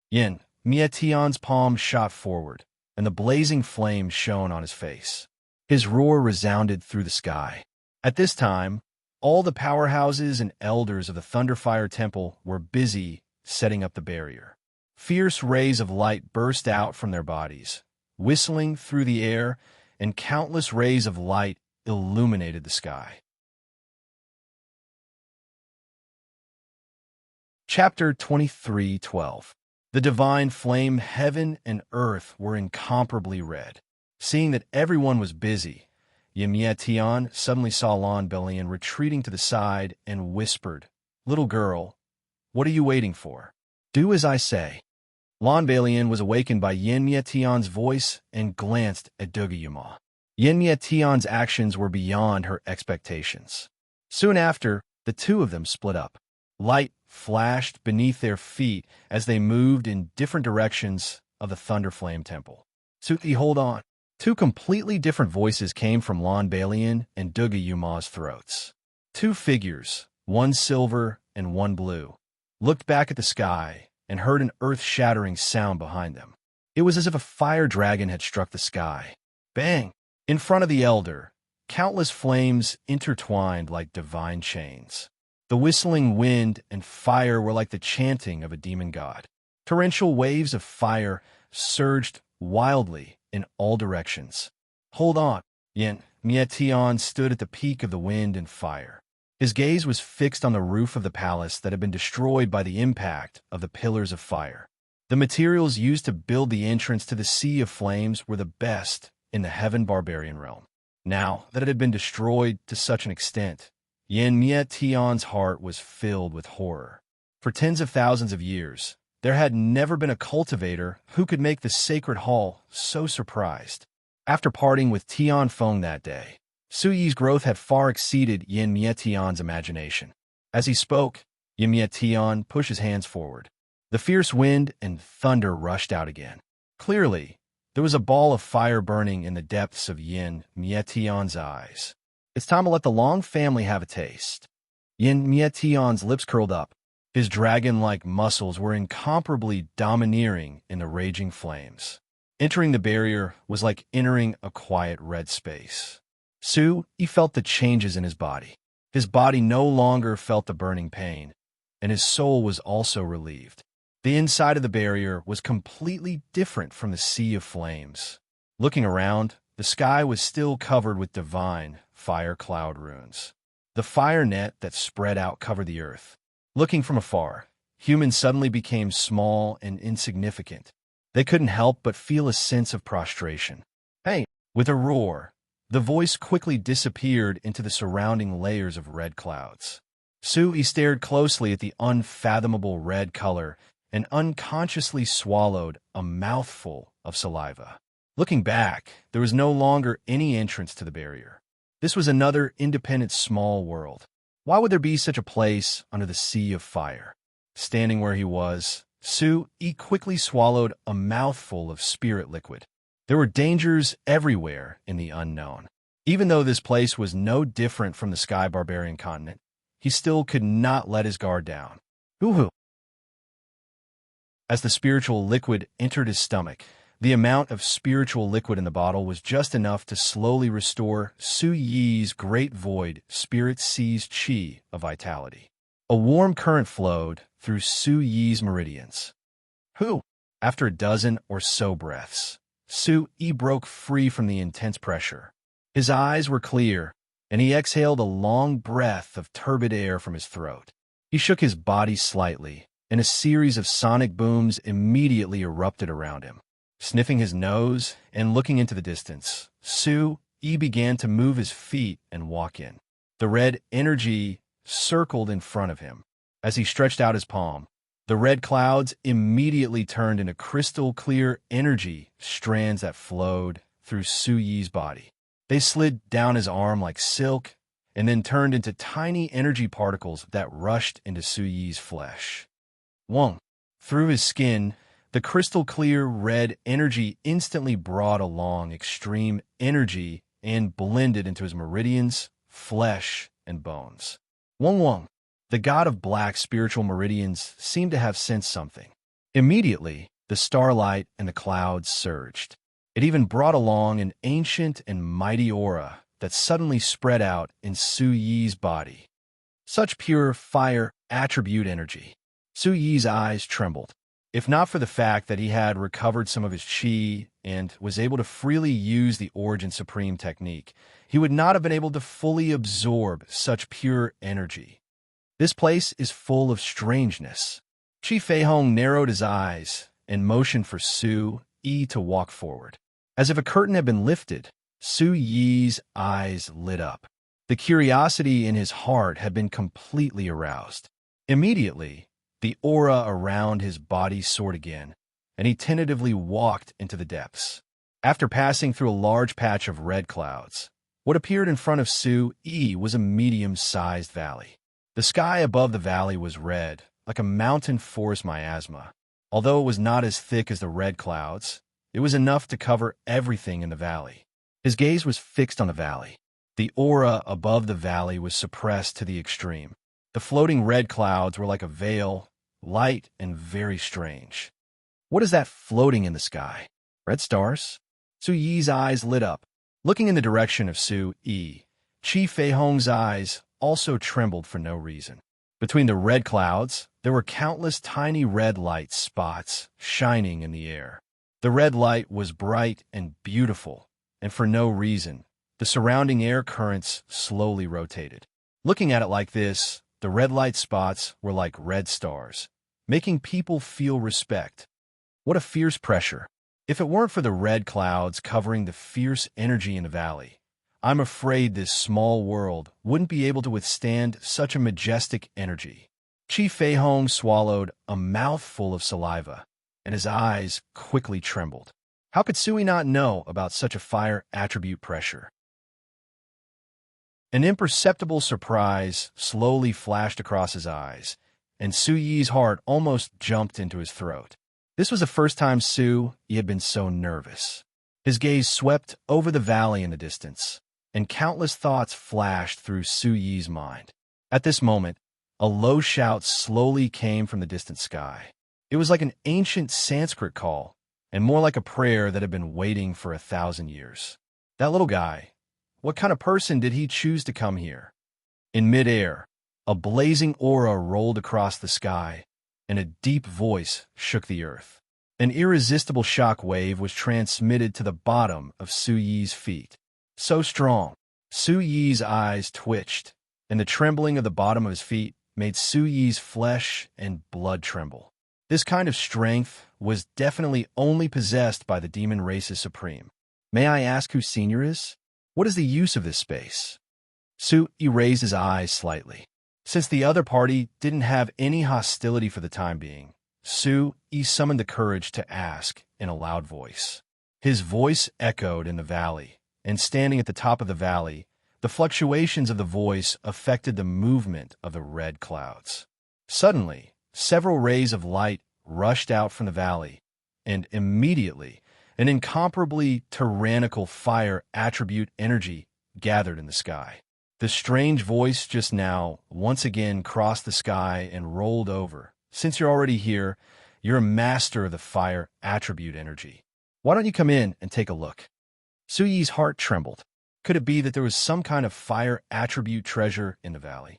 Yin Mietian's palm shot forward, and the blazing flame shone on his face. His roar resounded through the sky. At this time, all the powerhouses and elders of the Thunderfire Temple were busy setting up the barrier. Fierce rays of light burst out from their bodies, whistling through the air, and countless rays of light illuminated the sky. Chapter 23:12. The divine flame, heaven and earth were incomparably red. Seeing that everyone was busy, Yimietian suddenly saw Lon Balian retreating to the side and whispered, "Little girl, what are you waiting for? Do as I say." Lon Balian was awakened by Yin Mietian's voice and glanced at Dugiyuma. Yin Mietian's actions were beyond her expectations. Soon after, the two of them split up. Light flashed beneath their feet as they moved in different directions of the Thunderflame Temple. Su-Yi, hold on. Two completely different voices came from Lon Balian and Dugiyuma's throats. Two figures, one silver and one blue, looked back at the sky and heard an earth-shattering sound behind them. It was as if a fire dragon had struck the sky. Bang! In front of the elder, countless flames intertwined like divine chains. The whistling wind and fire were like the chanting of a demon god. Torrential waves of fire surged wildly in all directions. Hold on. Yin Mietian stood at the peak of the wind and fire. His gaze was fixed on the roof of the palace that had been destroyed by the impact of the pillars of fire. The materials used to build the entrance to the Sea of Flames were the best in the Heaven Barbarian realm. Now that it had been destroyed to such an extent, Yin Mietian's heart was filled with horror. For tens of thousands of years, there had never been a cultivator who could make the sacred hall so surprised. After parting with Tian Feng that day, Su-Yi's growth had far exceeded Yin Mietian's imagination. As he spoke, Yin Mietian pushed his hands forward. The fierce wind and thunder rushed out again. Clearly, there was a ball of fire burning in the depths of Yin Mietian's eyes. It's time to let the Long family have a taste. Yin Mietian's lips curled up. His dragon-like muscles were incomparably domineering in the raging flames. Entering the barrier was like entering a quiet red space. He felt the changes in his body. His body no longer felt the burning pain, and his soul was also relieved. The inside of the barrier was completely different from the sea of flames. Looking around, the sky was still covered with divine fire cloud runes. The fire net that spread out covered the earth. Looking from afar, humans suddenly became small and insignificant. They couldn't help but feel a sense of prostration. Hey! With a roar, the voice quickly disappeared into the surrounding layers of red clouds. Sui stared closely at the unfathomable red color and unconsciously swallowed a mouthful of saliva. Looking back, there was no longer any entrance to the barrier. This was another independent small world. Why would there be such a place under the sea of fire? Standing where he was, Sui quickly swallowed a mouthful of spirit liquid. There were dangers everywhere in the unknown. Even though this place was no different from the Sky Barbarian continent, he still could not let his guard down. Hoo-hoo! As the spiritual liquid entered his stomach, the amount of spiritual liquid in the bottle was just enough to slowly restore Suyi's great void spirit seized chi of vitality. A warm current flowed through Suyi's meridians. After a dozen or so breaths, Sui broke free from the intense pressure. His eyes were clear, and he exhaled a long breath of turbid air from his throat. He shook his body slightly, and a series of sonic booms immediately erupted around him. Sniffing his nose and looking into the distance, Sui began to move his feet and walk in. The red energy circled in front of him. As he stretched out his palm, the red clouds immediately turned into crystal-clear energy strands that flowed through Suyi's body. They slid down his arm like silk and then turned into tiny energy particles that rushed into Suyi's flesh. Through his skin, the crystal-clear red energy instantly brought along extreme energy and blended into his meridians, flesh, and bones. The god of black spiritual meridians seemed to have sensed something. Immediately, the starlight and the clouds surged. It even brought along an ancient and mighty aura that suddenly spread out in Suyi's body. Such pure fire attribute energy. Suyi's eyes trembled. If not for the fact that he had recovered some of his chi and was able to freely use the Origin Supreme technique, he would not have been able to fully absorb such pure energy. This place is full of strangeness. Chi Feihong narrowed his eyes and motioned for Sui to walk forward. As if a curtain had been lifted, Suyi's eyes lit up. The curiosity in his heart had been completely aroused. Immediately, the aura around his body soared again, and he tentatively walked into the depths. After passing through a large patch of red clouds, what appeared in front of Sui was a medium-sized valley. The sky above the valley was red, like a mountain forest miasma. Although it was not as thick as the red clouds, it was enough to cover everything in the valley. His gaze was fixed on the valley. The aura above the valley was suppressed to the extreme. The floating red clouds were like a veil, light and very strange. What is that floating in the sky? Red stars? Suyi's eyes lit up. Looking in the direction of Sui, Chi Feihong's eyes also trembled for no reason. Between the red clouds, there were countless tiny red light spots shining in the air. The red light was bright and beautiful, and for no reason, the surrounding air currents slowly rotated. Looking at it like this, the red light spots were like red stars, making people feel respect. What a fierce pressure. If it weren't for the red clouds covering the fierce energy in the valley, I'm afraid this small world wouldn't be able to withstand such a majestic energy. Chi Feihong swallowed a mouthful of saliva, and his eyes quickly trembled. How could Sui not know about such a fire attribute pressure? An imperceptible surprise slowly flashed across his eyes, and Suyi's heart almost jumped into his throat. This was the first time Sui had been so nervous. His gaze swept over the valley in the distance, and countless thoughts flashed through Suyi's mind. At this moment, A low shout slowly came from the distant sky. It was like an ancient Sanskrit call, and more like a prayer that had been waiting for 1,000 years. That little guy, what kind of person did he choose to come here? In midair, a blazing aura rolled across the sky, and a deep voice shook the earth. An irresistible shock wave was transmitted to the bottom of Su Yi's feet. So strong, Su Yi's eyes twitched, and the trembling of the bottom of his feet made Su Yi's flesh and blood tremble. This kind of strength was definitely only possessed by the demon race's supreme. May I ask who Senior is? What is the use of this space? Su Yi raised his eyes slightly. Since the other party didn't have any hostility for the time being, Su Yi summoned the courage to ask in a loud voice. His voice echoed in the valley, and standing at the top of the valley, the fluctuations of the voice affected the movement of the red clouds. Suddenly, several rays of light rushed out from the valley, and immediately, an incomparably tyrannical fire attribute energy gathered in the sky. The strange voice just now once again crossed the sky and rolled over. Since you're already here, you're a master of the fire attribute energy. Why don't you come in and take a look? Su Yi's heart trembled. Could it be that there was some kind of fire attribute treasure in the valley?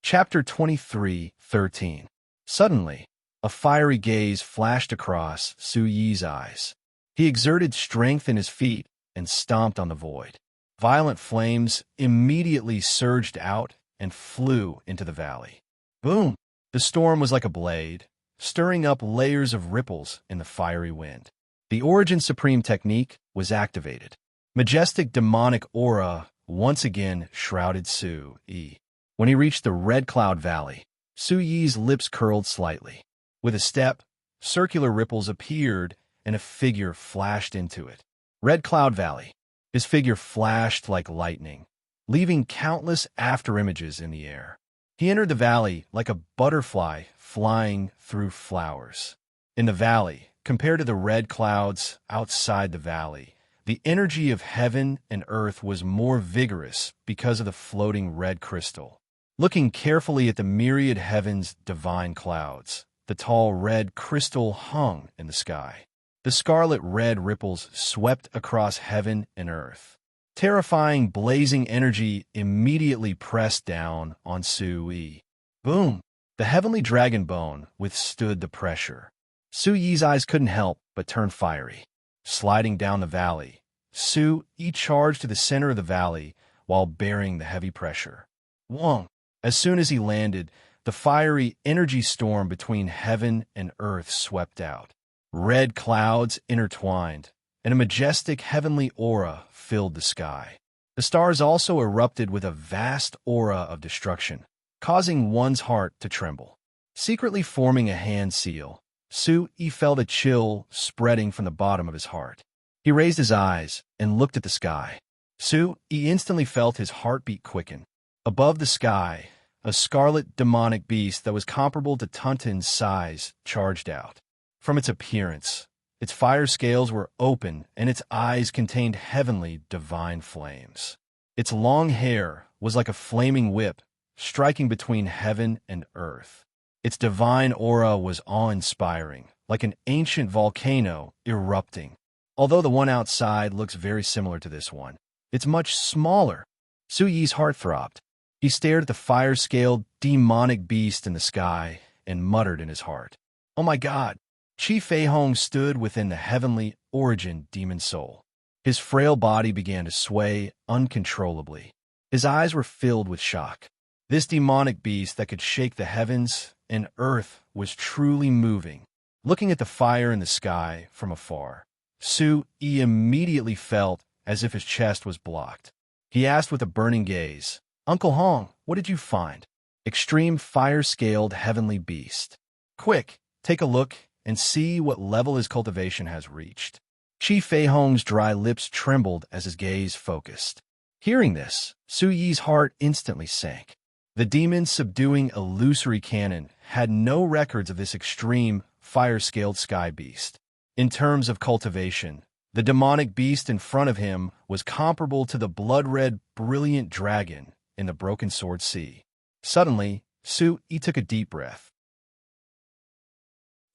Chapter 23:13. Suddenly, a fiery gaze flashed across Su Yi's eyes. He exerted strength in his feet and stomped on the void. Violent flames immediately surged out and flew into the valley. Boom! The storm was like a blade, stirring up layers of ripples in the fiery wind. The Origin Supreme technique was activated. Majestic demonic aura once again shrouded Su Yi. When he reached the Red Cloud Valley, Su Yi's lips curled slightly. With a step, circular ripples appeared and a figure flashed into it. Red Cloud Valley. His figure flashed like lightning, leaving countless afterimages in the air. He entered the valley like a butterfly flying through flowers. In the valley, compared to the red clouds outside the valley, the energy of heaven and earth was more vigorous because of the floating red crystal. Looking carefully at the myriad heaven's divine clouds, the tall red crystal hung in the sky. The scarlet-red ripples swept across heaven and earth. Terrifying, blazing energy immediately pressed down on Su Yi. Boom! The heavenly dragon bone withstood the pressure. Su Yi's eyes couldn't help but turn fiery. Sliding down the valley, Su Yi charged to the center of the valley while bearing the heavy pressure. Wong! As soon as he landed, the fiery energy storm between heaven and earth swept out. Red clouds intertwined, and a majestic heavenly aura filled the sky. The stars also erupted with a vast aura of destruction, causing one's heart to tremble. Secretly forming a hand seal, Su Yi felt a chill spreading from the bottom of his heart. He raised his eyes and looked at the sky. Su Yi instantly felt his heartbeat quicken. Above the sky, a scarlet demonic beast that was comparable to Tuntun's size charged out. From its appearance, its fire scales were open and its eyes contained heavenly divine flames. Its long hair was like a flaming whip, striking between heaven and earth. Its divine aura was awe-inspiring, like an ancient volcano erupting. Although the one outside looks very similar to this one, it's much smaller. Su Yi's heart throbbed. He stared at the fire-scaled, demonic beast in the sky and muttered in his heart, "Oh my God!" Qi Feihong stood within the heavenly origin demon soul. His frail body began to sway uncontrollably. His eyes were filled with shock. This demonic beast that could shake the heavens and earth was truly moving. Looking at the fire in the sky from afar, Su Yi immediately felt as if his chest was blocked. He asked with a burning gaze, "Uncle Hong, what did you find?" "Extreme fire-scaled heavenly beast. Quick, take a look and see what level his cultivation has reached." Qi Feihong's dry lips trembled as his gaze focused. Hearing this, Su Yi's heart instantly sank. The demons subduing illusory canon had no records of this extreme, fire-scaled sky beast. In terms of cultivation, The demonic beast in front of him was comparable to the blood-red, brilliant dragon in the Broken Sword Sea. Suddenly, Su-Yi took a deep breath.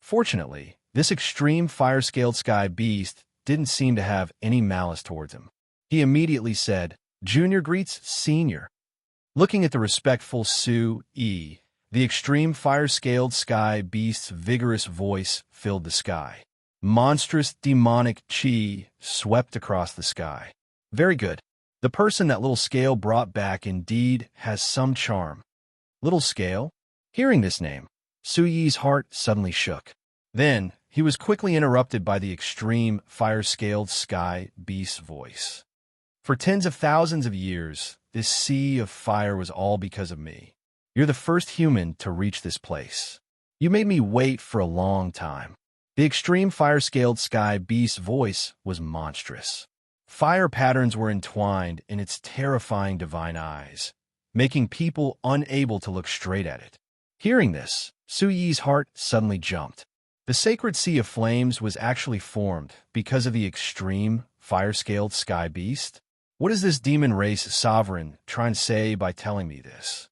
Fortunately, this extreme fire-scaled sky beast didn't seem to have any malice towards him. He immediately said, "Junior greets Senior." Looking at the respectful Su-Yi, the extreme fire-scaled sky beast's vigorous voice filled the sky. Monstrous demonic chi swept across the sky. Very good. The person that Little Scale brought back indeed has some charm. Little Scale? Hearing this name, Su-Yi's heart suddenly shook. Then, he was quickly interrupted by the extreme fire-scaled sky beast's voice. For tens of thousands of years, this sea of fire was all because of me. You're the first human to reach this place. You made me wait for a long time. The extreme fire-scaled sky beast's voice was monstrous. Fire patterns were entwined in its terrifying divine eyes, making people unable to look straight at it. Hearing this, Su-Yi's heart suddenly jumped. The sacred sea of flames was actually formed because of the extreme fire-scaled sky beast? What is this demon race sovereign trying to say by telling me this?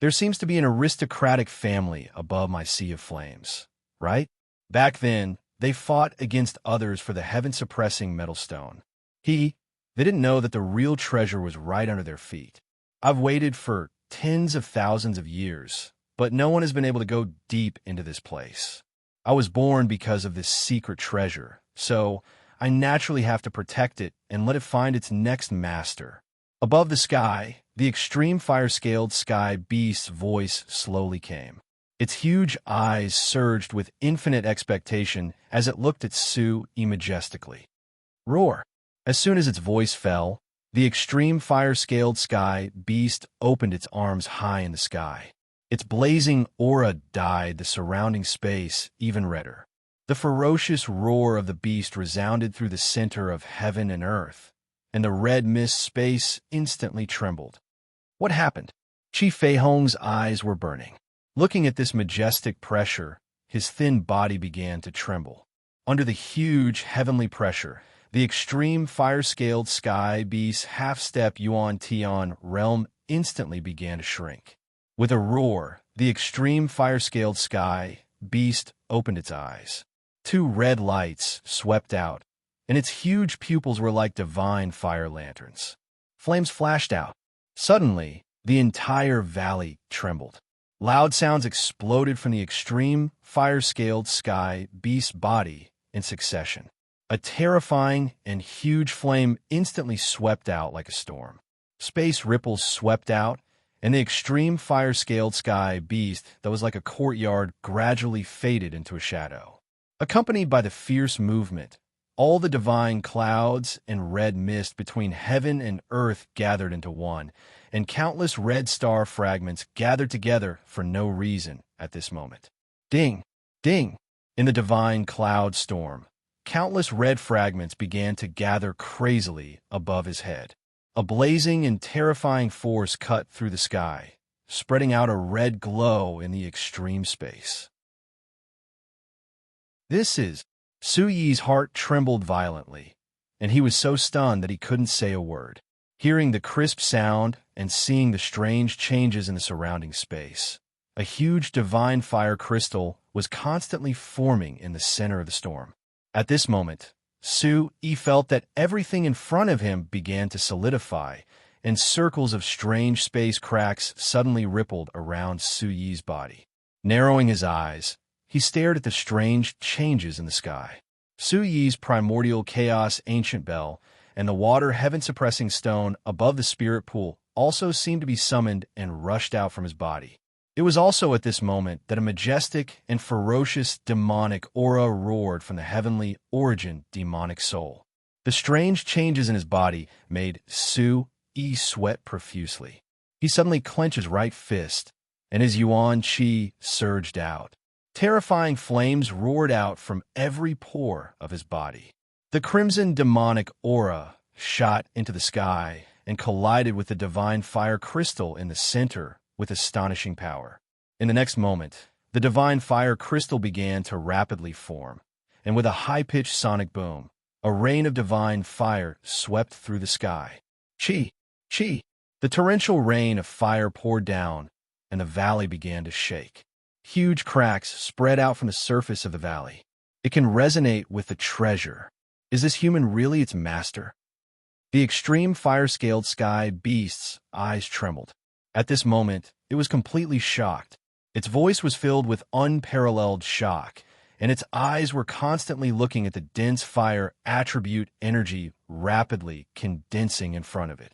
There seems to be an aristocratic family above my sea of flames, right? Back then, they fought against others for the heaven-suppressing metal stone. They didn't know that the real treasure was right under their feet. I've waited for tens of thousands of years, but no one has been able to go deep into this place. I was born because of this secret treasure, so I naturally have to protect it and let it find its next master. Above the sky, the extreme fire-scaled sky beast's voice slowly came. Its huge eyes surged with infinite expectation as it looked at Su-Yi majestically. Roar! As soon as its voice fell, the extreme fire-scaled sky beast opened its arms high in the sky. Its blazing aura dyed the surrounding space even redder. The ferocious roar of the beast resounded through the center of heaven and earth, and the red mist space instantly trembled. What happened? Chi Feihong's eyes were burning. Looking at this majestic pressure, his thin body began to tremble. Under the huge heavenly pressure, the extreme fire-scaled sky beast's half-step Yuan Tian realm instantly began to shrink. With a roar, the extreme fire-scaled sky beast opened its eyes. Two red lights swept out, and its huge pupils were like divine fire lanterns. Flames flashed out. Suddenly, the entire valley trembled. Loud sounds exploded from the extreme fire-scaled sky beast's body in succession. A terrifying and huge flame instantly swept out like a storm. Space ripples swept out, and the extreme fire-scaled sky beast that was like a courtyard gradually faded into a shadow. Accompanied by the fierce movement, all the divine clouds and red mist between heaven and earth gathered into one, and countless red star fragments gathered together for no reason at this moment. Ding! Ding! In the divine cloud storm, countless red fragments began to gather crazily above his head. A blazing and terrifying force cut through the sky, spreading out a red glow in the extreme space. Su-Yi's heart trembled violently, and he was so stunned that he couldn't say a word. Hearing the crisp sound and seeing the strange changes in the surrounding space, a huge divine fire crystal was constantly forming in the center of the storm. At this moment, Su-Yi felt that everything in front of him began to solidify, and circles of strange space cracks suddenly rippled around Su-Yi's body. Narrowing his eyes, he stared at the strange changes in the sky. Su-Yi's primordial chaos ancient bell and the water heaven-suppressing stone above the spirit pool also seemed to be summoned and rushed out from his body. It was also at this moment that a majestic and ferocious demonic aura roared from the heavenly origin demonic soul. The strange changes in his body made Su-Yi sweat profusely. He suddenly clenched his right fist, and his yuan qi surged out. Terrifying flames roared out from every pore of his body. The crimson demonic aura shot into the sky and collided with the divine fire crystal in the center with astonishing power. In the next moment, the divine fire crystal began to rapidly form, and with a high-pitched sonic boom, A rain of divine fire swept through the sky. Chi! Chi! The torrential rain of fire poured down, and the valley began to shake. Huge cracks spread out from the surface of the valley. It can resonate with the treasure. Is this human really its master? The extreme fire-scaled sky beast's eyes trembled. At this moment, it was completely shocked. Its voice was filled with unparalleled shock, and its eyes were constantly looking at the dense fire attribute energy rapidly condensing in front of it.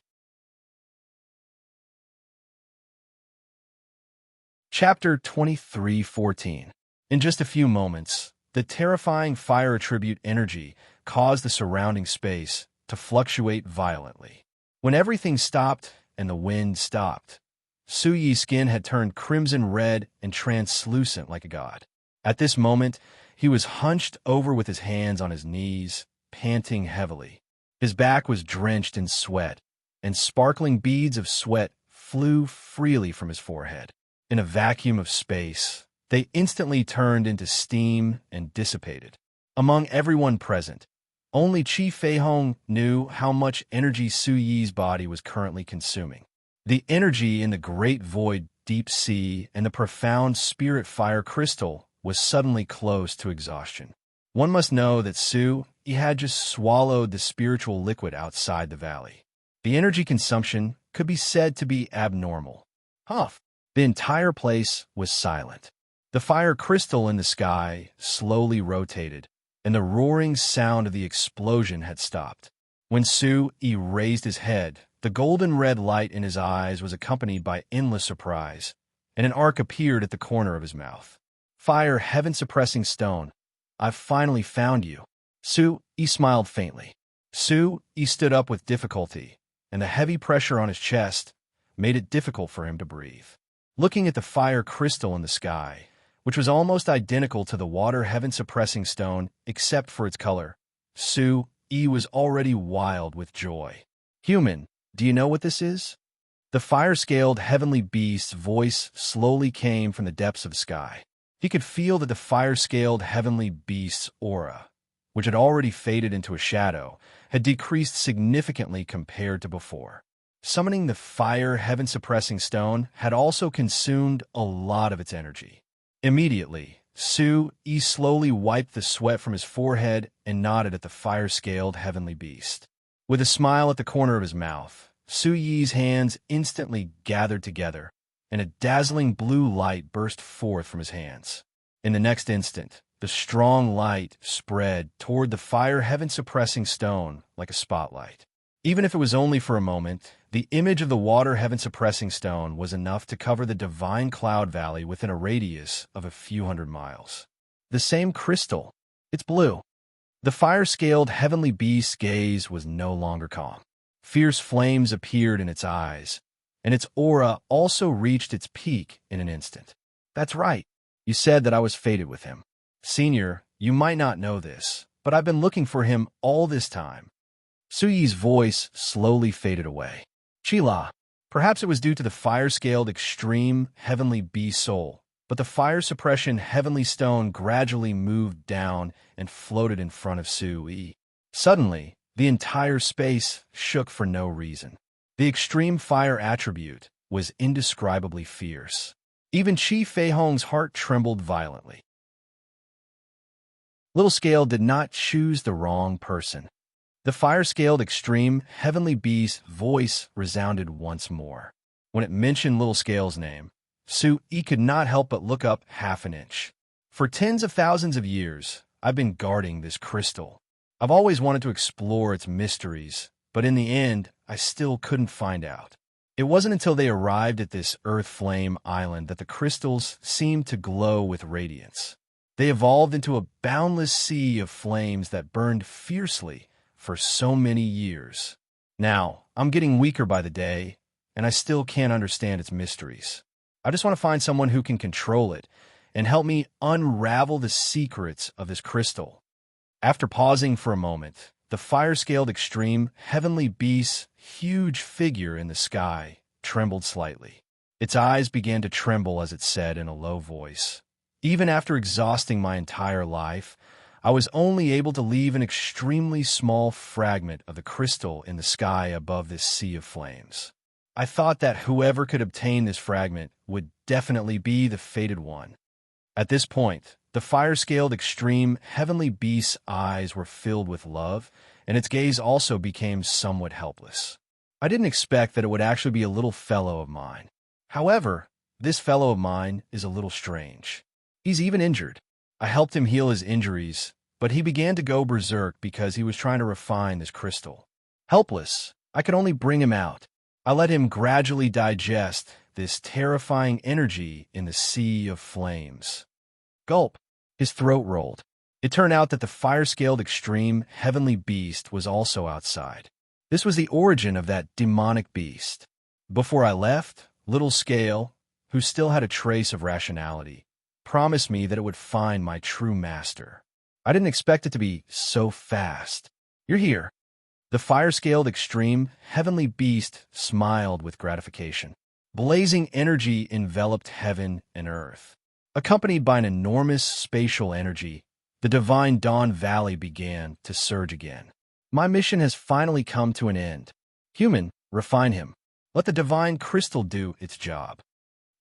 Chapter 23:14. In just a few moments, the terrifying fire attribute energy caused the surrounding space to fluctuate violently. When everything stopped and the wind stopped, Su Yi's skin had turned crimson red and translucent like a god. At this moment, he was hunched over with his hands on his knees, panting heavily. His back was drenched in sweat, and sparkling beads of sweat flew freely from his forehead. In a vacuum of space, they instantly turned into steam and dissipated. Among everyone present, only Chi Feihong knew how much energy Su Yi's body was currently consuming. The energy in the great void deep sea and the profound spirit fire crystal was suddenly close to exhaustion. One must know that Su Yi had just swallowed the spiritual liquid outside the valley. The energy consumption could be said to be abnormal. Huff! The entire place was silent. The fire crystal in the sky slowly rotated, and the roaring sound of the explosion had stopped. When Su Yi raised his head, the golden red light in his eyes was accompanied by endless surprise, and an arc appeared at the corner of his mouth. Fire, heaven-suppressing stone, I've finally found you. Su Yi smiled faintly. Su Yi stood up with difficulty, and the heavy pressure on his chest made it difficult for him to breathe. Looking at the fire crystal in the sky, which was almost identical to the water heaven-suppressing stone except for its color, Su Yi was already wild with joy. Human, do you know what this is? The fire-scaled heavenly beast's voice slowly came from the depths of the sky. He could feel that the fire-scaled heavenly beast's aura, which had already faded into a shadow, had decreased significantly compared to before. Summoning the fire heaven-suppressing stone had also consumed a lot of its energy. Immediately, Su Yi slowly wiped the sweat from his forehead and nodded at the fire-scaled heavenly beast. With a smile at the corner of his mouth, Su Yi's hands instantly gathered together, and a dazzling blue light burst forth from his hands. In the next instant, the strong light spread toward the fire heaven-suppressing stone like a spotlight. Even if it was only for a moment, the image of the water heaven-suppressing stone was enough to cover the divine cloud valley within a radius of a few hundred miles. The same crystal. It's blue. The fire-scaled heavenly beast's gaze was no longer calm. Fierce flames appeared in its eyes, and its aura also reached its peak in an instant. That's right. You said that I was fated with him. Senior, you might not know this, but I've been looking for him all this time. Su Yi's voice slowly faded away. Chila. Perhaps it was due to the fire-scaled extreme heavenly beast soul, but the fire suppression heavenly stone gradually moved down and floated in front of Su Yi. Suddenly, the entire space shook for no reason. The extreme fire attribute was indescribably fierce. Even Chi Feihong's heart trembled violently. Little Scale did not choose the wrong person. The fire-scaled extreme heavenly beast's voice resounded once more. When it mentioned Little Scale's name, Su Yi could not help but look up half an inch. For tens of thousands of years, I've been guarding this crystal. I've always wanted to explore its mysteries, but in the end, I still couldn't find out. It wasn't until they arrived at this Earth Flame Island that the crystals seemed to glow with radiance. They evolved into a boundless sea of flames that burned fiercely for so many years. Now, I'm getting weaker by the day, and I still can't understand its mysteries. I just want to find someone who can control it and help me unravel the secrets of this crystal. After pausing for a moment, the fire-scaled extreme heavenly beast's huge figure in the sky trembled slightly. Its eyes began to tremble as it said in a low voice, "Even after exhausting my entire life, I was only able to leave an extremely small fragment of the crystal in the sky above this sea of flames. I thought that whoever could obtain this fragment would definitely be the fated one. At this point, the fire-scaled extreme heavenly beast's eyes were filled with love, and its gaze also became somewhat helpless. I didn't expect that it would actually be a little fellow of mine. However, this fellow of mine is a little strange. He's even injured. I helped him heal his injuries, but he began to go berserk because he was trying to refine this crystal. Helpless, I could only bring him out. I let him gradually digest this terrifying energy in the sea of flames. Gulp. His throat rolled. It turned out that the fire-scaled extreme heavenly beast was also outside. This was the origin of that demonic beast. Before I left, Little Scale, who still had a trace of rationality, promised me that it would find my true master. I didn't expect it to be so fast. You're here. The fire-scaled extreme heavenly beast smiled with gratification. Blazing energy enveloped heaven and earth. Accompanied by an enormous spatial energy, the divine Dawn Valley began to surge again. My mission has finally come to an end. Human, refine him. Let the divine crystal do its job.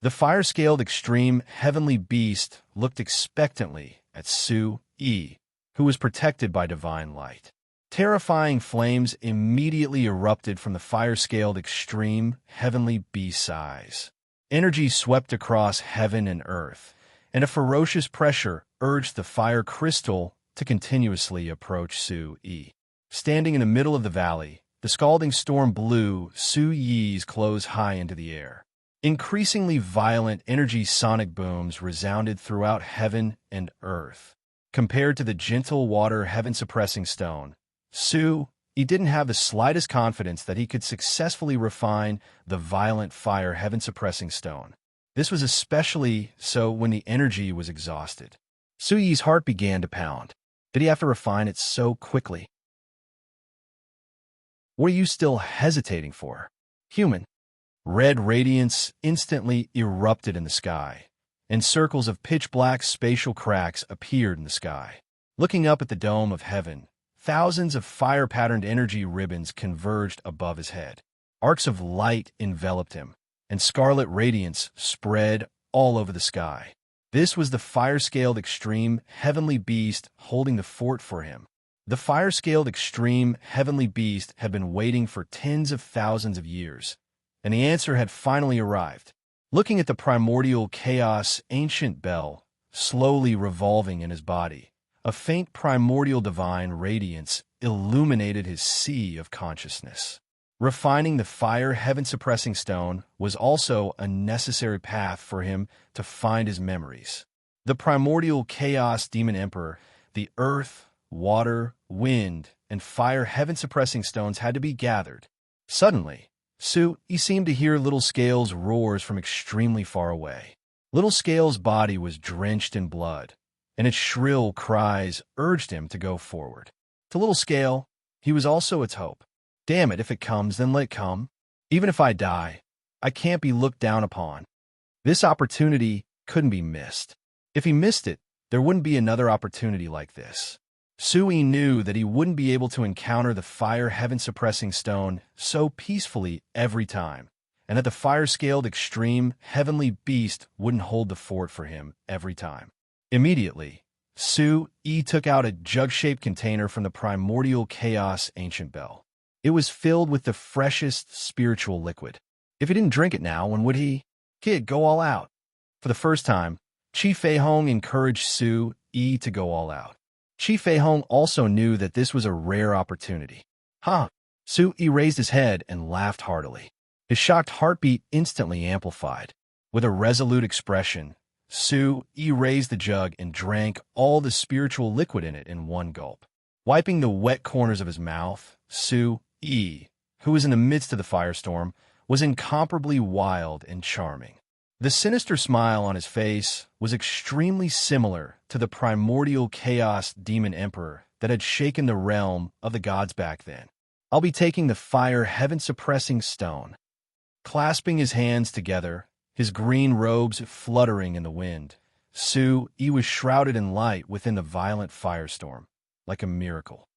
The fire-scaled extreme heavenly beast looked expectantly at Su-E, who was protected by divine light. Terrifying flames immediately erupted from the fire-scaled extreme heavenly beast's eyes. Energy swept across heaven and earth, and a ferocious pressure urged the fire crystal to continuously approach Su-E. Standing in the middle of the valley, the scalding storm blew Su-Yi's clothes high into the air. Increasingly violent energy sonic booms resounded throughout heaven and earth. Compared to the gentle water heaven-suppressing stone, Su-E didn't have the slightest confidence that he could successfully refine the violent fire heaven-suppressing stone. This was especially so when the energy was exhausted. Su-Yi's heart began to pound. Did he have to refine it so quickly? What are you still hesitating for? Human. Red radiance instantly erupted in the sky, and circles of pitch-black spatial cracks appeared in the sky. Looking up at the dome of heaven, thousands of fire-patterned energy ribbons converged above his head. Arcs of light enveloped him, and scarlet radiance spread all over the sky. This was the fire-scaled extreme heavenly beast holding the fort for him. The fire-scaled extreme heavenly beast had been waiting for tens of thousands of years, and the answer had finally arrived. Looking at the primordial chaos ancient bell slowly revolving in his body, a faint primordial divine radiance illuminated his sea of consciousness. Refining the fire heaven-suppressing stone was also a necessary path for him to find his memories. The primordial chaos demon emperor, the earth, water, wind, and fire heaven-suppressing stones had to be gathered. Suddenly, Su-E seemed to hear Little Scale's roars from extremely far away. Little Scale's body was drenched in blood, and its shrill cries urged him to go forward. To Little Scale, he was also its hope. Damn it, if it comes, then let it come. Even if I die, I can't be looked down upon. This opportunity couldn't be missed. If he missed it, there wouldn't be another opportunity like this. Su-E knew that he wouldn't be able to encounter the fire heaven-suppressing stone so peacefully every time, and that the fire-scaled extreme heavenly beast wouldn't hold the fort for him every time. Immediately, Su-E took out a jug-shaped container from the primordial chaos ancient bell. It was filled with the freshest spiritual liquid. If he didn't drink it now, when would he? Kid, go all out. For the first time, Chi Fei-hong encouraged Su-E to go all out. Chi Fei-hong also knew that this was a rare opportunity. Huh? Su-E raised his head and laughed heartily. His shocked heartbeat instantly amplified. With a resolute expression, Su-E raised the jug and drank all the spiritual liquid in it in one gulp. Wiping the wet corners of his mouth, Su-E, who was in the midst of the firestorm, was incomparably wild and charming. The sinister smile on his face was extremely similar to the primordial chaos demon emperor that had shaken the realm of the gods back then. I'll be taking the fire heaven-suppressing stone. Clasping his hands together, his green robes fluttering in the wind, Su-yi was shrouded in light within the violent firestorm, like a miracle.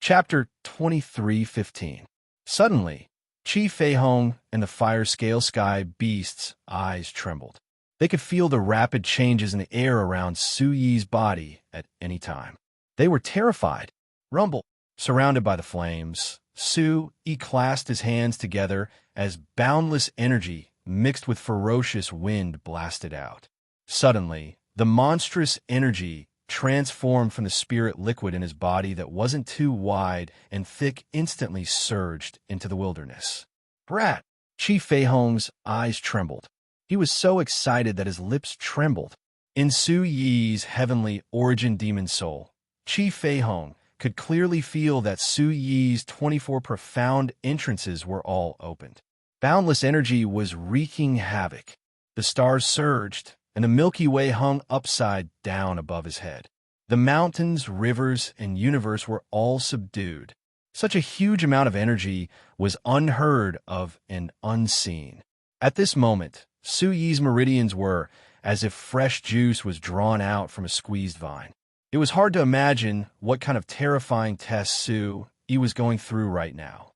Chapter 23:15. Suddenly, Chi Fei-hong and the fire-scale sky beast's eyes trembled. They could feel the rapid changes in the air around Su-yi's body at any time. They were terrified. Rumble. Surrounded by the flames, Su-yi clasped his hands together as boundless energy mixed with ferocious wind blasted out. Suddenly, the monstrous energy transformed from the spirit liquid in his body that wasn't too wide and thick instantly surged into the wilderness. Brat! Chi Fei-hong's eyes trembled. He was so excited that his lips trembled. In Su-yi's heavenly origin demon soul, Chi Fei-hong could clearly feel that Su-yi's 24 profound entrances were all opened. Boundless energy was wreaking havoc. The stars surged, and the Milky Way hung upside down above his head. The mountains, rivers, and universe were all subdued. Such a huge amount of energy was unheard of and unseen. At this moment, Su-yi's meridians were as if fresh juice was drawn out from a squeezed vine. It was hard to imagine what kind of terrifying test Su-yi was going through right now.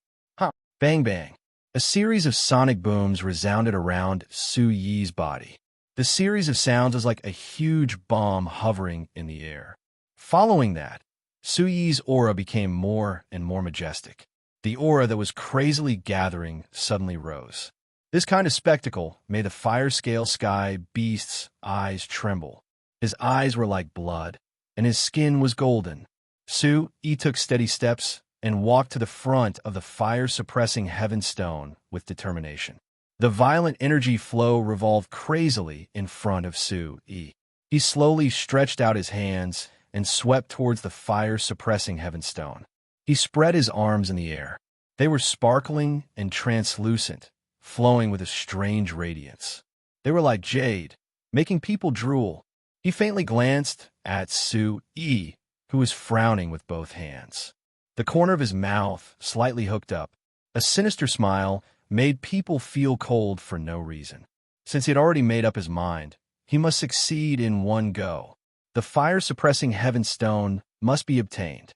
Bang bang. A series of sonic booms resounded around Su-yi's body. The series of sounds was like a huge bomb hovering in the air. Following that, Su-yi's aura became more and more majestic. The aura that was crazily gathering suddenly rose. This kind of spectacle made the fire-scale sky beast's eyes tremble. His eyes were like blood, and his skin was golden. Su-yi took steady steps and walked to the front of the fire-suppressing heaven stone with determination. The violent energy flow revolved crazily in front of Su-yi. He slowly stretched out his hands and swept towards the fire-suppressing heaven stone. He spread his arms in the air. They were sparkling and translucent, flowing with a strange radiance. They were like jade, making people drool. He faintly glanced at Su-yi, who was frowning with both hands. The corner of his mouth slightly hooked up. A sinister smile made people feel cold for no reason. Since he had already made up his mind, he must succeed in one go. The fire-suppressing heaven stone must be obtained.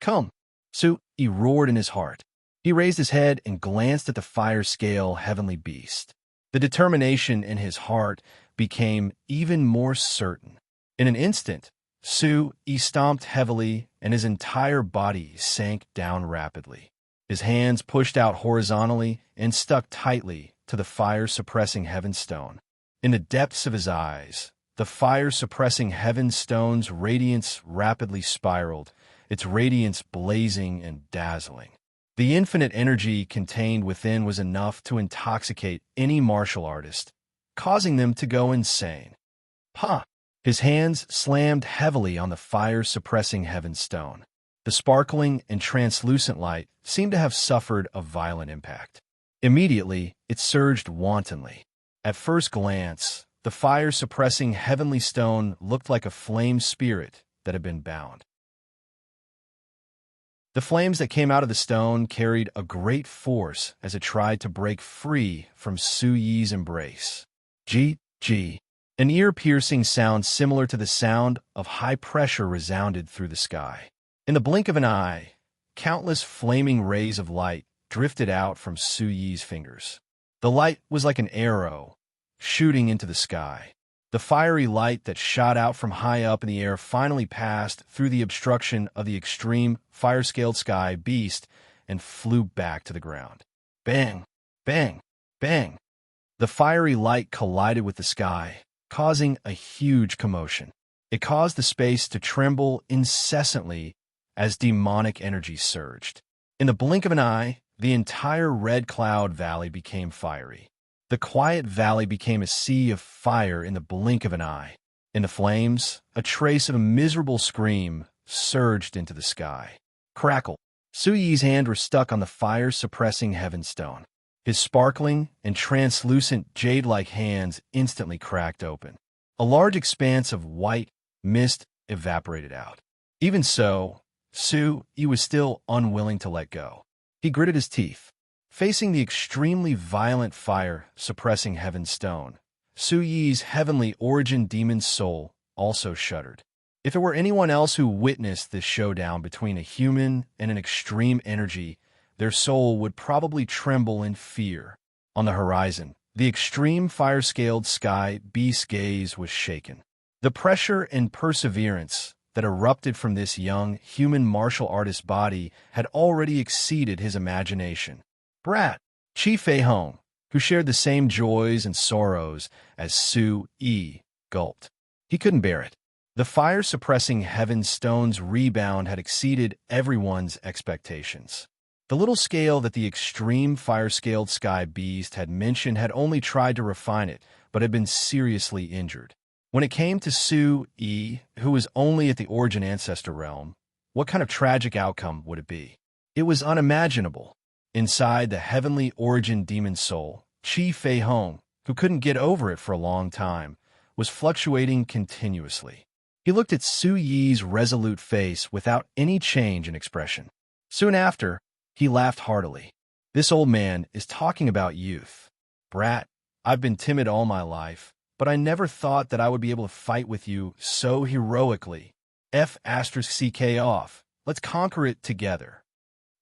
Come! Su-yi roared in his heart. He raised his head and glanced at the fire-scale heavenly beast. The determination in his heart became even more certain. In an instant, Su-yi stomped heavily and his entire body sank down rapidly. His hands pushed out horizontally and stuck tightly to the fire-suppressing heaven stone. In the depths of his eyes, the fire-suppressing heaven stone's radiance rapidly spiraled, its radiance blazing and dazzling. The infinite energy contained within was enough to intoxicate any martial artist, causing them to go insane. His hands slammed heavily on the fire-suppressing heaven stone. The sparkling and translucent light seemed to have suffered a violent impact. Immediately, it surged wantonly. At first glance, the fire-suppressing heavenly stone looked like a flame spirit that had been bound. The flames that came out of the stone carried a great force as it tried to break free from Su-yi's embrace. G. An ear-piercing sound similar to the sound of high pressure resounded through the sky. In the blink of an eye, countless flaming rays of light drifted out from Su-yi's fingers. The light was like an arrow, shooting into the sky. The fiery light that shot out from high up in the air finally passed through the obstruction of the extreme fire-scaled sky beast and flew back to the ground. Bang! Bang! Bang! The fiery light collided with the sky, causing a huge commotion. It caused the space to tremble incessantly as demonic energy surged. In the blink of an eye, the entire Red Cloud Valley became fiery. The quiet valley became a sea of fire in the blink of an eye. In the flames, a trace of a miserable scream surged into the sky. Crackle! Su-yi's hands were stuck on the fire-suppressing heaven stone. His sparkling and translucent jade-like hands instantly cracked open. A large expanse of white mist evaporated out. Even so, Su-yi was still unwilling to let go. He gritted his teeth. Facing the extremely violent fire suppressing heaven's stone, Su Yi's heavenly origin demon soul also shuddered. If it were anyone else who witnessed this showdown between a human and an extreme energy, their soul would probably tremble in fear. On the horizon, the extreme fire-scaled sky beast's gaze was shaken. The pressure and perseverance that erupted from this young human martial artist's body had already exceeded his imagination. Brat, Chi Fei Hong, who shared the same joys and sorrows as Su Yi, gulped. He couldn't bear it. The fire-suppressing heaven's stone's rebound had exceeded everyone's expectations. The little scale that the extreme fire-scaled sky beast had mentioned had only tried to refine it, but had been seriously injured. When it came to Su Yi, who was only at the origin ancestor realm, what kind of tragic outcome would it be? It was unimaginable. Inside the heavenly origin demon soul, Chi Fei Hong, who couldn't get over it for a long time, was fluctuating continuously. He looked at Su Yi's resolute face without any change in expression. Soon after, he laughed heartily. This old man is talking about youth. Brat, I've been timid all my life, but I never thought that I would be able to fight with you so heroically. F***ck off. Let's conquer it together.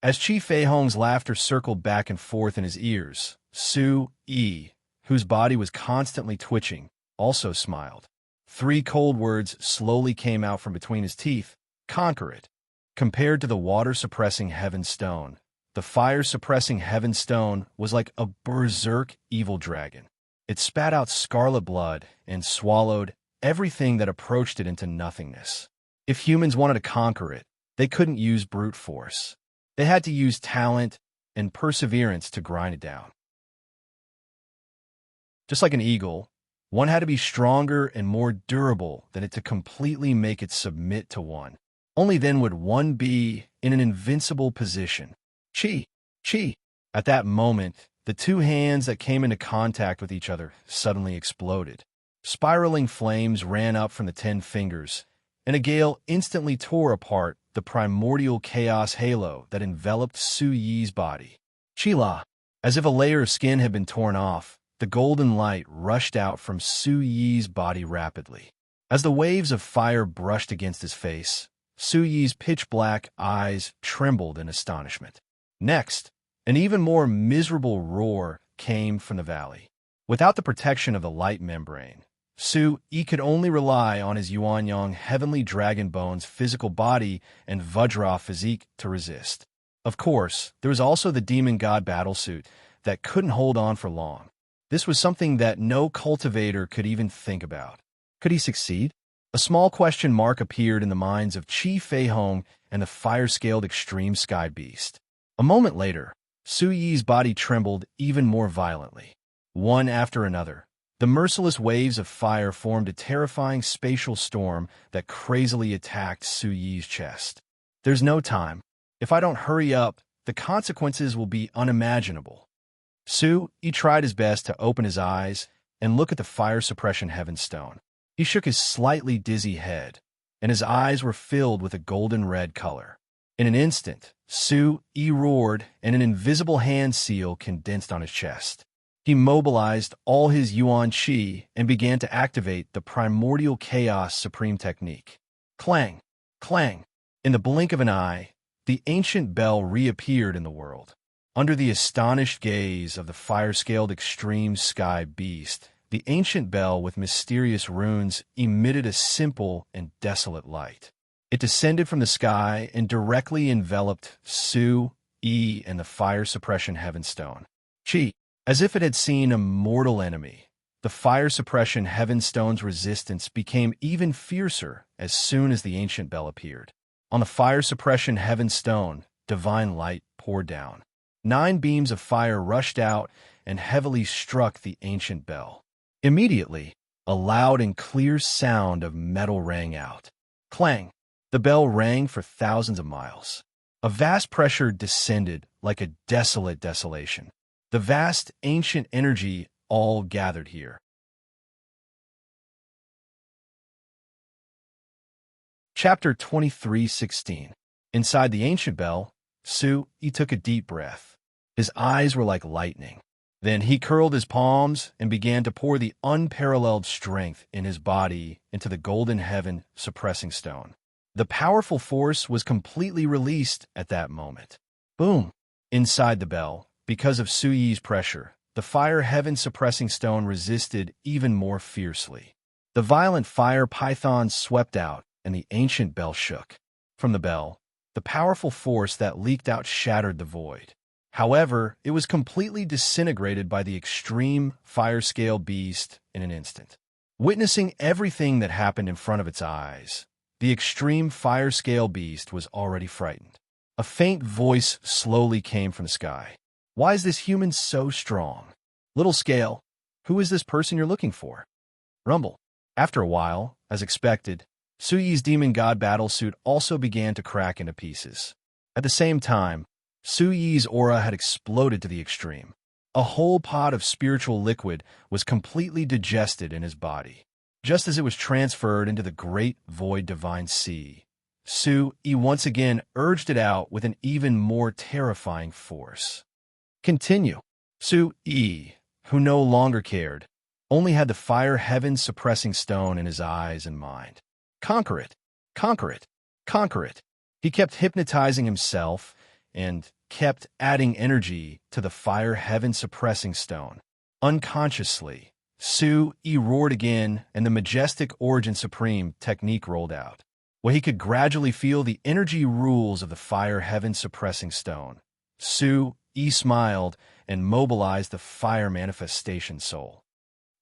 As Chi Fei Hong's laughter circled back and forth in his ears, Su Yi, whose body was constantly twitching, also smiled. 3 cold words slowly came out from between his teeth. Conquer it. Compared to the water-suppressing heaven stone, the fire-suppressing heaven stone was like a berserk evil dragon. It spat out scarlet blood and swallowed everything that approached it into nothingness. If humans wanted to conquer it, they couldn't use brute force. They had to use talent and perseverance to grind it down. Just like an eagle, one had to be stronger and more durable than it to completely make it submit to one. Only then would one be in an invincible position. Chi! At that moment, the 2 hands that came into contact with each other suddenly exploded. Spiraling flames ran up from the 10 fingers, and a gale instantly tore apart the primordial chaos halo that enveloped Su Yi's body. Chi-la! As if a layer of skin had been torn off, the golden light rushed out from Su Yi's body rapidly. As the waves of fire brushed against his face, Su Yi's pitch-black eyes trembled in astonishment. Next, an even more miserable roar came from the valley. Without the protection of the light membrane, Su Yi could only rely on his Yuanyang heavenly dragon bones physical body and Vajra physique to resist. Of course, there was also the demon god battlesuit that couldn't hold on for long. This was something that no cultivator could even think about. Could he succeed? A small question mark appeared in the minds of Chi Fei Hong and the fire-scaled extreme sky beast. A moment later, Su Yi's body trembled even more violently. One after another, the merciless waves of fire formed a terrifying spatial storm that crazily attacked Su Yi's chest. There's no time. If I don't hurry up, the consequences will be unimaginable. Su Yi tried his best to open his eyes and look at the fire suppression heaven stone. He shook his slightly dizzy head, and his eyes were filled with a golden red color. In an instant, Su Yi roared, and an invisible hand seal condensed on his chest. He mobilized all his Yuan Qi and began to activate the primordial chaos supreme technique. Clang! Clang! In the blink of an eye, the ancient bell reappeared in the world. Under the astonished gaze of the fire-scaled extreme sky beast, the ancient bell with mysterious runes emitted a simple and desolate light. It descended from the sky and directly enveloped Su Yi and the fire suppression heaven stone. Chi! As if it had seen a mortal enemy, the fire suppression heaven stone's resistance became even fiercer as soon as the ancient bell appeared. On the fire suppression heaven stone, divine light poured down. 9 beams of fire rushed out and heavily struck the ancient bell. Immediately, a loud and clear sound of metal rang out. Clang! The bell rang for thousands of miles. A vast pressure descended like a desolate desolation. The vast ancient energy all gathered here. Chapter 23:16. Inside the ancient bell, Su Yi took a deep breath. His eyes were like lightning. Then he curled his palms and began to pour the unparalleled strength in his body into the golden heaven suppressing stone. The powerful force was completely released at that moment. Boom! Inside the bell, because of Suyi's pressure, the fire heaven suppressing stone resisted even more fiercely. The violent fire python swept out, and the ancient bell shook. From the bell, the powerful force that leaked out shattered the void. However, it was completely disintegrated by the extreme fire-scale beast in an instant. Witnessing everything that happened in front of its eyes, the extreme fire-scale beast was already frightened. A faint voice slowly came from the sky. "Why is this human so strong? Little scale, who is this person you're looking for?" Rumble. After a while, as expected, Suyi's demon god battlesuit also began to crack into pieces. At the same time, Suyi's aura had exploded to the extreme. A whole pot of spiritual liquid was completely digested in his body. Just as it was transferred into the great void divine sea, Su-yi once again urged it out with an even more terrifying force. Continue. Su-yi, who no longer cared, only had the fire heaven suppressing stone in his eyes and mind. Conquer it, conquer it, conquer it. He kept hypnotizing himself and kept adding energy to the fire heaven suppressing stone. Unconsciously, Su-yi roared again, and the majestic Origin Supreme technique rolled out, where he could gradually feel the energy rules of the fire heaven suppressing stone. Su-yi smiled and mobilized the fire manifestation soul.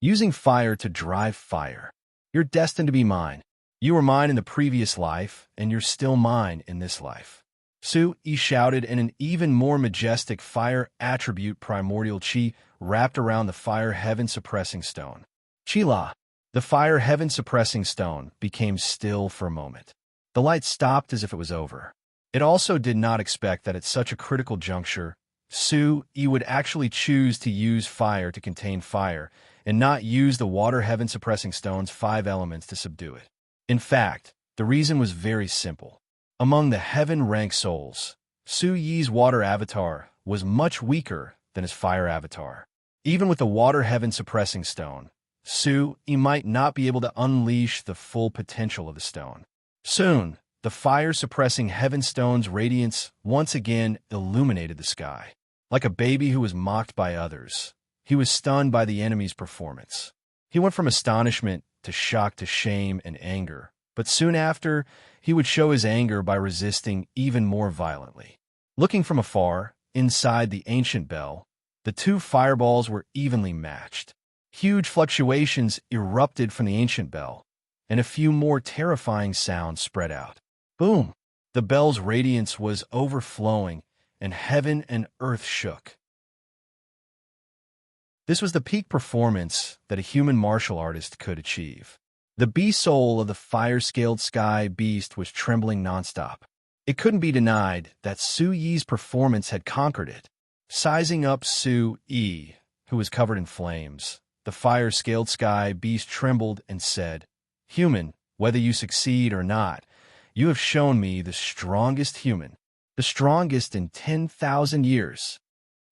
Using fire to drive fire. You're destined to be mine. You were mine in the previous life, and you're still mine in this life. Su-yi shouted, and an even more majestic fire attribute primordial chi wrapped around the fire heaven suppressing stone. Chi-la, the fire heaven suppressing stone, became still for a moment. The light stopped as if it was over. It also did not expect that at such a critical juncture, Su-yi would actually choose to use fire to contain fire and not use the water heaven suppressing stone's 5 elements to subdue it. In fact, the reason was very simple. Among the heaven-ranked souls, Su-yi's water avatar was much weaker than his fire avatar. Even with the water heaven suppressing stone, Su-yi might not be able to unleash the full potential of the stone. Soon, the fire-suppressing heaven stone's radiance once again illuminated the sky. Like a baby who was mocked by others, he was stunned by the enemy's performance. He went from astonishment to shock to shame and anger, but soon after, he would show his anger by resisting even more violently. Looking from afar, inside the ancient bell, the 2 fireballs were evenly matched. Huge fluctuations erupted from the ancient bell, and a few more terrifying sounds spread out. Boom! The bell's radiance was overflowing, and heaven and earth shook. This was the peak performance that a human martial artist could achieve. The beast soul of the fire-scaled sky beast was trembling nonstop. It couldn't be denied that Su-yi's performance had conquered it. Sizing up Su-yi, who was covered in flames, the fire-scaled sky beast trembled and said, "Human, whether you succeed or not, you have shown me the strongest human, the strongest in 10,000 years."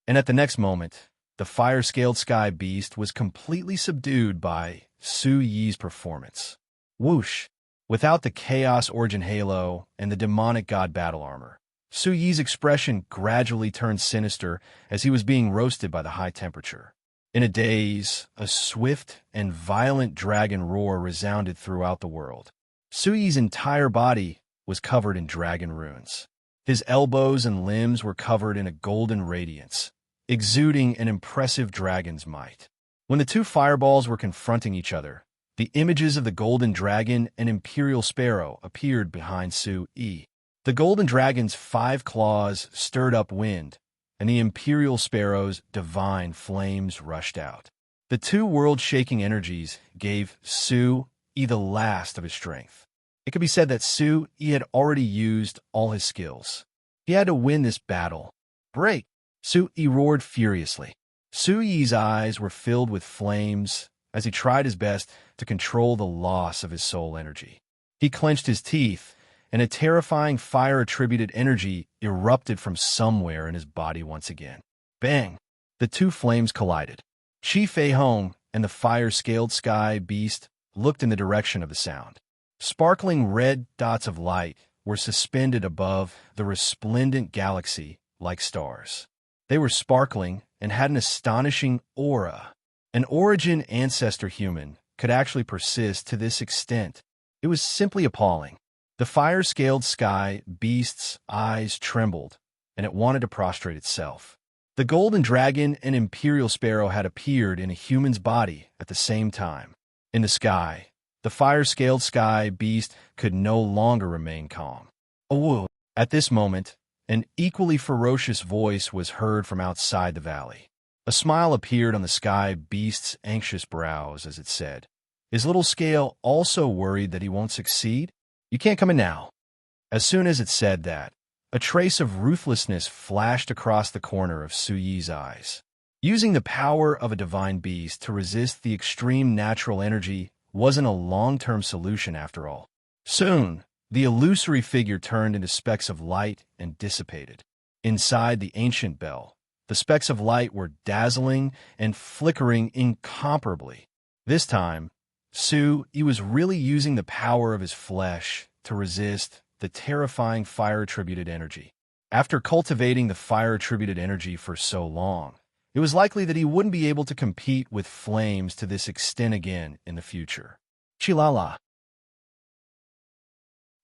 And at the next moment, the fire-scaled sky beast was completely subdued by Su-yi's performance. Whoosh! Without the Chaos Origin Halo and the Demonic God Battle Armor, Su-yi's expression gradually turned sinister as he was being roasted by the high temperature. In a daze, a swift and violent dragon roar resounded throughout the world. Su-yi's entire body was covered in dragon runes. His elbows and limbs were covered in a golden radiance, exuding an impressive dragon's might. When the 2 fireballs were confronting each other, the images of the golden dragon and imperial sparrow appeared behind Su-yi. The golden dragon's 5 claws stirred up wind, and the imperial sparrow's divine flames rushed out. The 2 world-shaking energies gave Su-yi the last of his strength. It could be said that Su-yi had already used all his skills. He had to win this battle. Break! Su-yi roared furiously. Su-yi's eyes were filled with flames as he tried his best to control the loss of his soul energy. He clenched his teeth, and a terrifying fire-attributed energy erupted from somewhere in his body once again. Bang! The two flames collided. Chi Fei Hong and the fire-scaled sky beast looked in the direction of the sound. Sparkling red dots of light were suspended above the resplendent galaxy like stars. They were sparkling and had an astonishing aura. An origin ancestor human could actually persist to this extent. It was simply appalling. The fire-scaled sky beast's eyes trembled, and it wanted to prostrate itself. The golden dragon and imperial sparrow had appeared in a human's body at the same time. In the sky, the fire-scaled sky beast could no longer remain calm. Oh! At this moment, an equally ferocious voice was heard from outside the valley. A smile appeared on the sky beast's anxious brows as it said, "Is little Scale also worried that he won't succeed? You can't come in now." As soon as it said that, a trace of ruthlessness flashed across the corner of Su Yi's eyes. Using the power of a divine beast to resist the extreme natural energy wasn't a long-term solution after all. Soon, the illusory figure turned into specks of light and dissipated. Inside the ancient bell, the specks of light were dazzling and flickering incomparably. This time, Su Yi was really using the power of his flesh to resist the terrifying fire-attributed energy. After cultivating the fire-attributed energy for so long, it was likely that he wouldn't be able to compete with flames to this extent again in the future. Chilala.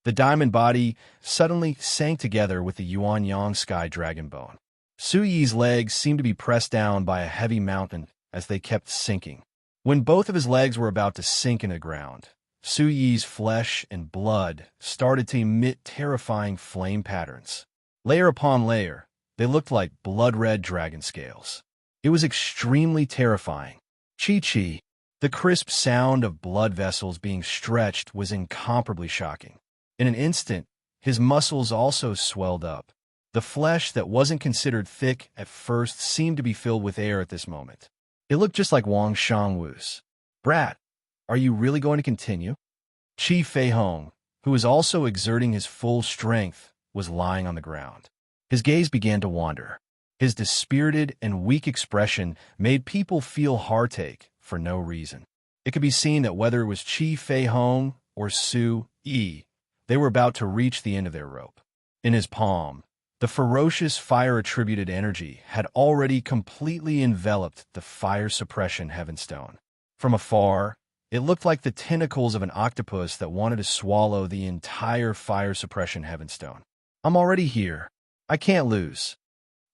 The diamond body suddenly sank together with the Yuan-Yang sky dragon bone. Su Yi's legs seemed to be pressed down by a heavy mountain as they kept sinking. When both of his legs were about to sink in the ground, Su Yi's flesh and blood started to emit terrifying flame patterns. Layer upon layer, they looked like blood-red dragon scales. It was extremely terrifying. Chi-chi. The crisp sound of blood vessels being stretched was incomparably shocking. In an instant, his muscles also swelled up. The flesh that wasn't considered thick at first seemed to be filled with air at this moment. It looked just like Wang Shangwu's. "Brat, are you really going to continue?" Chi Fei Hong, who was also exerting his full strength, was lying on the ground. His gaze began to wander. His dispirited and weak expression made people feel heartache for no reason. It could be seen that whether it was Chi Fei Hong or Su Yi, they were about to reach the end of their rope. In his palm, the ferocious fire-attributed energy had already completely enveloped the fire suppression heavenstone. From afar, it looked like the tentacles of an octopus that wanted to swallow the entire fire suppression heavenstone. "I'm already here. I can't lose."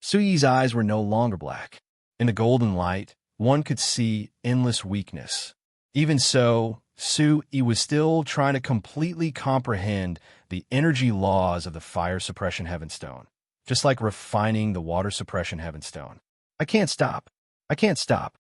Su Yi's eyes were no longer black. In the golden light, one could see endless weakness. Even so, Su Yi was still trying to completely comprehend the energy laws of the fire suppression heavenstone, just like refining the water suppression heavenstone. "I can't stop. I can't stop."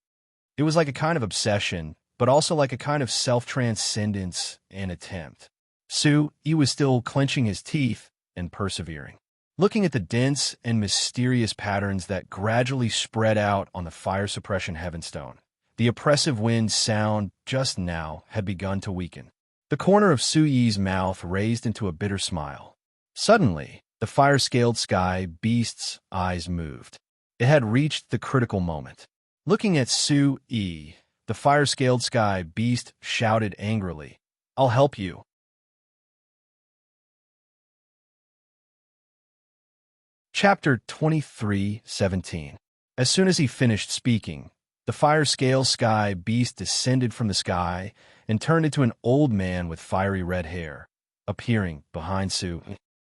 It was like a kind of obsession, but also like a kind of self-transcendence and attempt. Su Yi was still clenching his teeth and persevering. Looking at the dense and mysterious patterns that gradually spread out on the fire suppression heavenstone, the oppressive wind sound just now had begun to weaken. The corner of Su Yi's mouth raised into a bitter smile. Suddenly, the fire-scaled sky beast's eyes moved. It had reached the critical moment. Looking at Su Yi, the fire-scaled sky beast shouted angrily, "I'll help you." Chapter 23:17. As soon as he finished speaking, the fire-scale sky beast descended from the sky and turned into an old man with fiery red hair, appearing behind Su.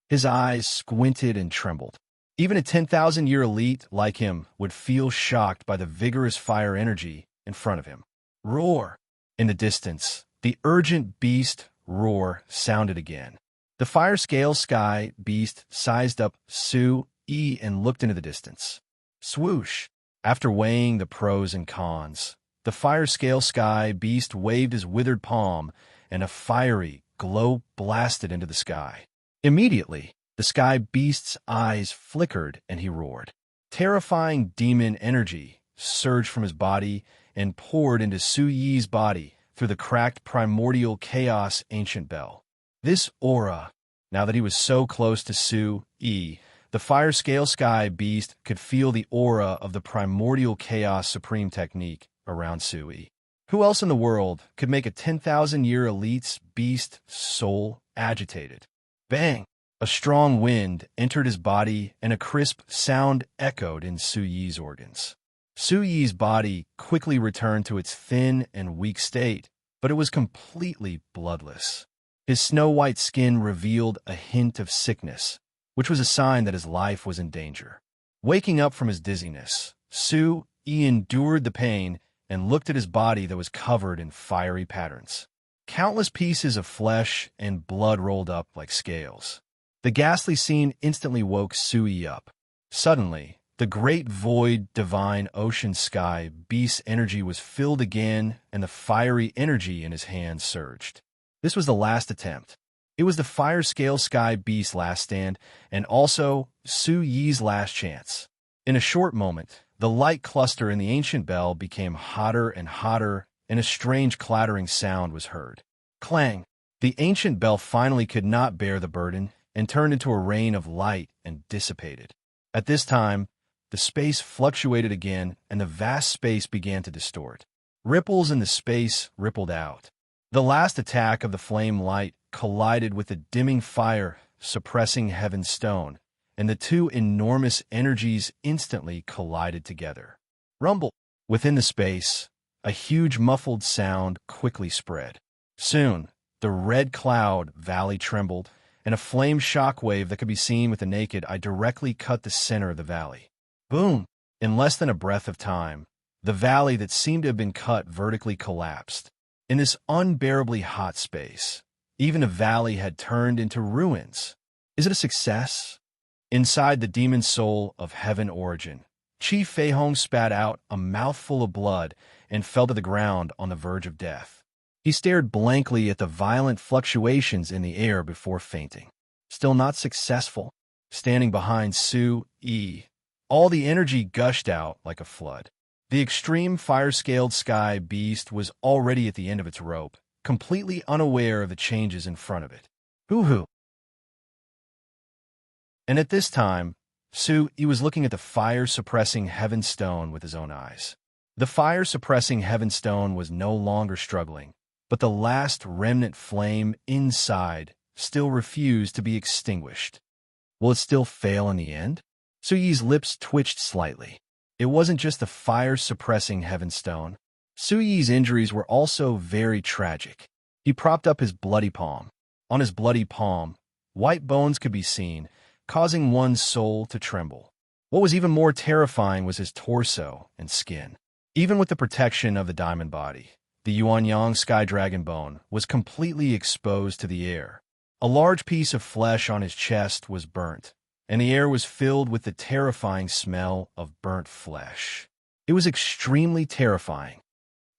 His eyes squinted and trembled. Even a 10,000-year elite like him would feel shocked by the vigorous fire energy in front of him. Roar! In the distance, the urgent beast roar sounded again. The fire-scale sky beast sized up Su Yi and looked into the distance. Swoosh! After weighing the pros and cons, the fire-scale sky beast waved his withered palm, and a fiery glow blasted into the sky. Immediately, the sky beast's eyes flickered and he roared. Terrifying demon energy surged from his body and poured into Su Yi's body through the cracked primordial chaos ancient bell. This aura, now that he was so close to Su Yi, The fire scale sky beast could feel the aura of the primordial chaos supreme technique around Sui. Who else in the world could make a 10,000-year elite's beast soul agitated? Bang! A strong wind entered his body and a crisp sound echoed in Suyi's organs. Suyi's body quickly returned to its thin and weak state, but it was completely bloodless. His snow-white skin revealed a hint of sickness, which was a sign that his life was in danger. Waking up from his dizziness, Sui endured the pain and looked at his body that was covered in fiery patterns. Countless pieces of flesh and blood rolled up like scales. The ghastly scene instantly woke Sui up. Suddenly, the great void, divine ocean sky beast's energy was filled again, and the fiery energy in his hands surged. This was the last attempt. It was the fire scale sky beast's last stand, and also Suyi's last chance. In a short moment, the light cluster in the ancient bell became hotter and hotter, and a strange clattering sound was heard. Clang! The ancient bell finally could not bear the burden and turned into a rain of light and dissipated. At this time, the space fluctuated again, and the vast space began to distort. Ripples in the space rippled out. The last attack of the flame light collided with the dimming fire, suppressing heaven's stone, and the two enormous energies instantly collided together. Rumble! Within the space, a huge muffled sound quickly spread. Soon, the red cloud valley trembled, and a flame shockwave that could be seen with the naked eye directly cut the center of the valley. Boom! In less than a breath of time, the valley that seemed to have been cut vertically collapsed. In this unbearably hot space, even the valley had turned into ruins. Is it a success? Inside the demon soul of heaven origin, Chi Feihong spat out a mouthful of blood and fell to the ground on the verge of death. He stared blankly at the violent fluctuations in the air before fainting. Still not successful. Standing behind Sui, all the energy gushed out like a flood. The extreme fire-scaled sky beast was already at the end of its rope, completely unaware of the changes in front of it. Hoo-hoo! And at this time, Sui was looking at the fire-suppressing heaven stone with his own eyes. The fire-suppressing heaven stone was no longer struggling, but the last remnant flame inside still refused to be extinguished. Will it still fail in the end? Sui's lips twitched slightly. It wasn't just the fire-suppressing heaven stone. Sui's injuries were also very tragic. He propped up his bloody palm. On his bloody palm, white bones could be seen, causing one's soul to tremble. What was even more terrifying was his torso and skin. Even with the protection of the diamond body, the Yuanyang Sky Dragon bone was completely exposed to the air. A large piece of flesh on his chest was burnt, and the air was filled with the terrifying smell of burnt flesh. It was extremely terrifying.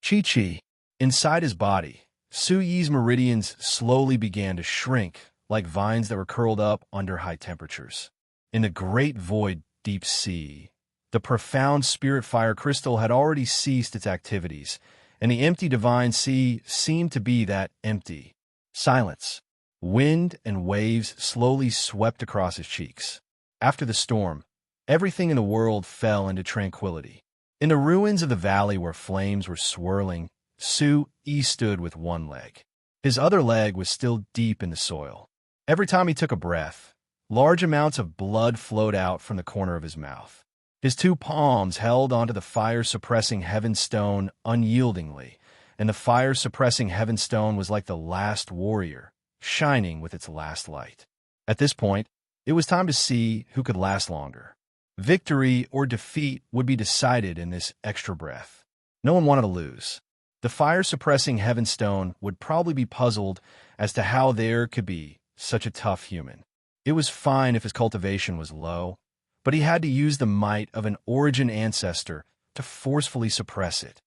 Chi-Chi, inside his body, Sui's meridians slowly began to shrink like vines that were curled up under high temperatures. In the great void deep sea, the profound spirit fire crystal had already ceased its activities, and the empty divine sea seemed to be that empty. Silence. Wind and waves slowly swept across his cheeks. After the storm, everything in the world fell into tranquility. In the ruins of the valley where flames were swirling, Sui stood with one leg. His other leg was still deep in the soil. Every time he took a breath, large amounts of blood flowed out from the corner of his mouth. His two palms held onto the fire-suppressing heaven stone unyieldingly, and the fire-suppressing heaven stone was like the last warrior, shining with its last light. At this point, it was time to see who could last longer. Victory or defeat would be decided in this extra breath. No one wanted to lose. The fire-suppressing heaven stone would probably be puzzled as to how there could be such a tough human. It was fine if his cultivation was low, but he had to use the might of an origin ancestor to forcefully suppress it.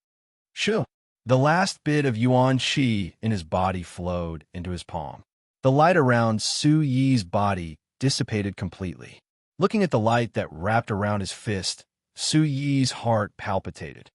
Shoo! The last bit of Yuan Qi in his body flowed into his palm. The light around Sui's body dissipated completely. Looking at the light that wrapped around his fist, Sui's heart palpitated.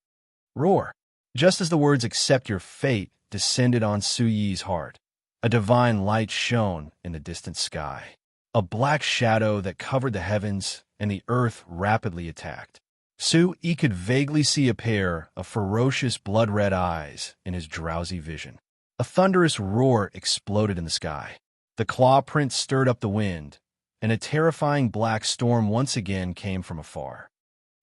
Roar! Just as the words "accept your fate" descended on Sui's heart, a divine light shone in the distant sky. a black shadow that covered the heavens, and the earth rapidly attacked. Su-yi could vaguely see a pair of ferocious blood-red eyes in his drowsy vision. A thunderous roar exploded in the sky. The claw prints stirred up the wind, and a terrifying black storm once again came from afar.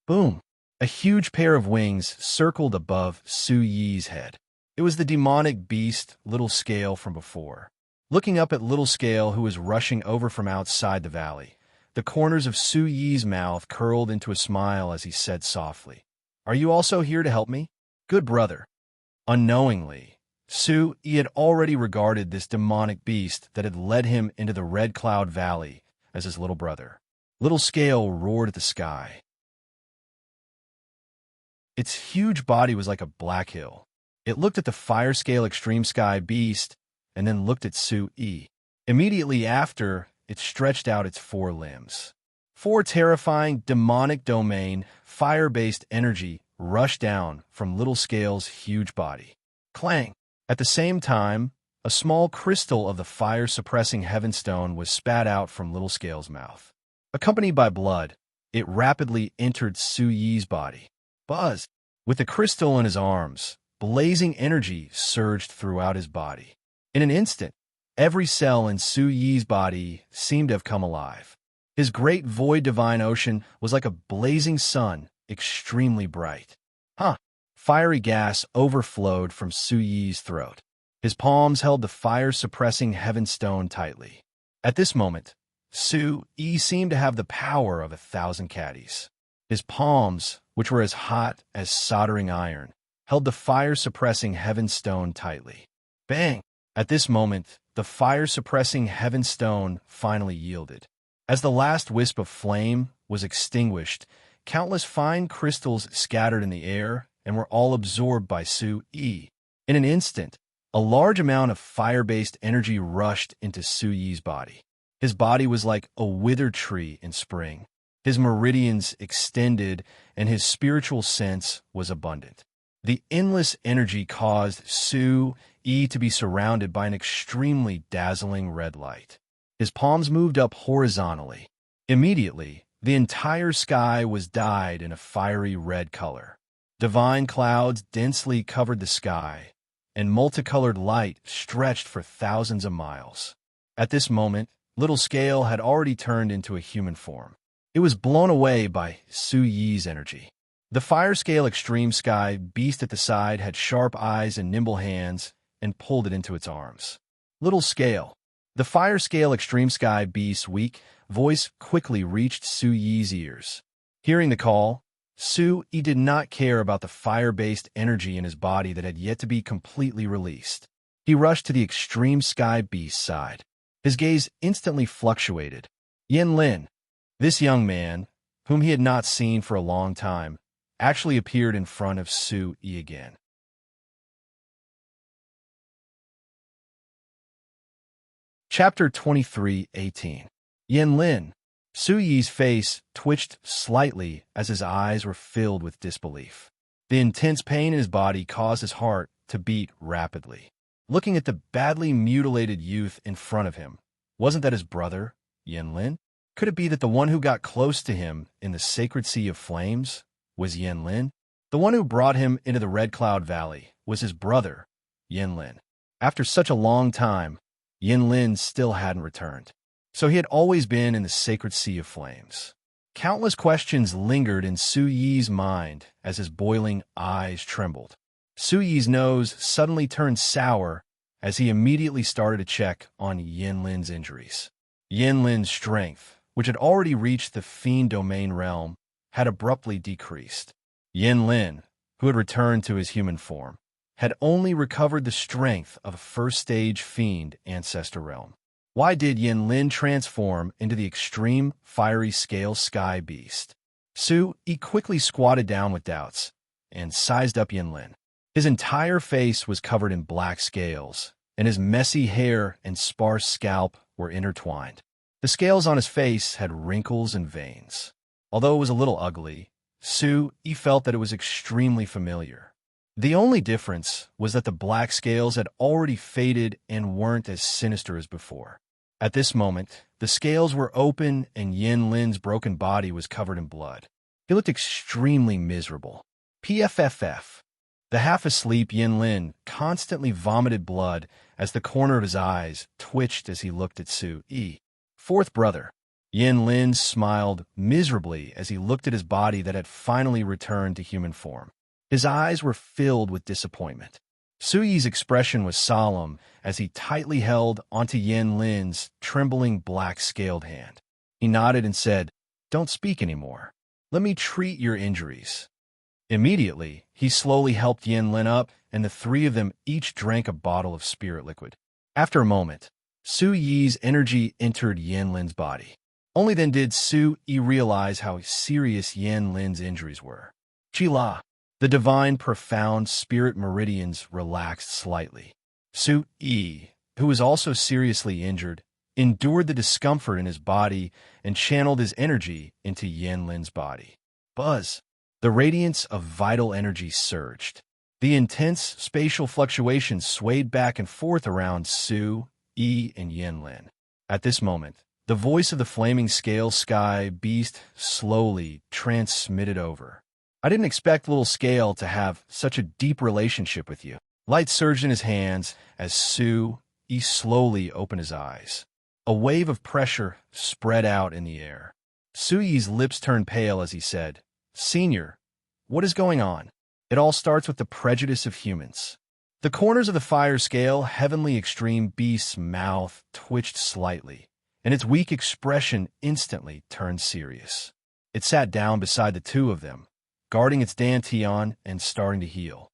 Boom! A huge pair of wings circled above Su-yi's head. It was the demonic beast, Little Scale, from before. Looking up at Little Scale, who was rushing over from outside the valley, the corners of Su-yi's mouth curled into a smile as he said softly, "Are you also here to help me? Good brother." Unknowingly, Su-yi had already regarded this demonic beast that had led him into the Red Cloud Valley as his little brother. Little Scale roared at the sky. Its huge body was like a black hill. It looked at the fire scale extreme sky beast and then looked at Su-yi. Immediately after, it stretched out its 4 limbs. 4 terrifying, demonic domain, fire-based energy rushed down from Little Scale's huge body. Clang! At the same time, a small crystal of the fire-suppressing Heavenstone was spat out from Little Scale's mouth. Accompanied by blood, it rapidly entered Su-yi's body. Buzz! With the crystal in his arms, blazing energy surged throughout his body. In an instant, every cell in Su-yi's body seemed to have come alive. His great void divine ocean was like a blazing sun, extremely bright. Fiery gas overflowed from Su-yi's throat. His palms held the fire-suppressing Heavenstone tightly. At this moment, Su-yi seemed to have the power of 1,000 caddies. His palms, which were as hot as soldering iron, held the fire-suppressing Heavenstone tightly. Bang! At this moment, the fire-suppressing Heavenstone finally yielded. As the last wisp of flame was extinguished, countless fine crystals scattered in the air and were all absorbed by Su-yi. In an instant, a large amount of fire-based energy rushed into Su-yi's body. His body was like a withered tree in spring. His meridians extended, and his spiritual sense was abundant. The endless energy caused Su-yi to be surrounded by an extremely dazzling red light. His palms moved up horizontally. Immediately, the entire sky was dyed in a fiery red color. Divine clouds densely covered the sky, and multicolored light stretched for thousands of miles. At this moment, Little Scale had already turned into a human form. It was blown away by Su-yi's energy. The fire scale extreme sky beast at the side had sharp eyes and nimble hands and pulled it into its arms. Little Scale. The fire scale extreme sky beast's weak voice quickly reached Su-yi's ears. Hearing the call, Su-yi did not care about the fire-based energy in his body that had yet to be completely released. He rushed to the extreme sky beast's side. His gaze instantly fluctuated. Yin-lin. This young man, whom he had not seen for a long time, actually appeared in front of Su-yi again. Chapter 23:18. Yin-lin. Su-yi's face twitched slightly as his eyes were filled with disbelief. The intense pain in his body caused his heart to beat rapidly. Looking at the badly mutilated youth in front of him, wasn't that his brother, Yin-lin? Could it be that the one who got close to him in the sacred sea of flames was Yin-lin? The one who brought him into the Red Cloud Valley was his brother, Yin-lin. After such a long time, Yin-lin still hadn't returned. So he had always been in the sacred sea of flames. Countless questions lingered in Su-yi's mind as his boiling eyes trembled. Su-yi's nose suddenly turned sour as he immediately started to check on Yin-lin's injuries. Yin-lin's strength, which had already reached the fiend domain realm, had abruptly decreased. Yin-lin, who had returned to his human form, had only recovered the strength of a first-stage fiend ancestor realm. Why did Yin-lin transform into the extreme fiery scale sky beast? Su-yi quickly squatted down with doubts and sized up Yin-lin. His entire face was covered in black scales, and his messy hair and sparse scalp were intertwined. The scales on his face had wrinkles and veins. Although it was a little ugly, Su-yi felt that it was extremely familiar. The only difference was that the black scales had already faded and weren't as sinister as before. At this moment, the scales were open and Yin Lin's broken body was covered in blood. He looked extremely miserable. PFFF. The half-asleep Yin Lin constantly vomited blood as the corner of his eyes twitched as he looked at Su-yi. Fourth brother. Yin Lin smiled miserably as he looked at his body that had finally returned to human form. His eyes were filled with disappointment. Su-yi's expression was solemn as he tightly held onto Yin Lin's trembling black-scaled hand. He nodded and said, "Don't speak anymore. Let me treat your injuries." Immediately, he slowly helped Yin Lin up, and the three of them each drank a bottle of spirit liquid. After a moment, Su-yi's energy entered Yin Lin's body. Only then did Su-yi realize how serious Yin Lin's injuries were. Chi-la. The divine, profound spirit meridians relaxed slightly. Su-yi, who was also seriously injured, endured the discomfort in his body and channeled his energy into Yin Lin's body. Buzz. The radiance of vital energy surged. The intense spatial fluctuations swayed back and forth around Su-yi and Yin Lin. At this moment, the voice of the flaming scale sky beast slowly transmitted over. "I didn't expect Little Scale to have such a deep relationship with you." Light surged in his hands as Su-yi slowly opened his eyes. A wave of pressure spread out in the air. Su-yi's lips turned pale as he said, "Senior, what is going on?" "It all starts with the prejudice of humans." The corners of the fire scale heavenly extreme beast's mouth twitched slightly, and its weak expression instantly turned serious. It sat down beside the two of them, guarding its dantian and starting to heal.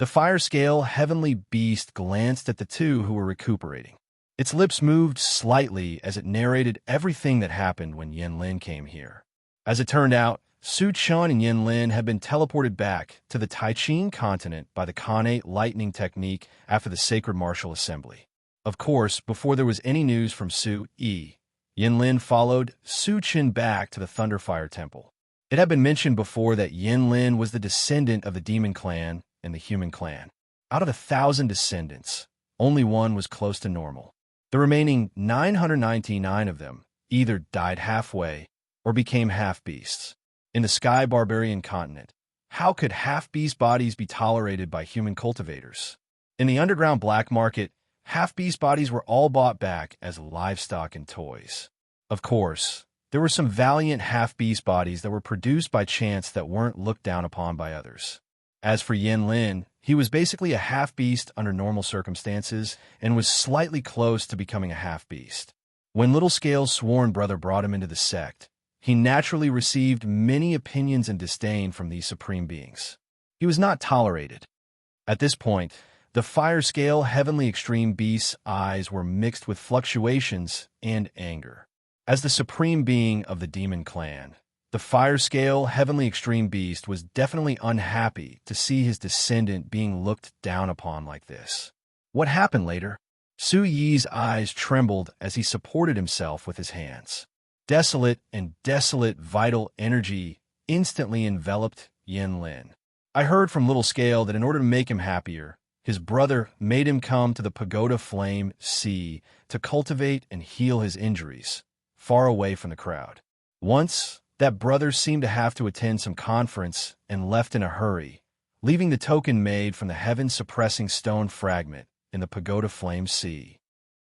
The fire scale heavenly beast glanced at the two who were recuperating. Its lips moved slightly as it narrated everything that happened when Yin Lin came here. As it turned out, Su Chun and Yin Lin had been teleported back to the Taichin continent by the Khanate lightning technique after the Sacred Martial Assembly. Of course, before there was any news from Su-yi, Yin Lin followed Su Chin back to the Thunderfire Temple. It had been mentioned before that Yin Lin was the descendant of the Demon Clan and the Human Clan. Out of 1,000 descendants, only one was close to normal. The remaining 999 of them either died halfway or became half-beasts. In the Sky Barbarian continent, how could half-beast bodies be tolerated by human cultivators? In the underground black market, half-beast bodies were all bought back as livestock and toys. Of course, there were some valiant half-beast bodies that were produced by chance that weren't looked down upon by others. As for Yin Lin, he was basically a half-beast under normal circumstances and was slightly close to becoming a half-beast. When Little Scale's sworn brother brought him into the sect, he naturally received many opinions and disdain from these supreme beings. He was not tolerated. At this point, the fire scale heavenly extreme beast's eyes were mixed with fluctuations and anger. As the supreme being of the demon clan, the fire scale heavenly extreme beast was definitely unhappy to see his descendant being looked down upon like this. What happened later? Su-yi's eyes trembled as he supported himself with his hands. Desolate and desolate vital energy instantly enveloped Yin Lin. I heard from Little Scale that in order to make him happier, his brother made him come to the Pagoda Flame Sea to cultivate and heal his injuries, far away from the crowd. Once, that brother seemed to have to attend some conference and left in a hurry, leaving the token made from the heaven-suppressing stone fragment in the Pagoda Flame Sea.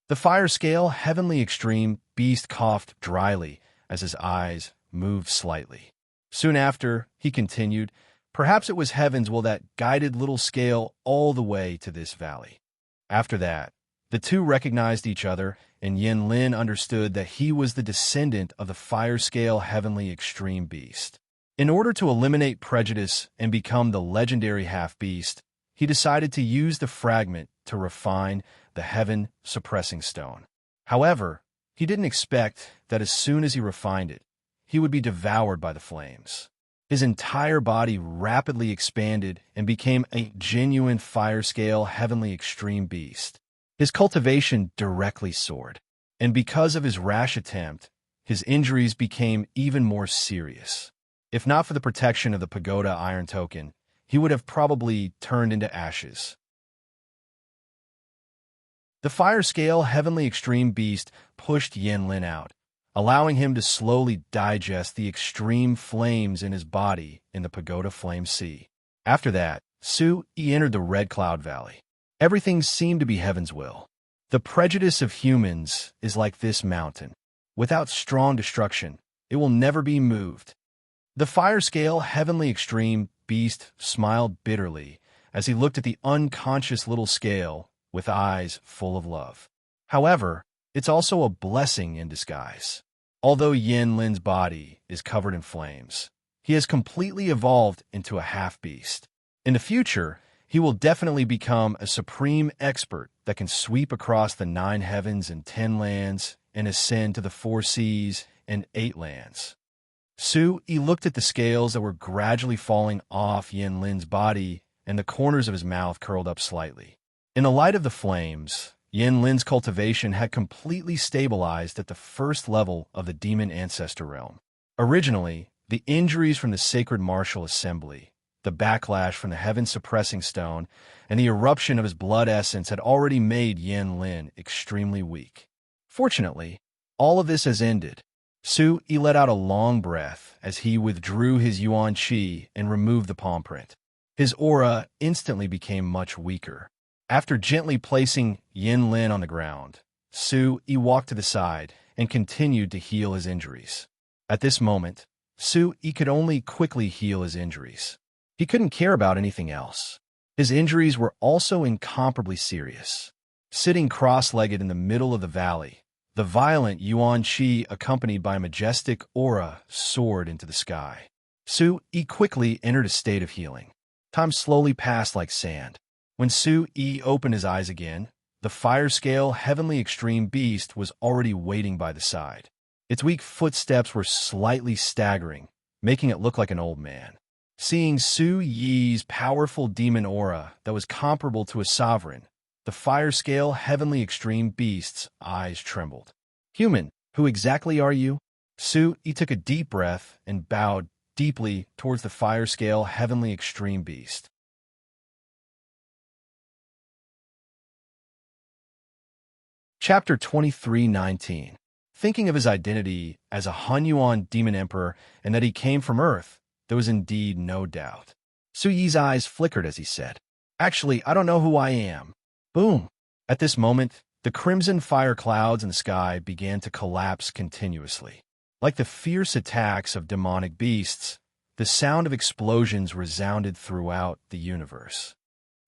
The fire scale heavenly extreme beast coughed dryly as his eyes moved slightly. Soon after, he continued, "Perhaps it was heaven's will that guided Little Scale all the way to this valley." After that, the two recognized each other, and Yin Lin understood that he was the descendant of the fire scale heavenly extreme beast. In order to eliminate prejudice and become the legendary half-beast, he decided to use the fragment to refine the heaven-suppressing stone. However, he didn't expect that as soon as he refined it, he would be devoured by the flames. His entire body rapidly expanded and became a genuine fire-scale heavenly extreme beast. His cultivation directly soared, and because of his rash attempt, his injuries became even more serious. If not for the protection of the Pagoda Iron Token, he would have probably turned into ashes. The fire scale heavenly extreme beast pushed Yanlin out, allowing him to slowly digest the extreme flames in his body in the pagoda flame sea. After that, Su-Yi entered the Red Cloud Valley. Everything seemed to be heaven's will. The prejudice of humans is like this mountain. Without strong destruction, it will never be moved. The fire scale heavenly extreme beast smiled bitterly as he looked at the unconscious little scale with eyes full of love. However, it's also a blessing in disguise. Although Yin Lin's body is covered in flames, he has completely evolved into a half-beast. In the future, he will definitely become a supreme expert that can sweep across the 9 heavens and 10 lands and ascend to the 4 seas and 8 lands. Su-Yi looked at the scales that were gradually falling off Yin Lin's body, and the corners of his mouth curled up slightly. In the light of the flames, Yin Lin's cultivation had completely stabilized at the first level of the demon ancestor realm. Originally, the injuries from the sacred martial assembly, the backlash from the heaven-suppressing stone, and the eruption of his blood essence had already made Yin Lin extremely weak. Fortunately, all of this has ended. Su-Yi let out a long breath as he withdrew his Yuan Qi and removed the palm print. His aura instantly became much weaker. After gently placing Yin Lin on the ground, Su-Yi walked to the side and continued to heal his injuries. At this moment, Su-Yi could only quickly heal his injuries. He couldn't care about anything else. His injuries were also incomparably serious. Sitting cross-legged in the middle of the valley, the violent Yuan Qi, accompanied by a majestic aura, soared into the sky. Su-Yi quickly entered a state of healing. Time slowly passed like sand. When Su-Yi opened his eyes again, the fire-scale heavenly extreme beast was already waiting by the side. Its weak footsteps were slightly staggering, making it look like an old man. Seeing Su-Yi's powerful demon aura that was comparable to a sovereign, the fire-scale heavenly extreme beast's eyes trembled. "Human, who exactly are you?" Su-Yi took a deep breath and bowed deeply towards the fire-scale heavenly extreme beast. Chapter 23:19. Thinking of his identity as a Hunyuan demon emperor and that he came from Earth, there was indeed no doubt. Su-Yi's eyes flickered as he said, "Actually, I don't know who I am." Boom! At this moment, the crimson fire clouds in the sky began to collapse continuously. Like the fierce attacks of demonic beasts, the sound of explosions resounded throughout the universe.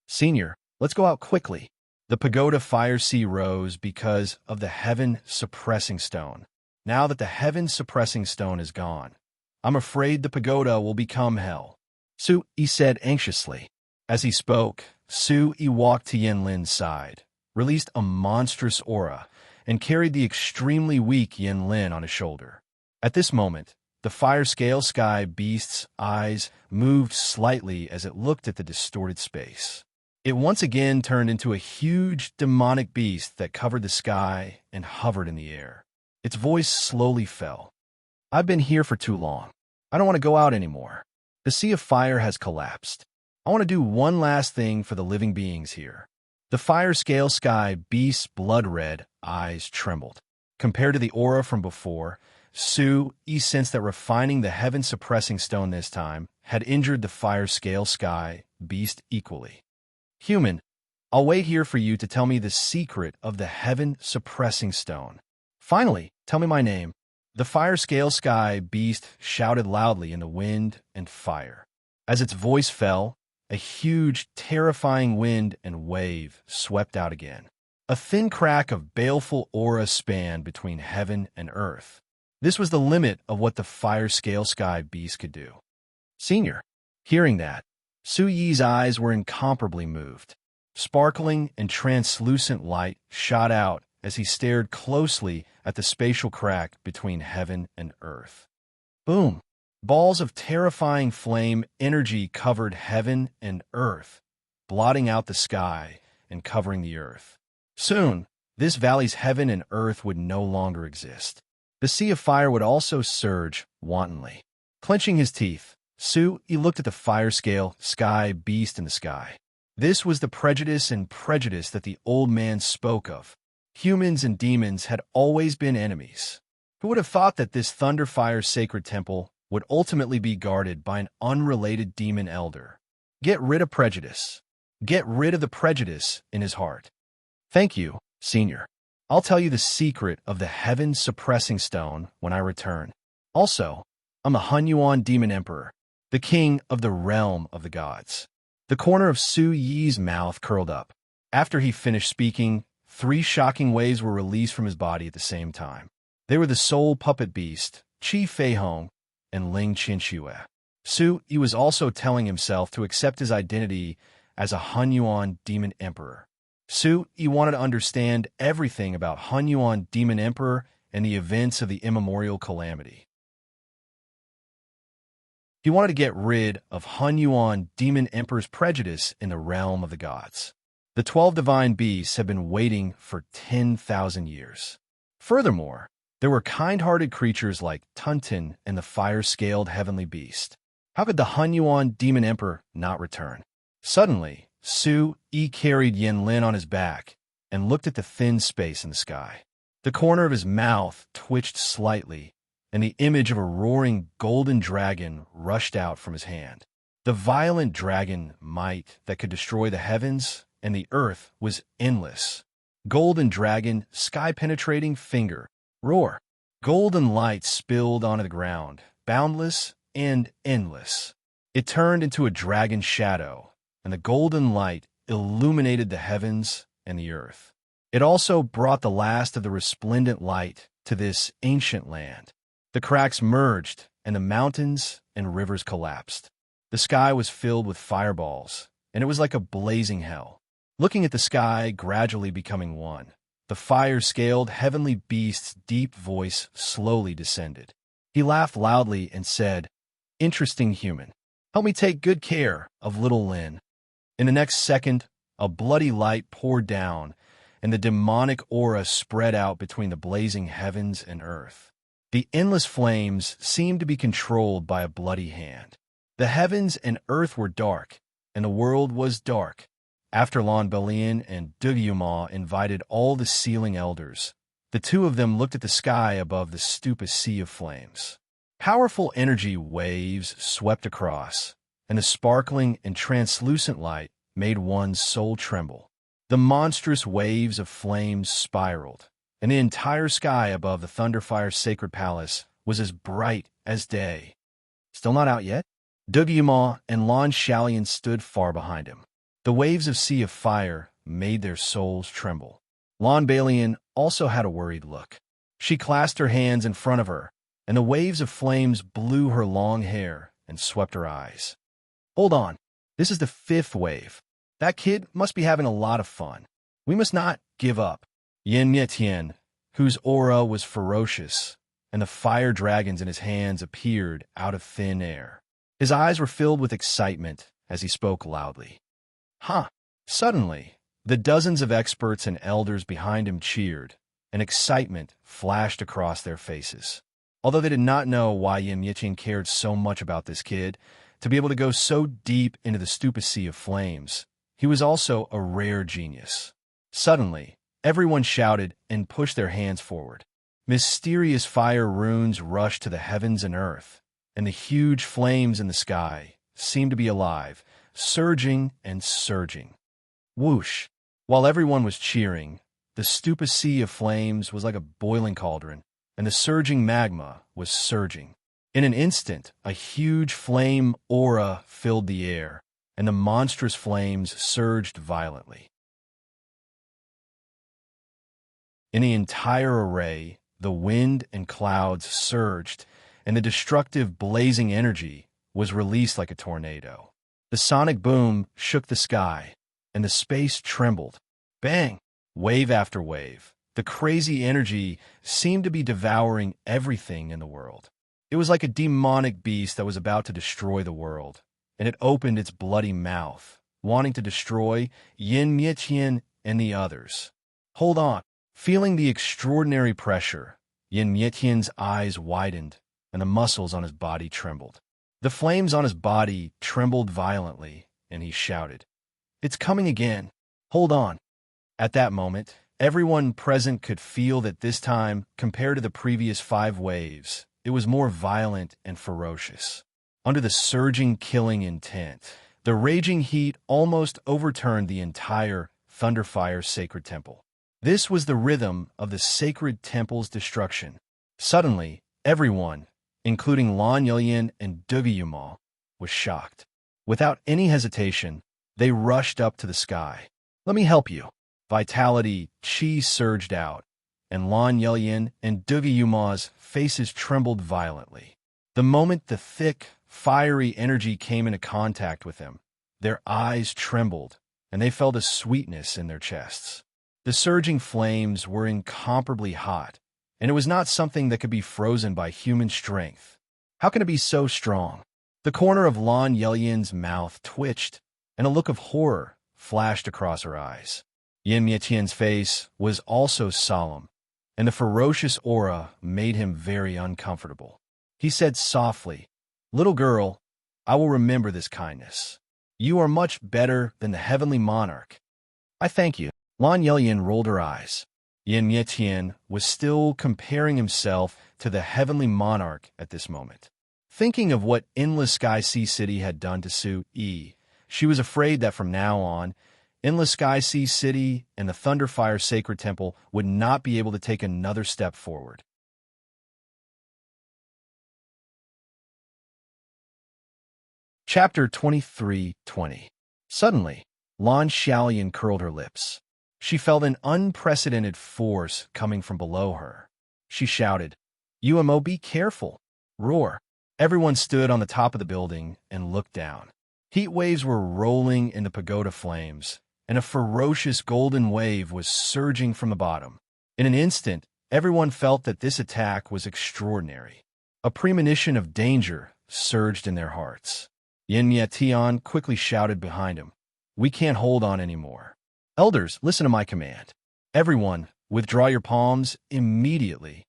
"Senior, let's go out quickly." The pagoda fire sea rose because of the heaven-suppressing stone. Now that the heaven-suppressing stone is gone, I'm afraid the pagoda will become hell, Su-Yi said anxiously. As he spoke, Su-Yi walked to Yin Lin's side, released a monstrous aura, and carried the extremely weak Yin Lin on his shoulder. At this moment, the fire-scale sky beast's eyes moved slightly as it looked at the distorted space. It once again turned into a huge demonic beast that covered the sky and hovered in the air. Its voice slowly fell. "I've been here for too long. I don't want to go out anymore. The sea of fire has collapsed. I want to do one last thing for the living beings here." The fire-scale sky beast's blood-red eyes trembled. Compared to the aura from before, Su-Yi sensed that refining the heaven-suppressing stone this time had injured the fire-scale sky beast equally. "Human, I'll wait here for you to tell me the secret of the heaven-suppressing stone. Finally, tell me my name." The fire-scale sky beast shouted loudly in the wind and fire. As its voice fell, a huge, terrifying wind and wave swept out again. A thin crack of baleful aura spanned between heaven and earth. This was the limit of what the fire-scale sky beast could do. "Senior." Hearing that, Su-Yi's eyes were incomparably moved. Sparkling and translucent light shot out as he stared closely at the spatial crack between heaven and earth. Boom! Balls of terrifying flame energy covered heaven and earth, blotting out the sky and covering the earth. Soon, this valley's heaven and earth would no longer exist. The sea of fire would also surge wantonly. Clenching his teeth, Su-Yi looked at the fire-scale sky beast in the sky. This was the prejudice that the old man spoke of. Humans and demons had always been enemies. Who would have thought that this Thunderfire's sacred temple would ultimately be guarded by an unrelated demon elder? Get rid of prejudice. Get rid of the prejudice in his heart. Thank you, Senior. I'll tell you the secret of the heaven-suppressing stone when I return. Also, I'm a Hunyuan Demon Emperor, the king of the realm of the gods. The corner of Su Yi's mouth curled up. After he finished speaking, 3 shocking waves were released from his body at the same time. They were the soul puppet beast, Qi Feihong, and Ling Qinxue. Su Yi was also telling himself to accept his identity as a Hunyuan Demon Emperor. Su Yi wanted to understand everything about Hunyuan Demon Emperor and the events of the immemorial calamity. He wanted to get rid of Hunyuan Demon Emperor's prejudice in the realm of the gods. The 12 divine beasts had been waiting for 10,000 years. Furthermore, there were kind-hearted creatures like Tuntin and the fire-scaled heavenly beast. How could the Hunyuan Demon Emperor not return? Suddenly, Su Yi carried Yin Lin on his back and looked at the thin space in the sky. The corner of his mouth twitched slightly, and the image of a roaring golden dragon rushed out from his hand. The violent dragon might that could destroy the heavens and the earth was endless. Golden dragon, sky-penetrating finger, roar. Golden light spilled onto the ground, boundless and endless. It turned into a dragon shadow, and the golden light illuminated the heavens and the earth. It also brought the last of the resplendent light to this ancient land. The cracks merged, and the mountains and rivers collapsed. The sky was filled with fireballs, and it was like a blazing hell. Looking at the sky gradually becoming one, the fire-scaled heavenly beast's deep voice slowly descended. He laughed loudly and said, "Interesting human, help me take good care of little Lin." In the next second, a bloody light poured down, and the demonic aura spread out between the blazing heavens and earth. The endless flames seemed to be controlled by a bloody hand. The heavens and earth were dark, and the world was dark. After Lan Belian and Dugyuma invited all the sealing elders, the 2 of them looked at the sky above the stupid sea of flames. Powerful energy waves swept across, and the sparkling and translucent light made one's soul tremble. The monstrous waves of flames spiraled, and the entire sky above the Thunderfire's sacred palace was as bright as day. Still not out yet? Dugyuma and Lan Xiaolian stood far behind him. The waves of Sea of Fire made their souls tremble. Lan Belian also had a worried look. She clasped her hands in front of her, and the waves of flames blew her long hair and swept her eyes. Hold on. This is the 5th wave. That kid must be having a lot of fun. We must not give up. Yin Yetian, whose aura was ferocious, and the fire dragons in his hands appeared out of thin air. His eyes were filled with excitement as he spoke loudly. Huh. Suddenly, the dozens of experts and elders behind him cheered, and excitement flashed across their faces. Although they did not know why Yin Yetian cared so much about this kid, to be able to go so deep into the stupid sea of flames, he was also a rare genius. Suddenly, everyone shouted and pushed their hands forward. Mysterious fire runes rushed to the heavens and earth, and the huge flames in the sky seemed to be alive, surging and surging. Whoosh! While everyone was cheering, the stupid sea of flames was like a boiling cauldron, and the surging magma was surging. In an instant, a huge flame aura filled the air, and the monstrous flames surged violently. In the entire array, the wind and clouds surged, and the destructive blazing energy was released like a tornado. The sonic boom shook the sky, and the space trembled. Bang! Wave after wave. The crazy energy seemed to be devouring everything in the world. It was like a demonic beast that was about to destroy the world, and it opened its bloody mouth, wanting to destroy Yin Yetian and the others. Hold on. Feeling the extraordinary pressure, Yin Yetian's eyes widened, and the muscles on his body trembled. The flames on his body trembled violently, and he shouted, It's coming again. Hold on. At that moment, everyone present could feel that this time, compared to the previous 5 waves, it was more violent and ferocious. Under the surging killing intent, the raging heat almost overturned the entire Thunderfire Sacred Temple. This was the rhythm of the sacred temple's destruction. Suddenly, everyone, including Lan Yulyin and Dugayumal, was shocked. Without any hesitation, they rushed up to the sky. "Let me help you." Vitality, chi surged out, and Lan Yulyin and Dugayumal's faces trembled violently. The moment the thick, fiery energy came into contact with them, their eyes trembled, and they felt a sweetness in their chests. The surging flames were incomparably hot, and it was not something that could be frozen by human strength. How can it be so strong? The corner of Lan Yulyin's mouth twitched, and a look of horror flashed across her eyes. Yin Mietian's face was also solemn, and the ferocious aura made him very uncomfortable. He said softly, "Little girl, I will remember this kindness. You are much better than the heavenly monarch." "I thank you." Lan Yulyin rolled her eyes. Yin Mietian was still comparing himself to the heavenly monarch at this moment. Thinking of what Endless Sky Sea City had done to Su Yi, she was afraid that from now on, Endless Sky Sea City and the Thunderfire Sacred Temple would not be able to take another step forward. Chapter 23:20. Suddenly, Lan Xiaoyan curled her lips. She felt an unprecedented force coming from below her. She shouted, "UMO, be careful!" Roar. Everyone stood on the top of the building and looked down. Heat waves were rolling in the pagoda flames, and a ferocious golden wave was surging from the bottom. In an instant, everyone felt that this attack was extraordinary. A premonition of danger surged in their hearts. Yin Mietian quickly shouted behind him, "We can't hold on anymore. Elders, listen to my command. Everyone, withdraw your palms immediately."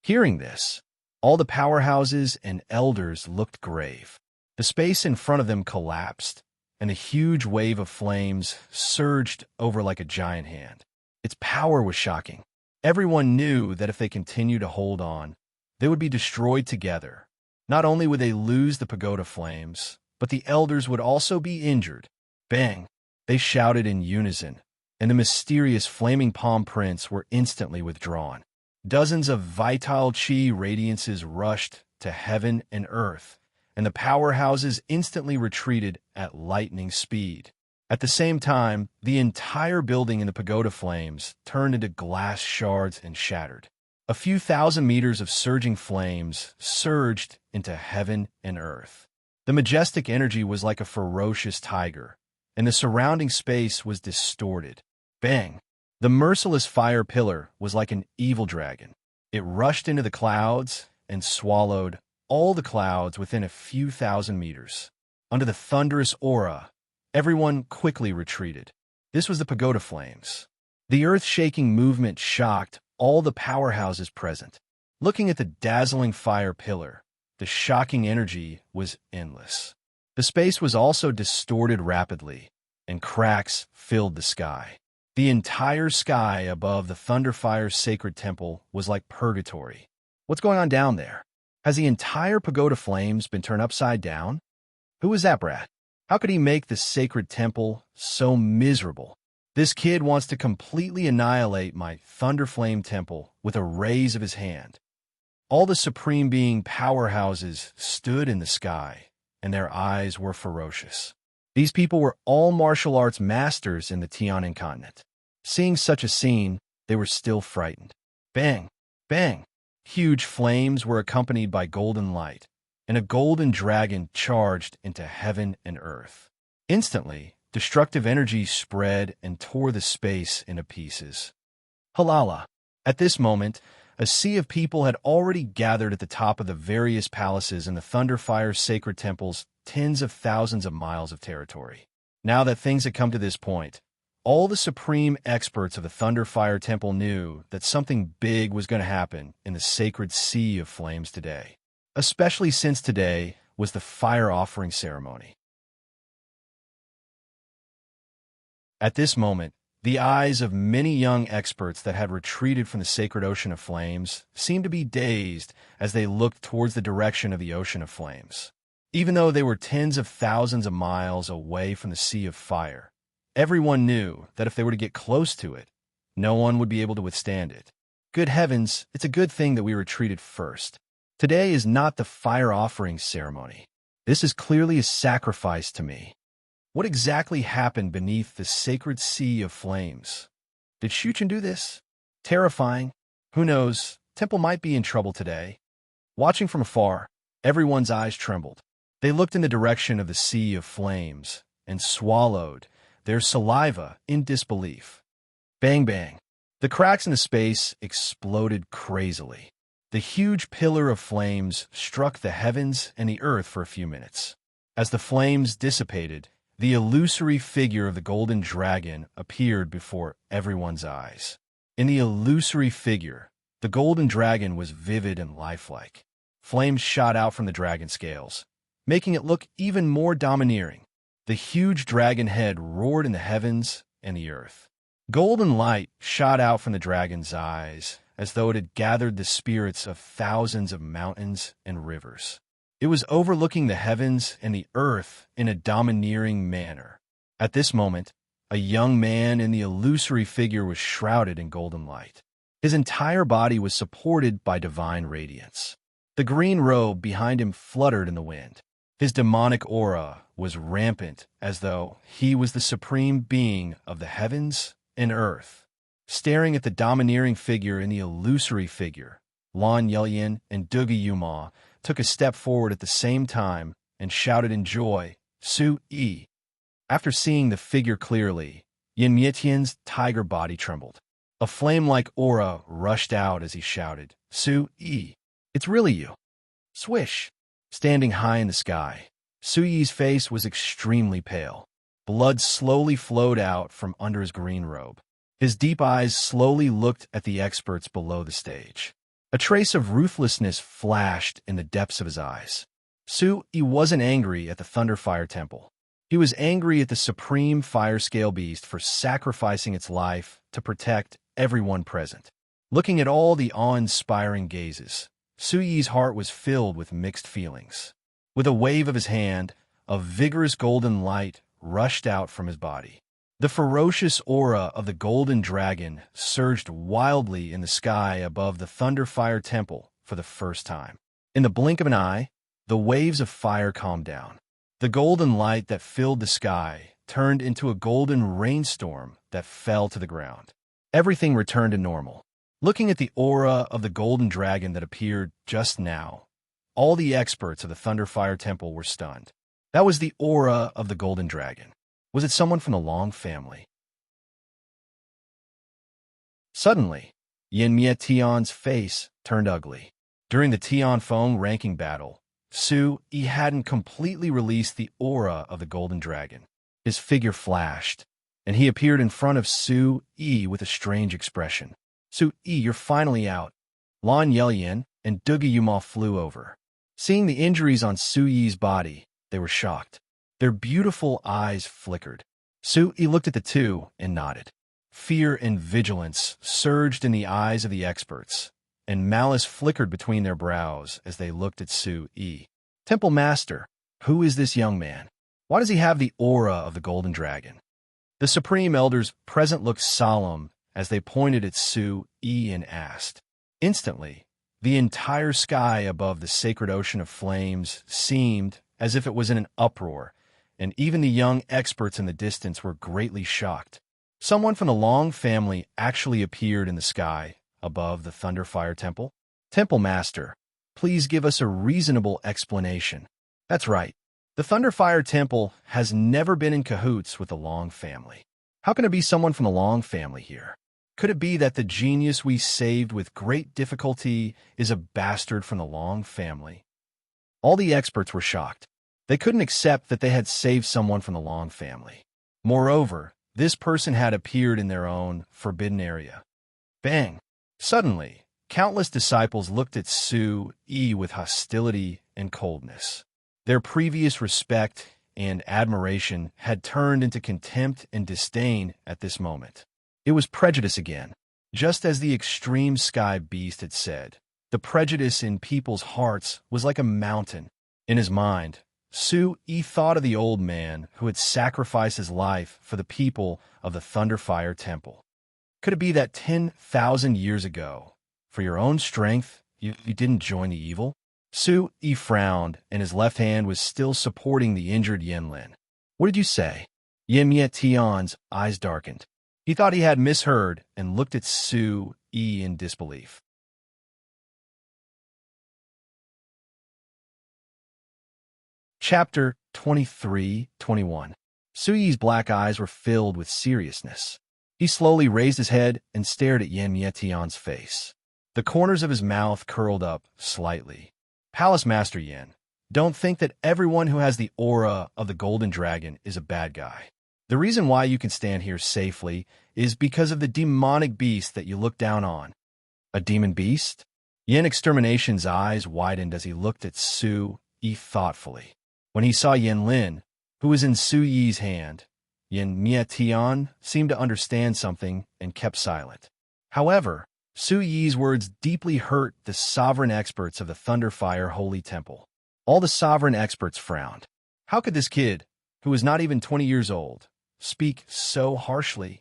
Hearing this, all the powerhouses and elders looked grave. The space in front of them collapsed, and a huge wave of flames surged over like a giant hand. Its power was shocking. Everyone knew that if they continued to hold on, they would be destroyed together. Not only would they lose the pagoda flames, but the elders would also be injured. Bang! They shouted in unison, and the mysterious flaming palm prints were instantly withdrawn. Dozens of vital chi radiances rushed to heaven and earth, and the powerhouses instantly retreated at lightning speed. At the same time, the entire building in the pagoda flames turned into glass shards and shattered. A few thousand meters of surging flames surged into heaven and earth. The majestic energy was like a ferocious tiger, and the surrounding space was distorted. Bang! The merciless fire pillar was like an evil dragon. It rushed into the clouds and swallowed all the clouds within a few thousand meters. Under the thunderous aura, everyone quickly retreated. This was the pagoda flames. The earth-shaking movement shocked all the powerhouses present. Looking at the dazzling fire pillar, the shocking energy was endless. The space was also distorted rapidly, and cracks filled the sky. The entire sky above the Thunderfire Sacred Temple was like purgatory. What's going on down there? Has the entire pagoda flames been turned upside down? Who is that brat? How could he make the sacred temple so miserable? This kid wants to completely annihilate my Thunderflame Temple with a raise of his hand. All the Supreme Being powerhouses stood in the sky, and their eyes were ferocious. These people were all martial arts masters in the Tianan continent. Seeing such a scene, they were still frightened. Bang! Bang! Huge flames were accompanied by golden light, and a golden dragon charged into heaven and earth. Instantly, destructive energy spread and tore the space into pieces. Halala! At this moment, a sea of people had already gathered at the top of the various palaces in the Thunderfire Sacred Temple's tens of thousands of miles of territory. Now that things had come to this point, all the supreme experts of the Thunderfire Temple knew that something big was going to happen in the sacred sea of flames today, especially since today was the fire offering ceremony. At this moment, the eyes of many young experts that had retreated from the sacred ocean of flames seemed to be dazed as they looked towards the direction of the ocean of flames. Even though they were tens of thousands of miles away from the sea of fire, everyone knew that if they were to get close to it, no one would be able to withstand it. Good heavens, it's a good thing that we retreated first. Today is not the fire offering ceremony. This is clearly a sacrifice to me. What exactly happened beneath the sacred sea of flames? Did Shuchen do this? Terrifying. Who knows? Temple might be in trouble today. Watching from afar, everyone's eyes trembled. They looked in the direction of the sea of flames and swallowed their saliva in disbelief. Bang, bang. The cracks in the space exploded crazily. The huge pillar of flames struck the heavens and the earth for a few minutes. As the flames dissipated, the illusory figure of the golden dragon appeared before everyone's eyes. In the illusory figure, the golden dragon was vivid and lifelike. Flames shot out from the dragon scales, making it look even more domineering. The huge dragon head roared in the heavens and the earth. Golden light shot out from the dragon's eyes, as though it had gathered the spirits of thousands of mountains and rivers. It was overlooking the heavens and the earth in a domineering manner. At this moment, a young man in the illusory figure was shrouded in golden light. His entire body was supported by divine radiance. The green robe behind him fluttered in the wind. His demonic aura was rampant, as though he was the supreme being of the heavens and earth. Staring at the domineering figure in the illusory figure, Lan Yelyin and Duga Yuma took a step forward at the same time and shouted in joy, Su-yi. After seeing the figure clearly, Yin Mietian's tiger body trembled. A flame-like aura rushed out as he shouted, Su-yi. It's really you. Swish. Standing high in the sky, Su-yi's face was extremely pale. Blood slowly flowed out from under his green robe. His deep eyes slowly looked at the experts below the stage. A trace of ruthlessness flashed in the depths of his eyes. Su-yi wasn't angry at the Thunderfire Temple. He was angry at the supreme fire scale beast for sacrificing its life to protect everyone present. Looking at all the awe-inspiring gazes, Su-yi's heart was filled with mixed feelings. With a wave of his hand, a vigorous golden light rushed out from his body. The ferocious aura of the golden dragon surged wildly in the sky above the Thunderfire Temple for the first time. In the blink of an eye, the waves of fire calmed down. The golden light that filled the sky turned into a golden rainstorm that fell to the ground. Everything returned to normal. Looking at the aura of the golden dragon that appeared just now, all the experts of the Thunderfire Temple were stunned. That was the aura of the golden dragon. Was it someone from the Long family? Suddenly, Yin Mie Tian's face turned ugly. During the Tianfeng ranking battle, Su-yi hadn't completely released the aura of the golden dragon. His figure flashed, and he appeared in front of Su-yi with a strange expression. Su-yi, you're finally out. Lan Yelyin and Duga Yuma flew over. Seeing the injuries on Su-yi's body, they were shocked. Their beautiful eyes flickered. Su-yi looked at the two and nodded. Fear and vigilance surged in the eyes of the experts, and malice flickered between their brows as they looked at Su-yi. Temple Master, who is this young man? Why does he have the aura of the golden dragon? The supreme elders present looked solemn as they pointed at Su-yi and asked. Instantly, the entire sky above the sacred ocean of flames seemed as if it was in an uproar, and even the young experts in the distance were greatly shocked. Someone from the Long family actually appeared in the sky above the Thunderfire Temple. Temple Master, please give us a reasonable explanation. That's right. The Thunderfire Temple has never been in cahoots with the Long family. How can it be someone from the Long family here? Could it be that the genius we saved with great difficulty is a bastard from the Long family? All the experts were shocked. They couldn't accept that they had saved someone from the Long family. Moreover, this person had appeared in their own forbidden area. Bang! Suddenly, countless disciples looked at Su-yi with hostility and coldness. Their previous respect and admiration had turned into contempt and disdain at this moment. It was prejudice again. Just as the extreme sky beast had said, the prejudice in people's hearts was like a mountain. In his mind, Su-Yi thought of the old man who had sacrificed his life for the people of the Thunderfire Temple. Could it be that 10,000 years ago, for your own strength, you didn't join the evil? Su-Yi frowned, and his left hand was still supporting the injured Yanlin. What did you say? Yin Tian's eyes darkened. He thought he had misheard and looked at Su-Yi in disbelief. Chapter 23-21. Su-Yi's black eyes were filled with seriousness. He slowly raised his head and stared at Yin Tian's face. The corners of his mouth curled up slightly. Palace Master Yin, don't think that everyone who has the aura of the Golden Dragon is a bad guy. The reason why you can stand here safely is because of the demonic beast that you look down on. A demon beast? Yin Extermination's eyes widened as he looked at Su-Yi thoughtfully. When he saw Yanlin, who was in Su-Yi's hand, Yin Tian seemed to understand something and kept silent. However, Su-Yi's words deeply hurt the sovereign experts of the Thunderfire Holy Temple. All the sovereign experts frowned. How could this kid, who was not even 20 years old, speak so harshly?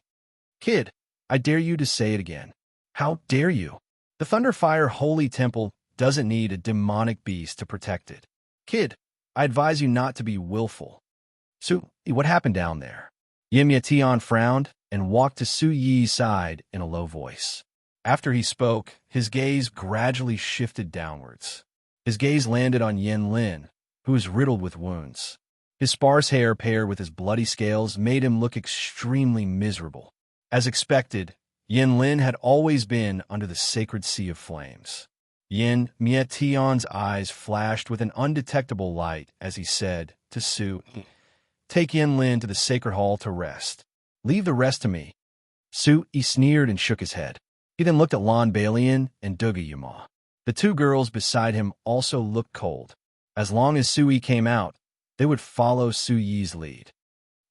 Kid, I dare you to say it again. How dare you? The Thunderfire Holy Temple doesn't need a demonic beast to protect it. Kid, I advise you not to be willful. Su-Yi, what happened down there? Yin Tian frowned and walked to Su-Yi's side in a low voice. After he spoke, his gaze gradually shifted downwards. His gaze landed on Yanlin, who was riddled with wounds. His sparse hair paired with his bloody scales made him look extremely miserable. As expected, Yanlin had always been under the sacred sea of flames. Yin Tian's eyes flashed with an undetectable light as he said to Su-Yi, take Yanlin to the sacred hall to rest. Leave the rest to me. Su-Yi sneered and shook his head. He then looked at Lan Balian and Dugayuma. The two girls beside him also looked cold. As long as Su-Yi came out, they would follow Su-Yi's lead.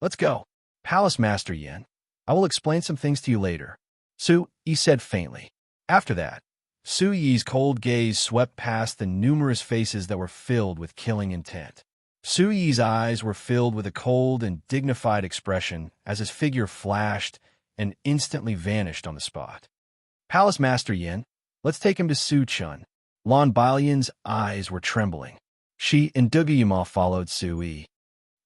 Let's go. Palace Master Yin, I will explain some things to you later. Su-Yi said faintly. After that, Su-Yi's cold gaze swept past the numerous faces that were filled with killing intent. Su-Yi's eyes were filled with a cold and dignified expression as his figure flashed and instantly vanished on the spot. Palace Master Yin, let's take him to Su-Chun. Lan Balian's eyes were trembling. She and Dugayuma followed Su-Yi.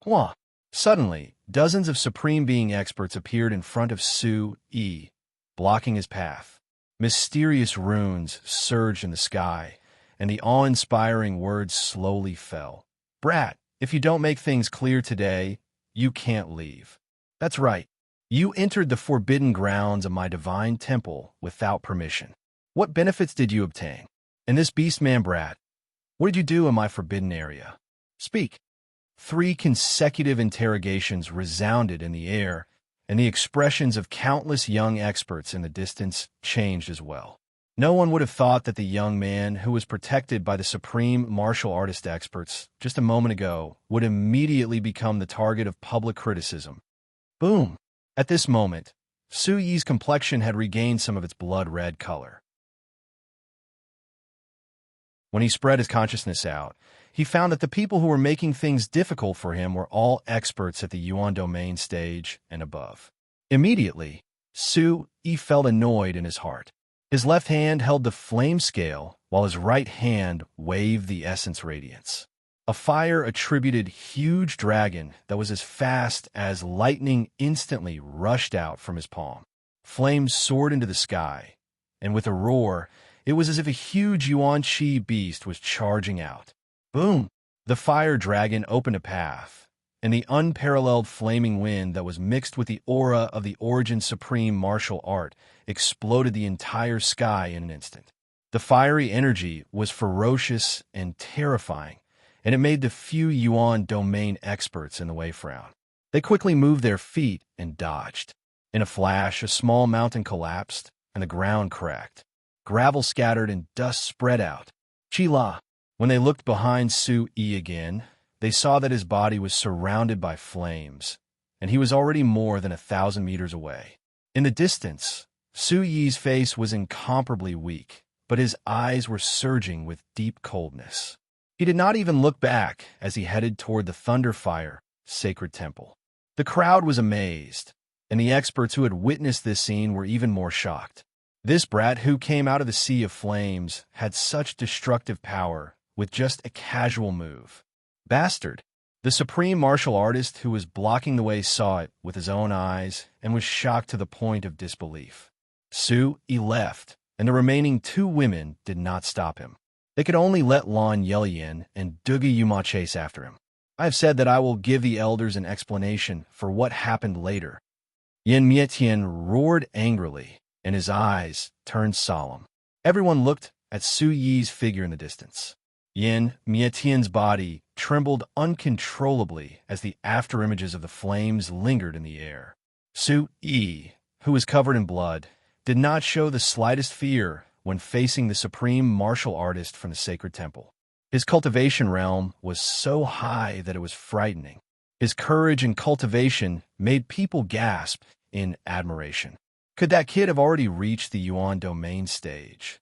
Hua! Suddenly, dozens of Supreme Being experts appeared in front of Su-Yi, blocking his path. Mysterious runes surged in the sky, and the awe-inspiring words slowly fell. Brat, if you don't make things clear today, you can't leave. That's right. You entered the forbidden grounds of my divine temple without permission. What benefits did you obtain? And this beastman brat, what did you do in my forbidden area? Speak. 3 consecutive interrogations resounded in the air, and the expressions of countless young experts in the distance changed as well. No one would have thought that the young man who was protected by the supreme martial artist experts just a moment ago would immediately become the target of public criticism. Boom! At this moment, Su-Yi's complexion had regained some of its blood-red color. When he spread his consciousness out, he found that the people who were making things difficult for him were all experts at the Yuan domain stage and above. Immediately, Su-Yi felt annoyed in his heart. His left hand held the flame scale, while his right hand waved the essence radiance. A fire-attributed huge dragon that was as fast as lightning instantly rushed out from his palm. Flames soared into the sky, and with a roar, it was as if a huge Yuan Qi beast was charging out. Boom! The fire dragon opened a path, and the unparalleled flaming wind that was mixed with the aura of the Origin Supreme martial art exploded the entire sky in an instant. The fiery energy was ferocious and terrifying, and it made the few Yuan domain experts in the way frown. They quickly moved their feet and dodged. In a flash, a small mountain collapsed, and the ground cracked. Gravel scattered and dust spread out. Chila! When they looked behind Su-Yi again, they saw that his body was surrounded by flames, and he was already more than 1,000 meters away. In the distance, Su Yi's face was incomparably weak, but his eyes were surging with deep coldness. He did not even look back as he headed toward the Thunderfire sacred temple. The crowd was amazed, and the experts who had witnessed this scene were even more shocked. This brat who came out of the sea of flames had such destructive power with just a casual move. Bastard! The supreme martial artist who was blocking the way saw it with his own eyes and was shocked to the point of disbelief. Su Yi left, and the remaining two women did not stop him. They could only let Lan Yelyin and Dugi Yuma chase after him. I have said that I will give the elders an explanation for what happened later. Yin Mietian roared angrily, and his eyes turned solemn. Everyone looked at Su Yi's figure in the distance. Yin Mietian's body trembled uncontrollably as the afterimages of the flames lingered in the air. Su Yi, who was covered in blood, did not show the slightest fear when facing the supreme martial artist from the sacred temple. His cultivation realm was so high that it was frightening. His courage and cultivation made people gasp in admiration. Could that kid have already reached the Yuan domain stage?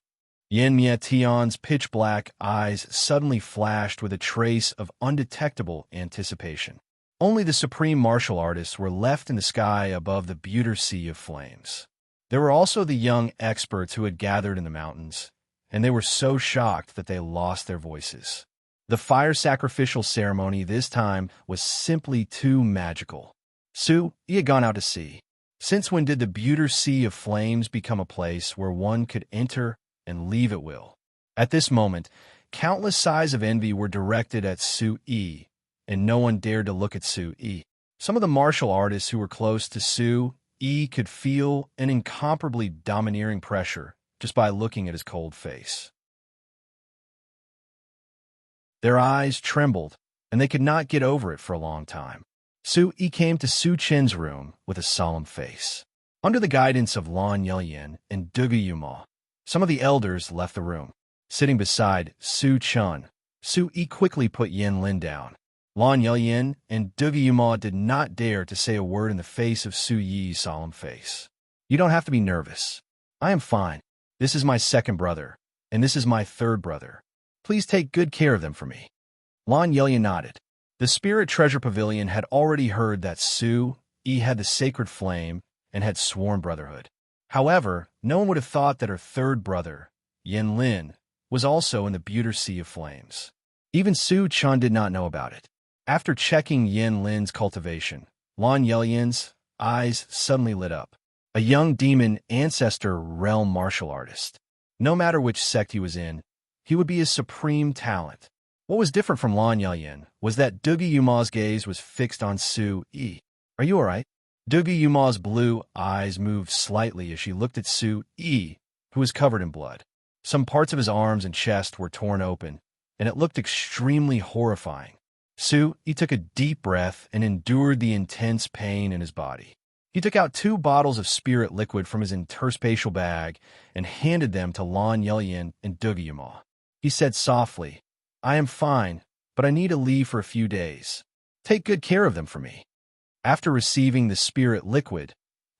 Yin Mietian's pitch-black eyes suddenly flashed with a trace of undetectable anticipation. Only the supreme martial artists were left in the sky above the beautiful sea of flames. There were also the young experts who had gathered in the mountains, and they were so shocked that they lost their voices. The fire sacrificial ceremony this time was simply too magical. Su Yi had gone out to sea. Since when did the beautiful sea of flames become a place where one could enter and leave at will? At this moment, countless sighs of envy were directed at Su Yi, and no one dared to look at Su Yi. Some of the martial artists who were close to Su Yi could feel an incomparably domineering pressure just by looking at his cold face. Their eyes trembled, and they could not get over it for a long time. Su Yi came to Su Chen's room with a solemn face. Under the guidance of Lan Yelyin and Dugi Yuma, some of the elders left the room. Sitting beside Su Chen, Su Yi quickly put Yin Lin down. Lan Yelyin and Dugi Yuma did not dare to say a word in the face of Su Yi's solemn face. You don't have to be nervous. I am fine. This is my second brother, and this is my third brother. Please take good care of them for me. Lan Yelyin nodded. The Spirit Treasure Pavilion had already heard that Su Yi had the sacred flame and had sworn brotherhood. However, no one would have thought that her third brother, Yin Lin, was also in the beautiful sea of flames. Even Su Chen did not know about it. After checking Yin Lin's cultivation, Lan Yelyin's eyes suddenly lit up. A young demon ancestor realm martial artist. No matter which sect he was in, he would be his supreme talent. What was different from Lan Yelyin was that Dugi Yuma's gaze was fixed on Su Yi. Are you all right? Dugi Yuma's blue eyes moved slightly as she looked at Su Yi, who was covered in blood. Some parts of his arms and chest were torn open, and it looked extremely horrifying. Su Yi took a deep breath and endured the intense pain in his body. He took out 2 bottles of spirit liquid from his interspatial bag and handed them to Lan Yelyin and Dugi Yuma. He said softly, I am fine, but I need to leave for a few days. Take good care of them for me. After receiving the spirit liquid,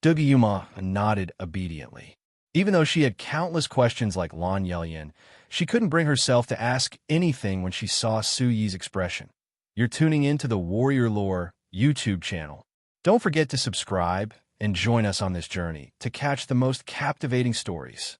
Dugi Yuma nodded obediently. Even though she had countless questions like Lan Yelyin, she couldn't bring herself to ask anything when she saw Su Yi's expression. You're tuning into the Warrior Lore YouTube channel. Don't forget to subscribe and join us on this journey to catch the most captivating stories.